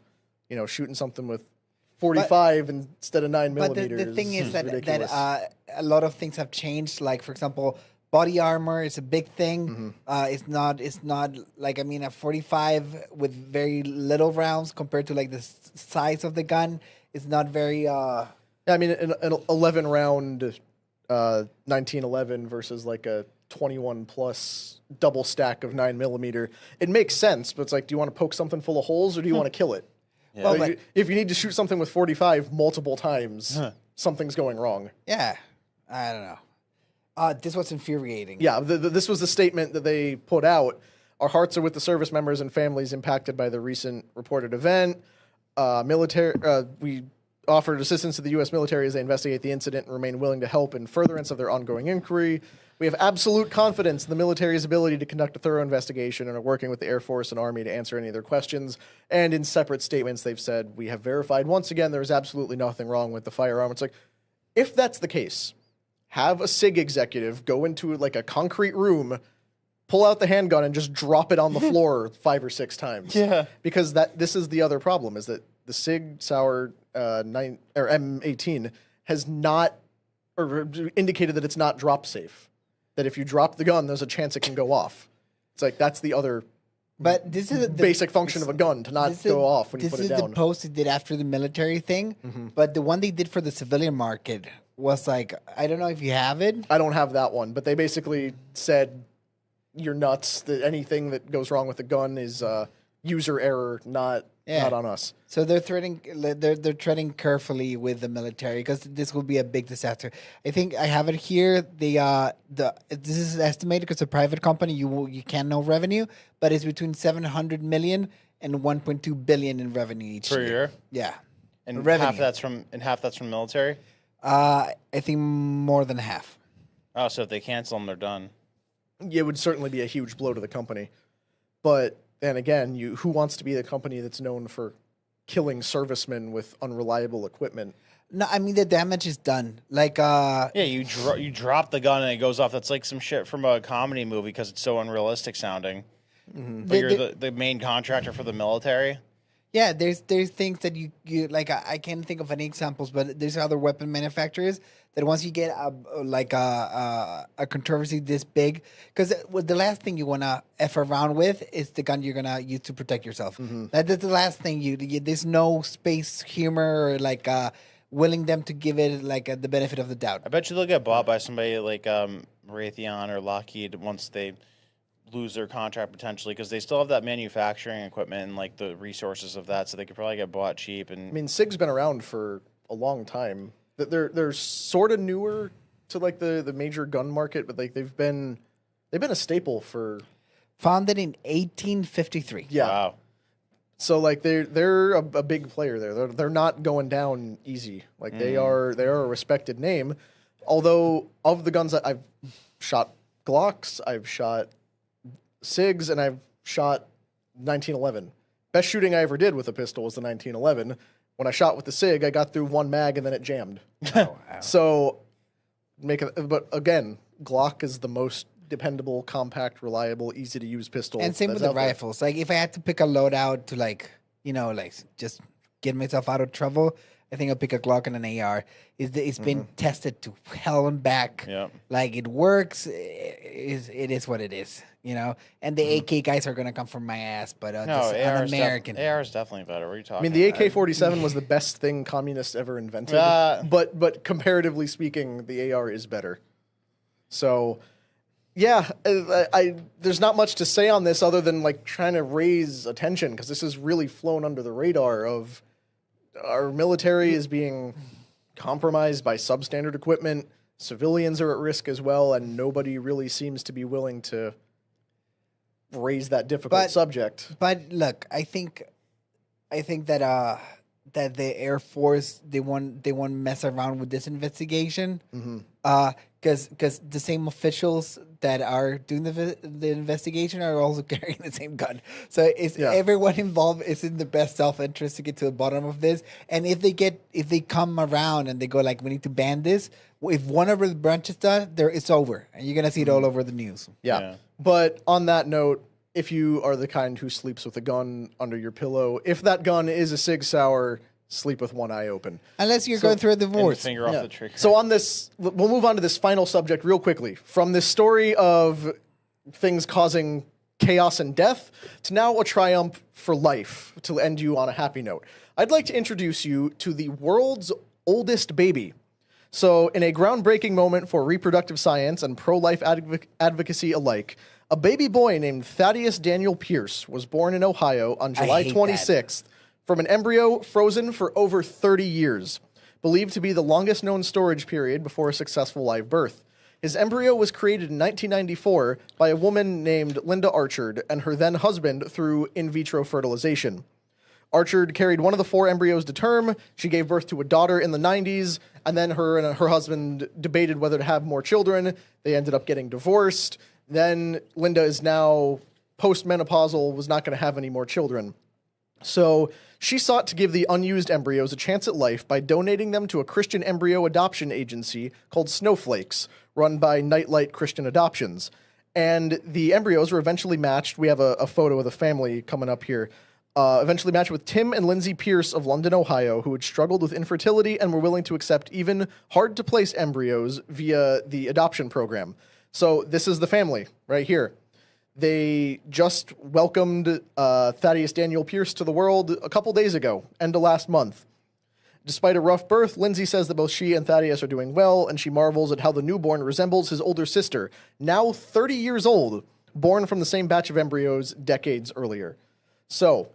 shooting something with 45 instead of 9 But millimeters. the thing is that ridiculous. a lot of things have changed. Like, for example, body armor is a big thing. It's not like, I mean, a 45 with very little rounds compared to like the size of the gun is not very. Yeah, I mean, an 11 round 1911 versus like a 21 plus double stack of 9 millimeter. It makes sense, but it's like, do you want to poke something full of holes or do you want to kill it? Well, Like, if you need to shoot something with 45 multiple times, something's going wrong. Yeah. I don't know. This was infuriating. Yeah, this was the statement that they put out. Our hearts are with the service members and families impacted by the recent reported event. We offered assistance to the U.S. military as they investigate the incident and remain willing to help in furtherance of their ongoing inquiry. We have absolute confidence in the military's ability to conduct a thorough investigation and are working with the Air Force and Army to answer any of their questions. And in separate statements, they've said, we have verified once again there is absolutely nothing wrong with the firearm. It's like, if that's the case, have a SIG executive go into like a concrete room, pull out the handgun and just drop it on the floor 5 or 6 times. Yeah. Because this is the other problem, is that the Sig Sauer M18 has not or indicated that it's not drop safe. That if you drop the gun, there's a chance it can go off. It's like that's the other But this is the basic function of a gun, to not go off when you put it down. This is the post they did after the military thing, but the one they did for the civilian market was like, I don't know if you have it. I don't have that one, but they basically said, you're nuts, that anything that goes wrong with the gun is user error, not on us. So they're treading carefully with the military because this will be a big disaster. I think I have it here. This is estimated because it's a private company. You can't know revenue, but it's between 700 million and 1.2 billion in revenue each Per year? Yeah, And revenue. half that's from military? I think more than half. Oh, so if they cancel them, they're done. It would certainly be a huge blow to the company. But then again, who wants to be the company that's known for killing servicemen with unreliable equipment? No, I mean the damage is done. Like Yeah, you drop the gun and it goes off. That's like some shit from a comedy movie because it's so unrealistic sounding. But you're the main contractor for the military. Yeah, there's things that you like. I can't think of any examples, but there's other weapon manufacturers that once you get a controversy this big, because the last thing you want to F around with is the gun you're gonna use to protect yourself. That's the last thing there's no space humor or like willing them to give it like the benefit of the doubt. I bet you they'll get bought by somebody like Raytheon or Lockheed once they lose their contract potentially, because they still have that manufacturing equipment and like the resources of that, so they could probably get bought cheap. And I mean, SIG's been around for a long time. They're sort of newer to like the major gun market, but like they've been a staple for Founded in 1853. yeah. Wow. So like they're a big player there. They're not going down easy. Like they are a respected name. Although of the guns that I've shot Glocks, I've shot SIGs, and I've shot 1911. Best shooting I ever did with a pistol was the 1911. When I shot with the SIG, I got through one mag and then it jammed. Oh, wow. So but again, Glock is the most dependable, compact, reliable, easy to use pistol. And same that's with the out there. rifles. Like if I had to pick a loadout to like just get myself out of trouble, I think I'll pick a Glock and an AR. It's been tested to hell and back. Yep. Like it works. It is what it is, And the AK guys are gonna come from my ass, but No, just AR an American. AR is definitely better. What are you talking I mean, the about? AK-47 was the best thing communists ever invented, but comparatively speaking, the AR is better. So, yeah, there's not much to say on this other than like trying to raise attention, because this has really flown under the radar of our military is being compromised by substandard equipment. Civilians are at risk as well, and nobody really seems to be willing to raise that difficult subject. But look, I think that that the Air Force they won't mess around with this investigation. Because the same officials that are doing the investigation are also carrying the same gun. So everyone involved is in the best self-interest to get to the bottom of this. And if they come around and they go like, we need to ban this, if one of the branches does, it's over. And you're going to see it all over the news. Yeah. But on that note, if you are the kind who sleeps with a gun under your pillow, if that gun is a Sig Sauer, sleep with one eye open. Unless you're going through a And the divorce. finger off the trigger. So on this, we'll move on to this final subject real quickly. From this story of things causing chaos and death to now a triumph for life, to end you on a happy note. I'd like to introduce you to the world's oldest baby. So in a groundbreaking moment for reproductive science and pro-life advocacy alike, a baby boy named Thaddeus Daniel Pierce was born in Ohio on July hate 26th from an embryo frozen for over 30 years. believed to be the longest known storage period before a successful live birth. His embryo was created in 1994 by a woman named Linda Archard and her then husband through in vitro fertilization. Archard carried one of the 4 embryos to term. She gave birth to a daughter in the 90s, and then her and her husband debated whether to have more children. They ended up getting divorced. Then Linda is now postmenopausal, was not going to have any more children. So she sought to give the unused embryos a chance at life by donating them to a Christian embryo adoption agency called Snowflakes, run by Nightlight Christian Adoptions. And the embryos were eventually matched. We have a photo of the family coming up here. Eventually matched with Tim and Lindsay Pierce of London, Ohio, who had struggled with infertility and were willing to accept even hard-to-place embryos via the adoption program. So this is the family right here. They just welcomed Thaddeus Daniel Pierce to the world a couple days ago, end of last month. Despite a rough birth, Lindsay says that both she and Thaddeus are doing well, and she marvels at how the newborn resembles his older sister, now 30 years old, born from the same batch of embryos decades earlier. So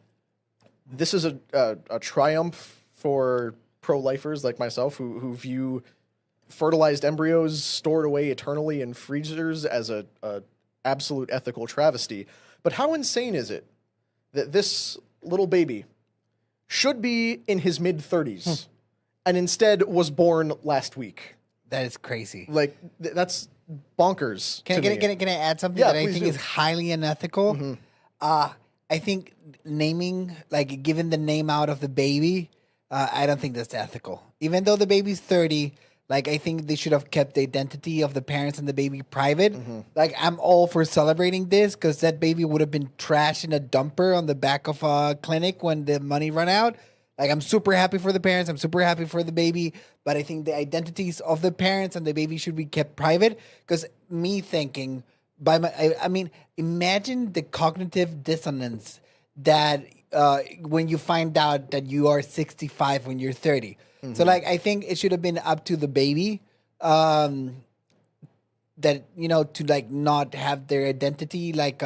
this is a triumph for pro-lifers like myself who view fertilized embryos stored away eternally in freezers as a absolute ethical travesty. But how insane is it that this little baby should be in his mid-30s and instead was born last week? That is crazy. Like, that's bonkers. Can I add something that I think is highly unethical? I think naming, like giving the name out of the baby, I don't think that's ethical. Even though the baby's 30, like I think they should have kept the identity of the parents and the baby private. Like I'm all for celebrating this because that baby would have been trashed in a dumper on the back of a clinic when the money ran out. Like I'm super happy for the parents. I'm super happy for the baby. But I think the identities of the parents and the baby should be kept private because me thinking... I mean, imagine the cognitive dissonance that when you find out that you are 65 when you're 30. So, like, I think it should have been up to the baby that, you know, to, like, not have their identity, like,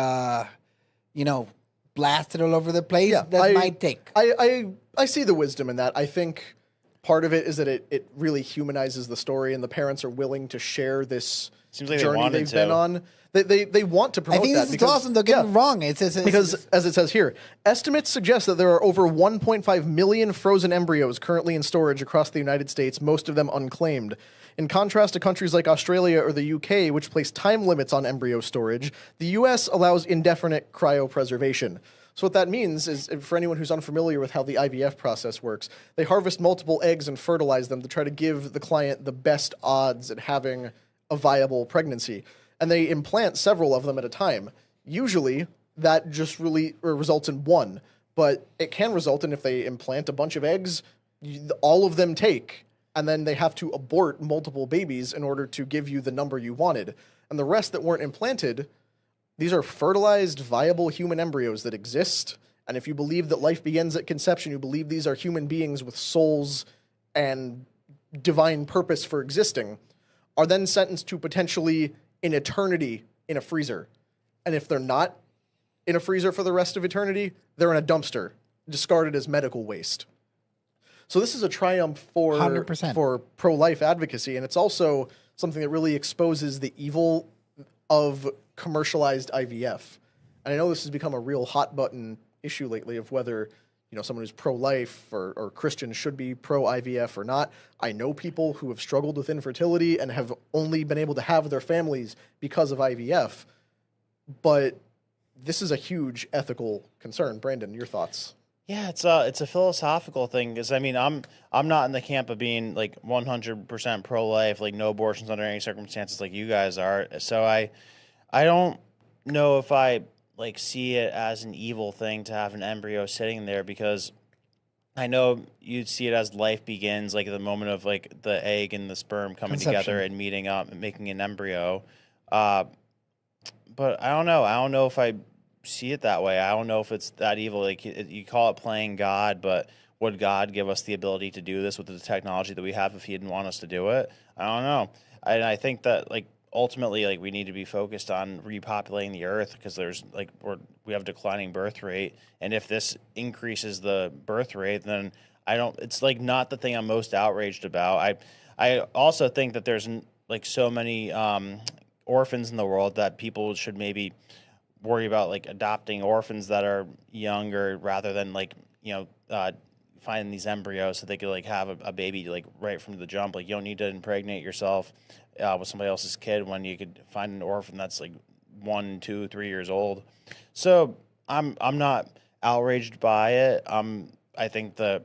you know, blasted all over the place. Yeah, that's my take. I see the wisdom in that. I think part of it is that it really humanizes the story and the parents are willing to share this journey they've been on. They want to promote that. I think this is awesome. Don't get me wrong. Because, as it says here, estimates suggest that there are over 1.5 million frozen embryos currently in storage across the United States, most of them unclaimed. In contrast to countries like Australia or the UK, which place time limits on embryo storage, the US allows indefinite cryopreservation. So what that means is, for anyone who's unfamiliar with how the IVF process works, they harvest multiple eggs and fertilize them to try to give the client the best odds at having a viable pregnancy. And they implant several of them at a time. Usually, that just really results in one. But it can result in, if they implant a bunch of eggs, all of them take. And then they have to abort multiple babies in order to give you the number you wanted. And the rest that weren't implanted, these are fertilized, viable human embryos that exist. And if you believe that life begins at conception, you believe these are human beings with souls and divine purpose for existing, are then sentenced to potentially an eternity in a freezer. And if they're not in a freezer for the rest of eternity, they're in a dumpster, discarded as medical waste. So this is a triumph for 100%. For pro-life advocacy, and it's also something that really exposes the evil of commercialized IVF. And I know this has become a real hot-button issue lately of whether, you know, someone who's pro-life or Christian should be pro-IVF or not. I know people who have struggled with infertility and have only been able to have their families because of IVF. But this is a huge ethical concern. Brandon, your thoughts? Yeah, it's a philosophical thing because I mean I'm not in the camp of being like 100% pro-life, like no abortions under any circumstances, like you guys are. So I don't know if I like see it as an evil thing to have an embryo sitting there, because I know you'd see it as life begins, like at the moment of like the egg and the sperm coming together and meeting up and making an embryo. But I don't know. I don't know if I see it that way. I don't know if it's that evil. Like you call it playing God, but would God give us the ability to do this with the technology that we have if He didn't want us to do it? I don't know. And I think that like ultimately, like we need to be focused on repopulating the earth because there's we have a declining birth rate, and if this increases the birth rate, then I don't. It's like not the thing I'm most outraged about. I also think that there's like so many orphans in the world that people should maybe worry about like adopting orphans that are younger rather than like finding these embryos so they could like have a baby like right from the jump. Like you don't need to impregnate yourself with somebody else's kid when you could find an orphan that's like 1, 2, 3 years old. So I'm not outraged by it. I think that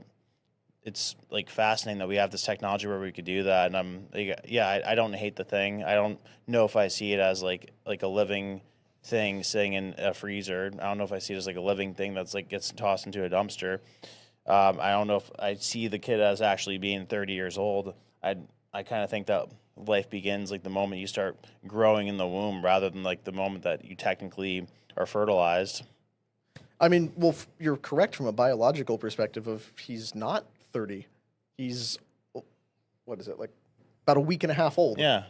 it's like fascinating that we have this technology where we could do that. And I'm like, yeah, I don't hate the thing. I don't know if I see it as like a living thing sitting in a freezer. I don't know if I see it as like a living thing that's like gets tossed into a dumpster. I don't know if I see the kid as actually being 30 years old. I kind of think that life begins like the moment you start growing in the womb rather than like the moment that you technically are fertilized. I mean, well, you're correct from a biological perspective of he's not 30. He's, what is it, like about a week and a half old. Yeah.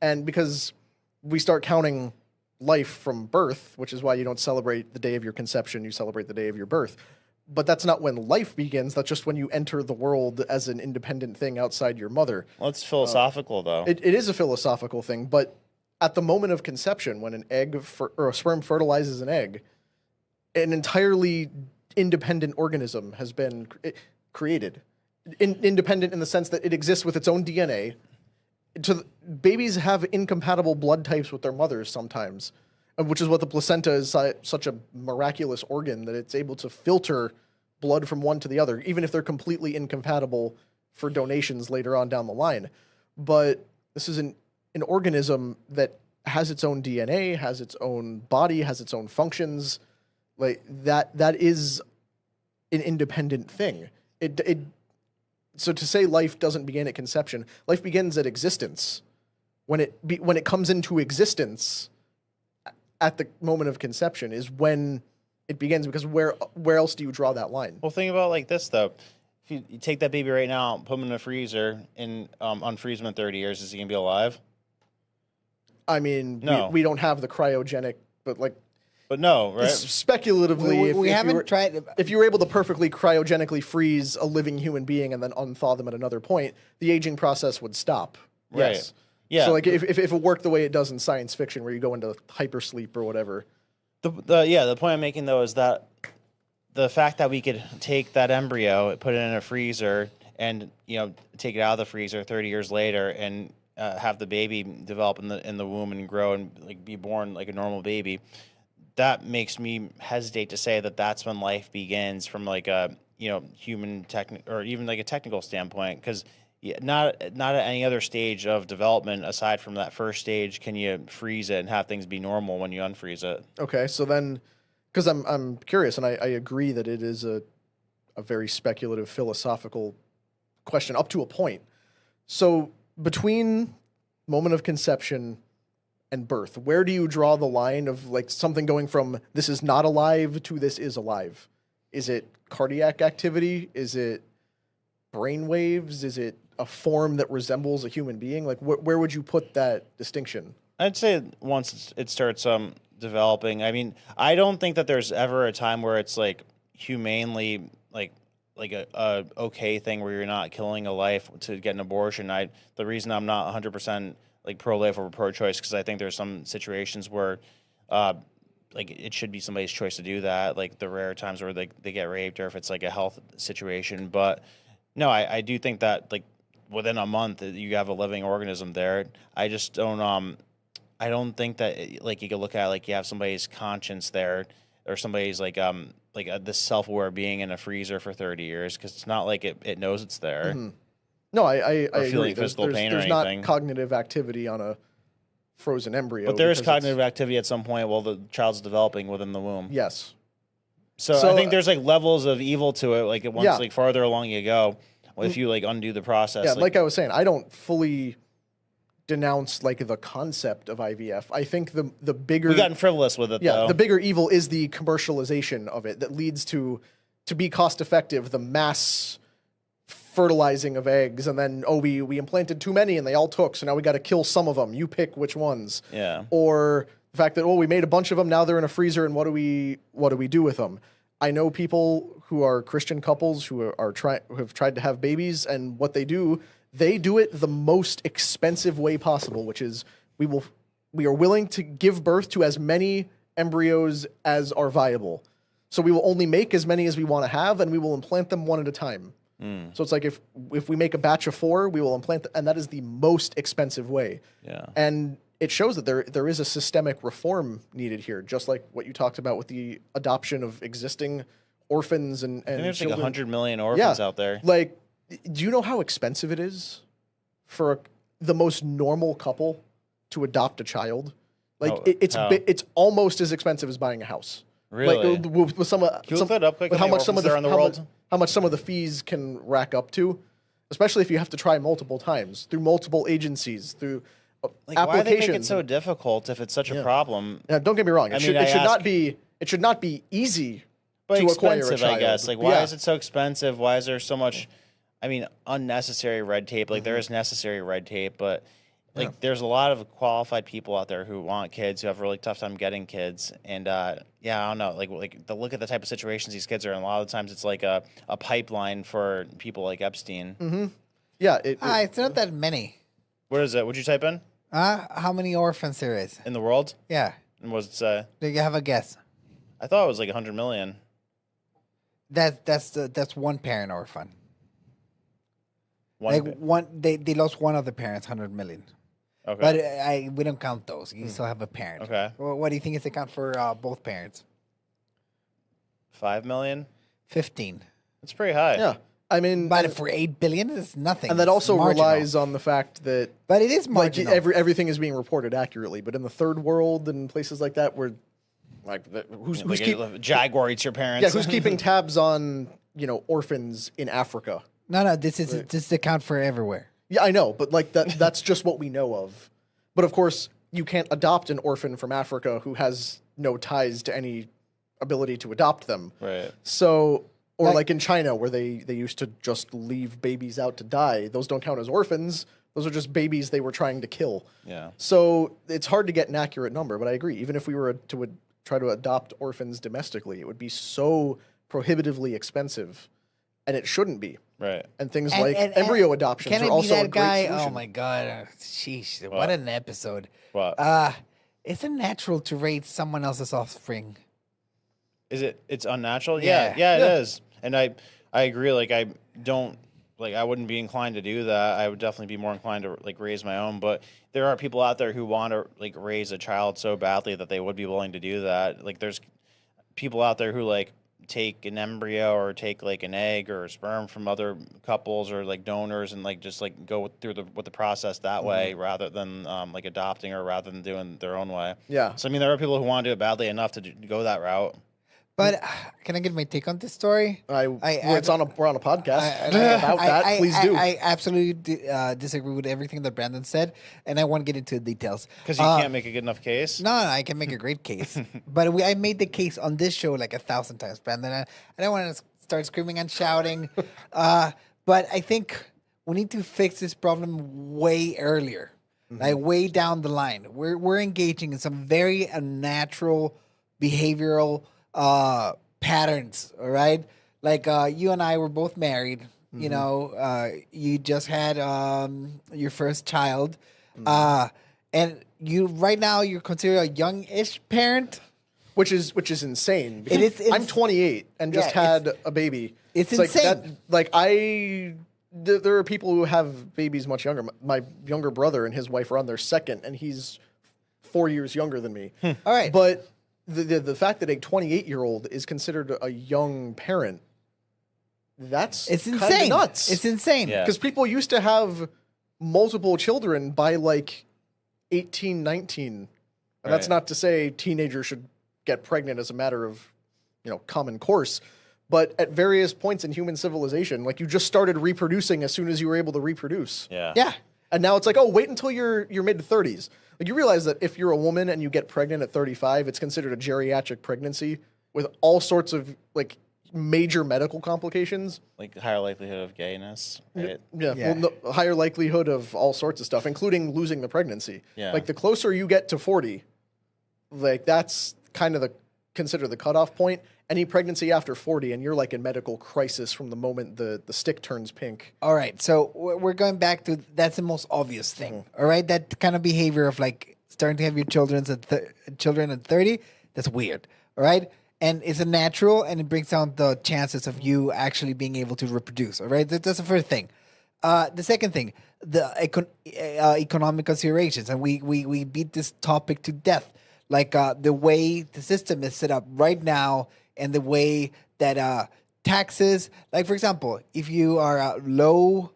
And because we start counting life from birth, which is why you don't celebrate the day of your conception, you celebrate the day of your birth. But that's not when life begins. That's just when you enter the world as an independent thing outside your mother. Well, it's philosophical, though. It is a philosophical thing, but at the moment of conception, when an egg or a sperm fertilizes an egg, an entirely independent organism has been created. Independent in the sense that it exists with its own DNA. Babies have incompatible blood types with their mothers sometimes, which is what the placenta is such a miraculous organ that it's able to filter blood from one to the other, even if they're completely incompatible for donations later on down the line. But this is an organism that has its own DNA, has its own body, has its own functions. Like that is an independent thing. So to say life doesn't begin at conception, life begins at existence. When it comes into existence at the moment of conception is when it begins, because where else do you draw that line? Well, think about it like this, though. If you take that baby right now, put him in a freezer, and unfreeze him in 30 years, is he going to be alive? I mean, no. We don't have the cryogenic, but like... But no, right? Speculatively, we haven't tried... If you were able to perfectly cryogenically freeze a living human being and then unthaw them at another point, the aging process would stop. Right. Yes. Yeah. So like if it worked the way it does in science fiction, where you go into hypersleep or whatever. The point I'm making though is that the fact that we could take that embryo, put it in a freezer, and take it out of the freezer 30 years later, and have the baby develop in the womb and grow and like be born like a normal baby, that makes me hesitate to say that that's when life begins from like a human or even like a technical standpoint, because. Yeah, not at any other stage of development aside from that first stage can you freeze it and have things be normal when you unfreeze it. Okay, so then, because I'm curious, and I agree that it is a very speculative philosophical question up to a point. So between moment of conception and birth, where do you draw the line of like something going from this is not alive to this is alive? Is it cardiac activity? Is it brain waves? Is it a form that resembles a human being? Like, where would you put that distinction? I'd say once it starts developing. I mean, I don't think that there's ever a time where it's like humanely like a okay thing where you're not killing a life to get an abortion. The reason I'm not 100% like pro-life or pro-choice because I think there's some situations where like it should be somebody's choice to do that, like the rare times where they get raped or if it's like a health situation. But no, I do think that like within a month you have a living organism there. I just don't I don't think that like you could look at like you have somebody's conscience there or somebody's like this self-aware being in a freezer for 30 years because it's not like it knows it's there. Mm-hmm. No, I agree. Feeling physical pain or there's anything. Not cognitive activity on a frozen embryo. But there is cognitive activity at some point while the child's developing within the womb. Yes. So I think there's like levels of evil to it. Like once like farther along you go, if you like undo the process. Yeah, like I was saying, I don't fully denounce like the concept of IVF. I think the bigger we gotten frivolous with it. Yeah, though. the bigger evil is the commercialization of it that leads to be cost effective, the mass fertilizing of eggs, and then we implanted too many and they all took, so now we got to kill some of them. You pick which ones. Yeah. Or the fact that we made a bunch of them, now they're in a freezer, and what do we do with them? I know people who are Christian couples who have tried to have babies, and what they do it the most expensive way possible, which is we are willing to give birth to as many embryos as are viable. So we will only make as many as we want to have, and we will implant them one at a time. So it's like if we make a batch of 4, we will implant and that is the most expensive way. Yeah. And it shows that there is a systemic reform needed here, just like what you talked about with the adoption of existing orphans and I think there's children. like 100 million orphans out there. Like, do you know how expensive it is for the most normal couple to adopt a child? Like, it's almost as expensive as buying a house. Really? Like, with some Can you look that up quick? with How how much some of the there in the world? how much some of the fees can rack up to, especially if you have to try multiple times through multiple agencies, through Like, why do they applications. make it so difficult if it's such a problem? Now, don't get me wrong. I mean, I It should not be easy But to acquire a expensive, child. I guess. Like, why is it so expensive? Why is there so much, I mean, unnecessary red tape? Like, there is necessary red tape, but, like, there's a lot of qualified people out there who want kids, who have a really tough time getting kids. And, yeah, I don't know. Like look at the type of situations these kids are in. A lot of the times it's like a pipeline for people like Epstein. Yeah, It's not that many. What is it? What'd you type in? How many orphans there is? In the world? Yeah. And what does it say? Do you have a guess? I thought it was like 100 million. That's one parent orphan. One They lost one of the parents, 100 million. Okay. But we don't count those. You still have a parent. Okay. Well, what do you think is the count for both parents? 5 million? 15. It's pretty high. yeah. I mean, But for 8 billion, it's nothing. and that It's also marginal. relies on the fact that But it is like marginal. everything is being reported accurately. But in the third world and places like that, where like who's Like keep, Jaguar eats your parents. yeah, who's keeping tabs on orphans in Africa? No, this is the count for everywhere. Yeah, I know, but like that's just what we know of. But of course, you can't adopt an orphan from Africa who has no ties to any ability to adopt them. Right. So, or like in China, where they used to just leave babies out to die. Those don't count as orphans. Those are just babies they were trying to kill. Yeah. So it's hard to get an accurate number, but I agree. Even if we were to try to adopt orphans domestically, it would be so prohibitively expensive, and it shouldn't be. Right. And things like embryo adoptions Can are I be also a that great guy? solution. Oh my god! Sheesh! What an episode. What? Is it natural to raise someone else's offspring? Is it? It's unnatural. Yeah. Yeah, it is. And I agree. Like I don't like I wouldn't be inclined to do that. I would definitely be more inclined to like raise my own. But there are people out there who want to like raise a child so badly that they would be willing to do that. Like there's people out there who like take an embryo or take like an egg or a sperm from other couples or like donors and like just like go through the process that way rather than like adopting or rather than doing their own way. Yeah. So I mean, there are people who want to do it badly enough to go that route. But can I get my take on this story? we're on a podcast about that. Please do. I absolutely disagree with everything that Brandon said, and I want to get into the details. Because you can't make a good enough case. No, I can make a great case. But I made the case on this show like 1,000 times, Brandon. I don't want to start screaming and shouting. But I think we need to fix this problem way earlier, like way down the line. We're engaging in some very unnatural behavioral patterns, all right? Like you and I were both married. You know, you just had your first child. And you right now you're considered a young-ish parent. Which is insane. It is- I'm 28 and just had a baby. It's insane. insane. There are people who have babies much younger. My younger brother and his wife are on their second, and he's 4 years younger than me. All right. But the fact that a 28-year-old is considered a young parent, it's insane. kind of nuts. It's insane. Yeah. Because people used to have multiple children by like 18, 19. And that's Right. not to say teenagers should get pregnant as a matter of, common course. But at various points in human civilization, like you just started reproducing as soon as you were able to reproduce. Yeah. Yeah. And now it's like, oh, wait until your mid-30s. Like you realize that if you're a woman and you get pregnant at 35, it's considered a geriatric pregnancy with all sorts of like major medical complications. Like higher likelihood of gayness. Right? Yeah. Yeah. Well, no, higher likelihood of all sorts of stuff, including losing the pregnancy. Yeah. Like the closer you get to 40, like that's kind of consider the cutoff point. any pregnancy after 40, and you're like in medical crisis from the moment the stick turns pink. All right, so we're going back to that's the most obvious thing. All right, that kind of behavior of like starting to have your children at 30, that's weird. All right, and it's a natural, and it brings down the chances of you actually being able to reproduce. All right, that's the first thing. The second thing, the economic considerations, and we beat this topic to death. Like the way the system is set up right now, and the way that taxes, like for example, if you are low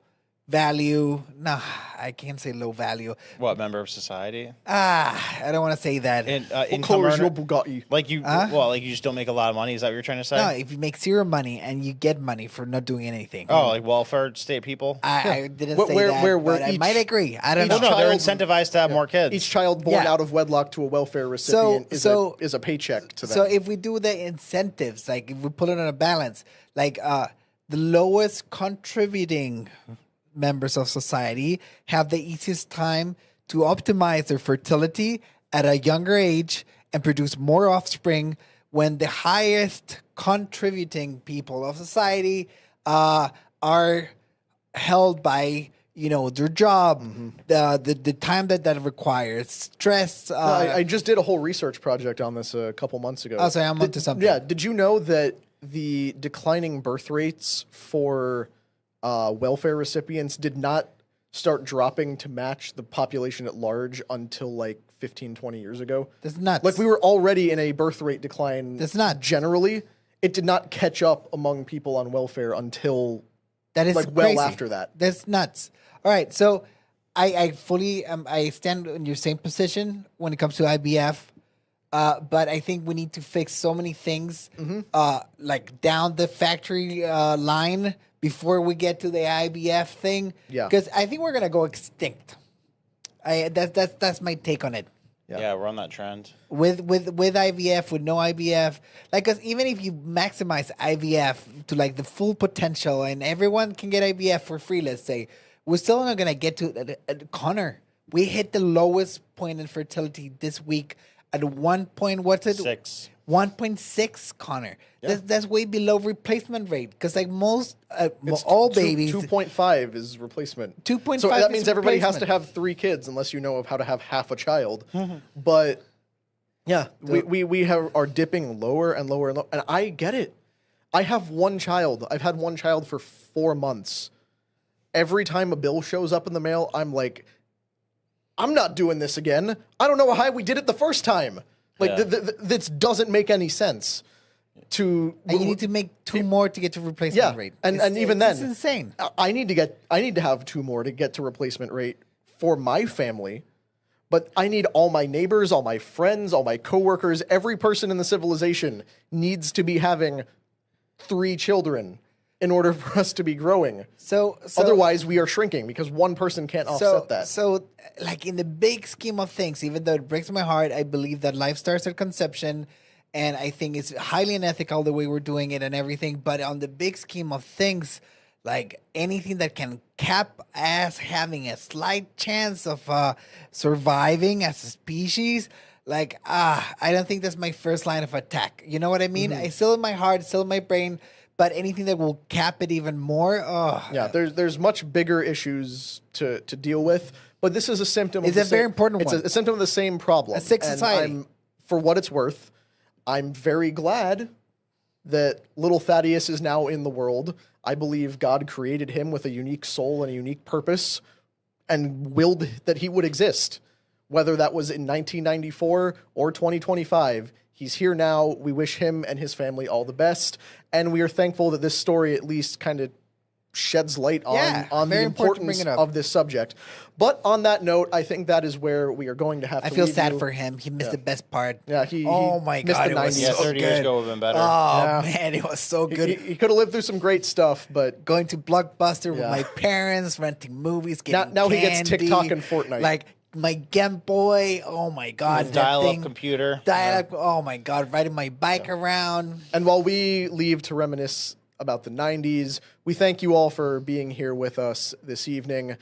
value, I can't say low value. What, member of society? I don't want to say that. And What income color is your earner? Bugatti? Like you, like you just don't make a lot of money. Is that what you're trying to say? No, if you make zero money and you get money for not doing anything. Oh, like welfare state people? I didn't Where- say where- that, where but I each- might agree. I don't each know. No, they're child- incentivized to have more kids. Each child born Yeah. out of wedlock to a welfare recipient is a paycheck to them. So if we do the incentives, like if we put it on a balance, like the lowest contributing members of society have the easiest time to optimize their fertility at a younger age and produce more offspring, when the highest contributing people of society are held by their job, the time that requires stress. I just did a whole research project on this a couple months ago. Oh, sorry, I'm onto something. Yeah, did you know that the declining birth rates for welfare recipients did not start dropping to match the population at large until like 15, 20 years ago? That's nuts. Like we were already in a birth rate decline. That's nuts. Generally, it did not catch up among people on welfare until That is like well crazy. after that. That's nuts. All right, so I fully I stand in your same position when it comes to IBF, but I think we need to fix so many things, like down the factory line before we get to the IBF thing. Yeah. because I think we're gonna go extinct. That's my take on it. yeah, we're on that trend. With IVF, with no IVF, like, cause even if you maximize IVF to like the full potential, and everyone can get IVF for free, let's say, we're still not gonna get to Connor. We hit the lowest point in fertility this week at 6. 1.6, Connor. That's way below replacement rate, because like most all babies 2.5 is replacement. 2.5 So that is means everybody has to replacement. have 3 kids unless you know of how to have half a child. But yeah, we are dipping lower and lower and lower, and I get it. I have one child. I've had one child for 4 months. Every time a bill shows up in the mail, I'm like, I'm not doing this again. I don't know how we did it the first time. Like, Yeah. this doesn't make any sense. And and you need to make 2 more to get to replacement rate. and even then, it's insane. I need to have 2 more to get to replacement rate for my family, but I need all my neighbors, all my friends, all my coworkers, every person in the civilization needs to be having 3 children in order for us to be growing. So Otherwise, we are shrinking because one person can't offset that. So, like in the big scheme of things, even though it breaks my heart, I believe that life starts at conception, and I think it's highly unethical the way we're doing it and everything. But on the big scheme of things, like anything that can cap us having a slight chance of surviving as a species, like I don't think that's my first line of attack. You know what I mean? It's still in my heart, it's still in my brain. But anything that will cap it even more, Yeah, there's much bigger issues to deal with, but this is a symptom. It's of a very important It's one. a symptom of the same problem. A sick And society. For what it's worth, I'm very glad that little Thaddeus is now in the world. I believe God created him with a unique soul and a unique purpose, and willed that he would exist, whether that was in 1994 or 2025. He's here now. We wish him and his family all the best. And we are thankful that this story at least kind of sheds light on the very important to bring importance it up. of this subject. But on that note, I think that is where we are going to have I to feel leave sad you. for him. He missed the best part. Yeah, he Oh my missed god, the it was 90s. Yeah, so 30 good. years ago would have been better. Oh Yeah. man, it was so good. He could have lived through some great stuff, but Going to Blockbuster with Yeah. my parents, renting movies, getting Now he gets candy, TikTok and Fortnite. Like my Game Boy. Oh my god, that Dial-up thing. computer. Dial-up. Oh my god, riding my bike around. And while we leave to reminisce about the 90s, we thank you all for being here with us this evening.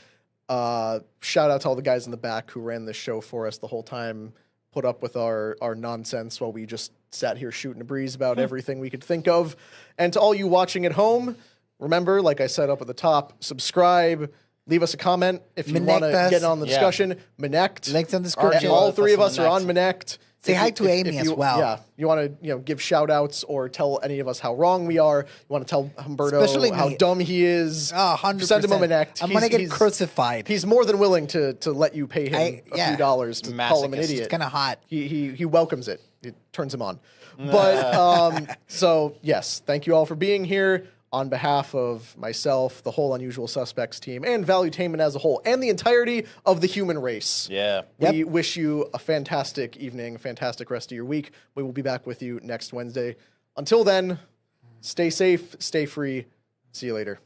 Shout out to all the guys in the back who ran this show for us the whole time, put up with our nonsense while we just sat here shooting a breeze about everything we could think of. And to all you watching at home, remember, like I said up at the top, subscribe, leave us a comment if you want to get on the discussion. Manect. Links in the description. All three of us are on Manect. Say hi to Amy as well. Yeah, you want to give shout outs or tell any of us how wrong we are. You want to tell Humberto Especially how me. dumb he is. 100%. Send him a Manect. I'm going to get crucified. He's more than willing to let you pay him a few dollars to call him an idiot. It's kind of hot. He welcomes it. It turns him on. But so yes, thank you all for being here. On behalf of myself, the whole Unusual Suspects team, and Valuetainment as a whole, and the entirety of the human race. Yeah. We wish you a fantastic evening, a fantastic rest of your week. We will be back with you next Wednesday. Until then, stay safe, stay free. See you later.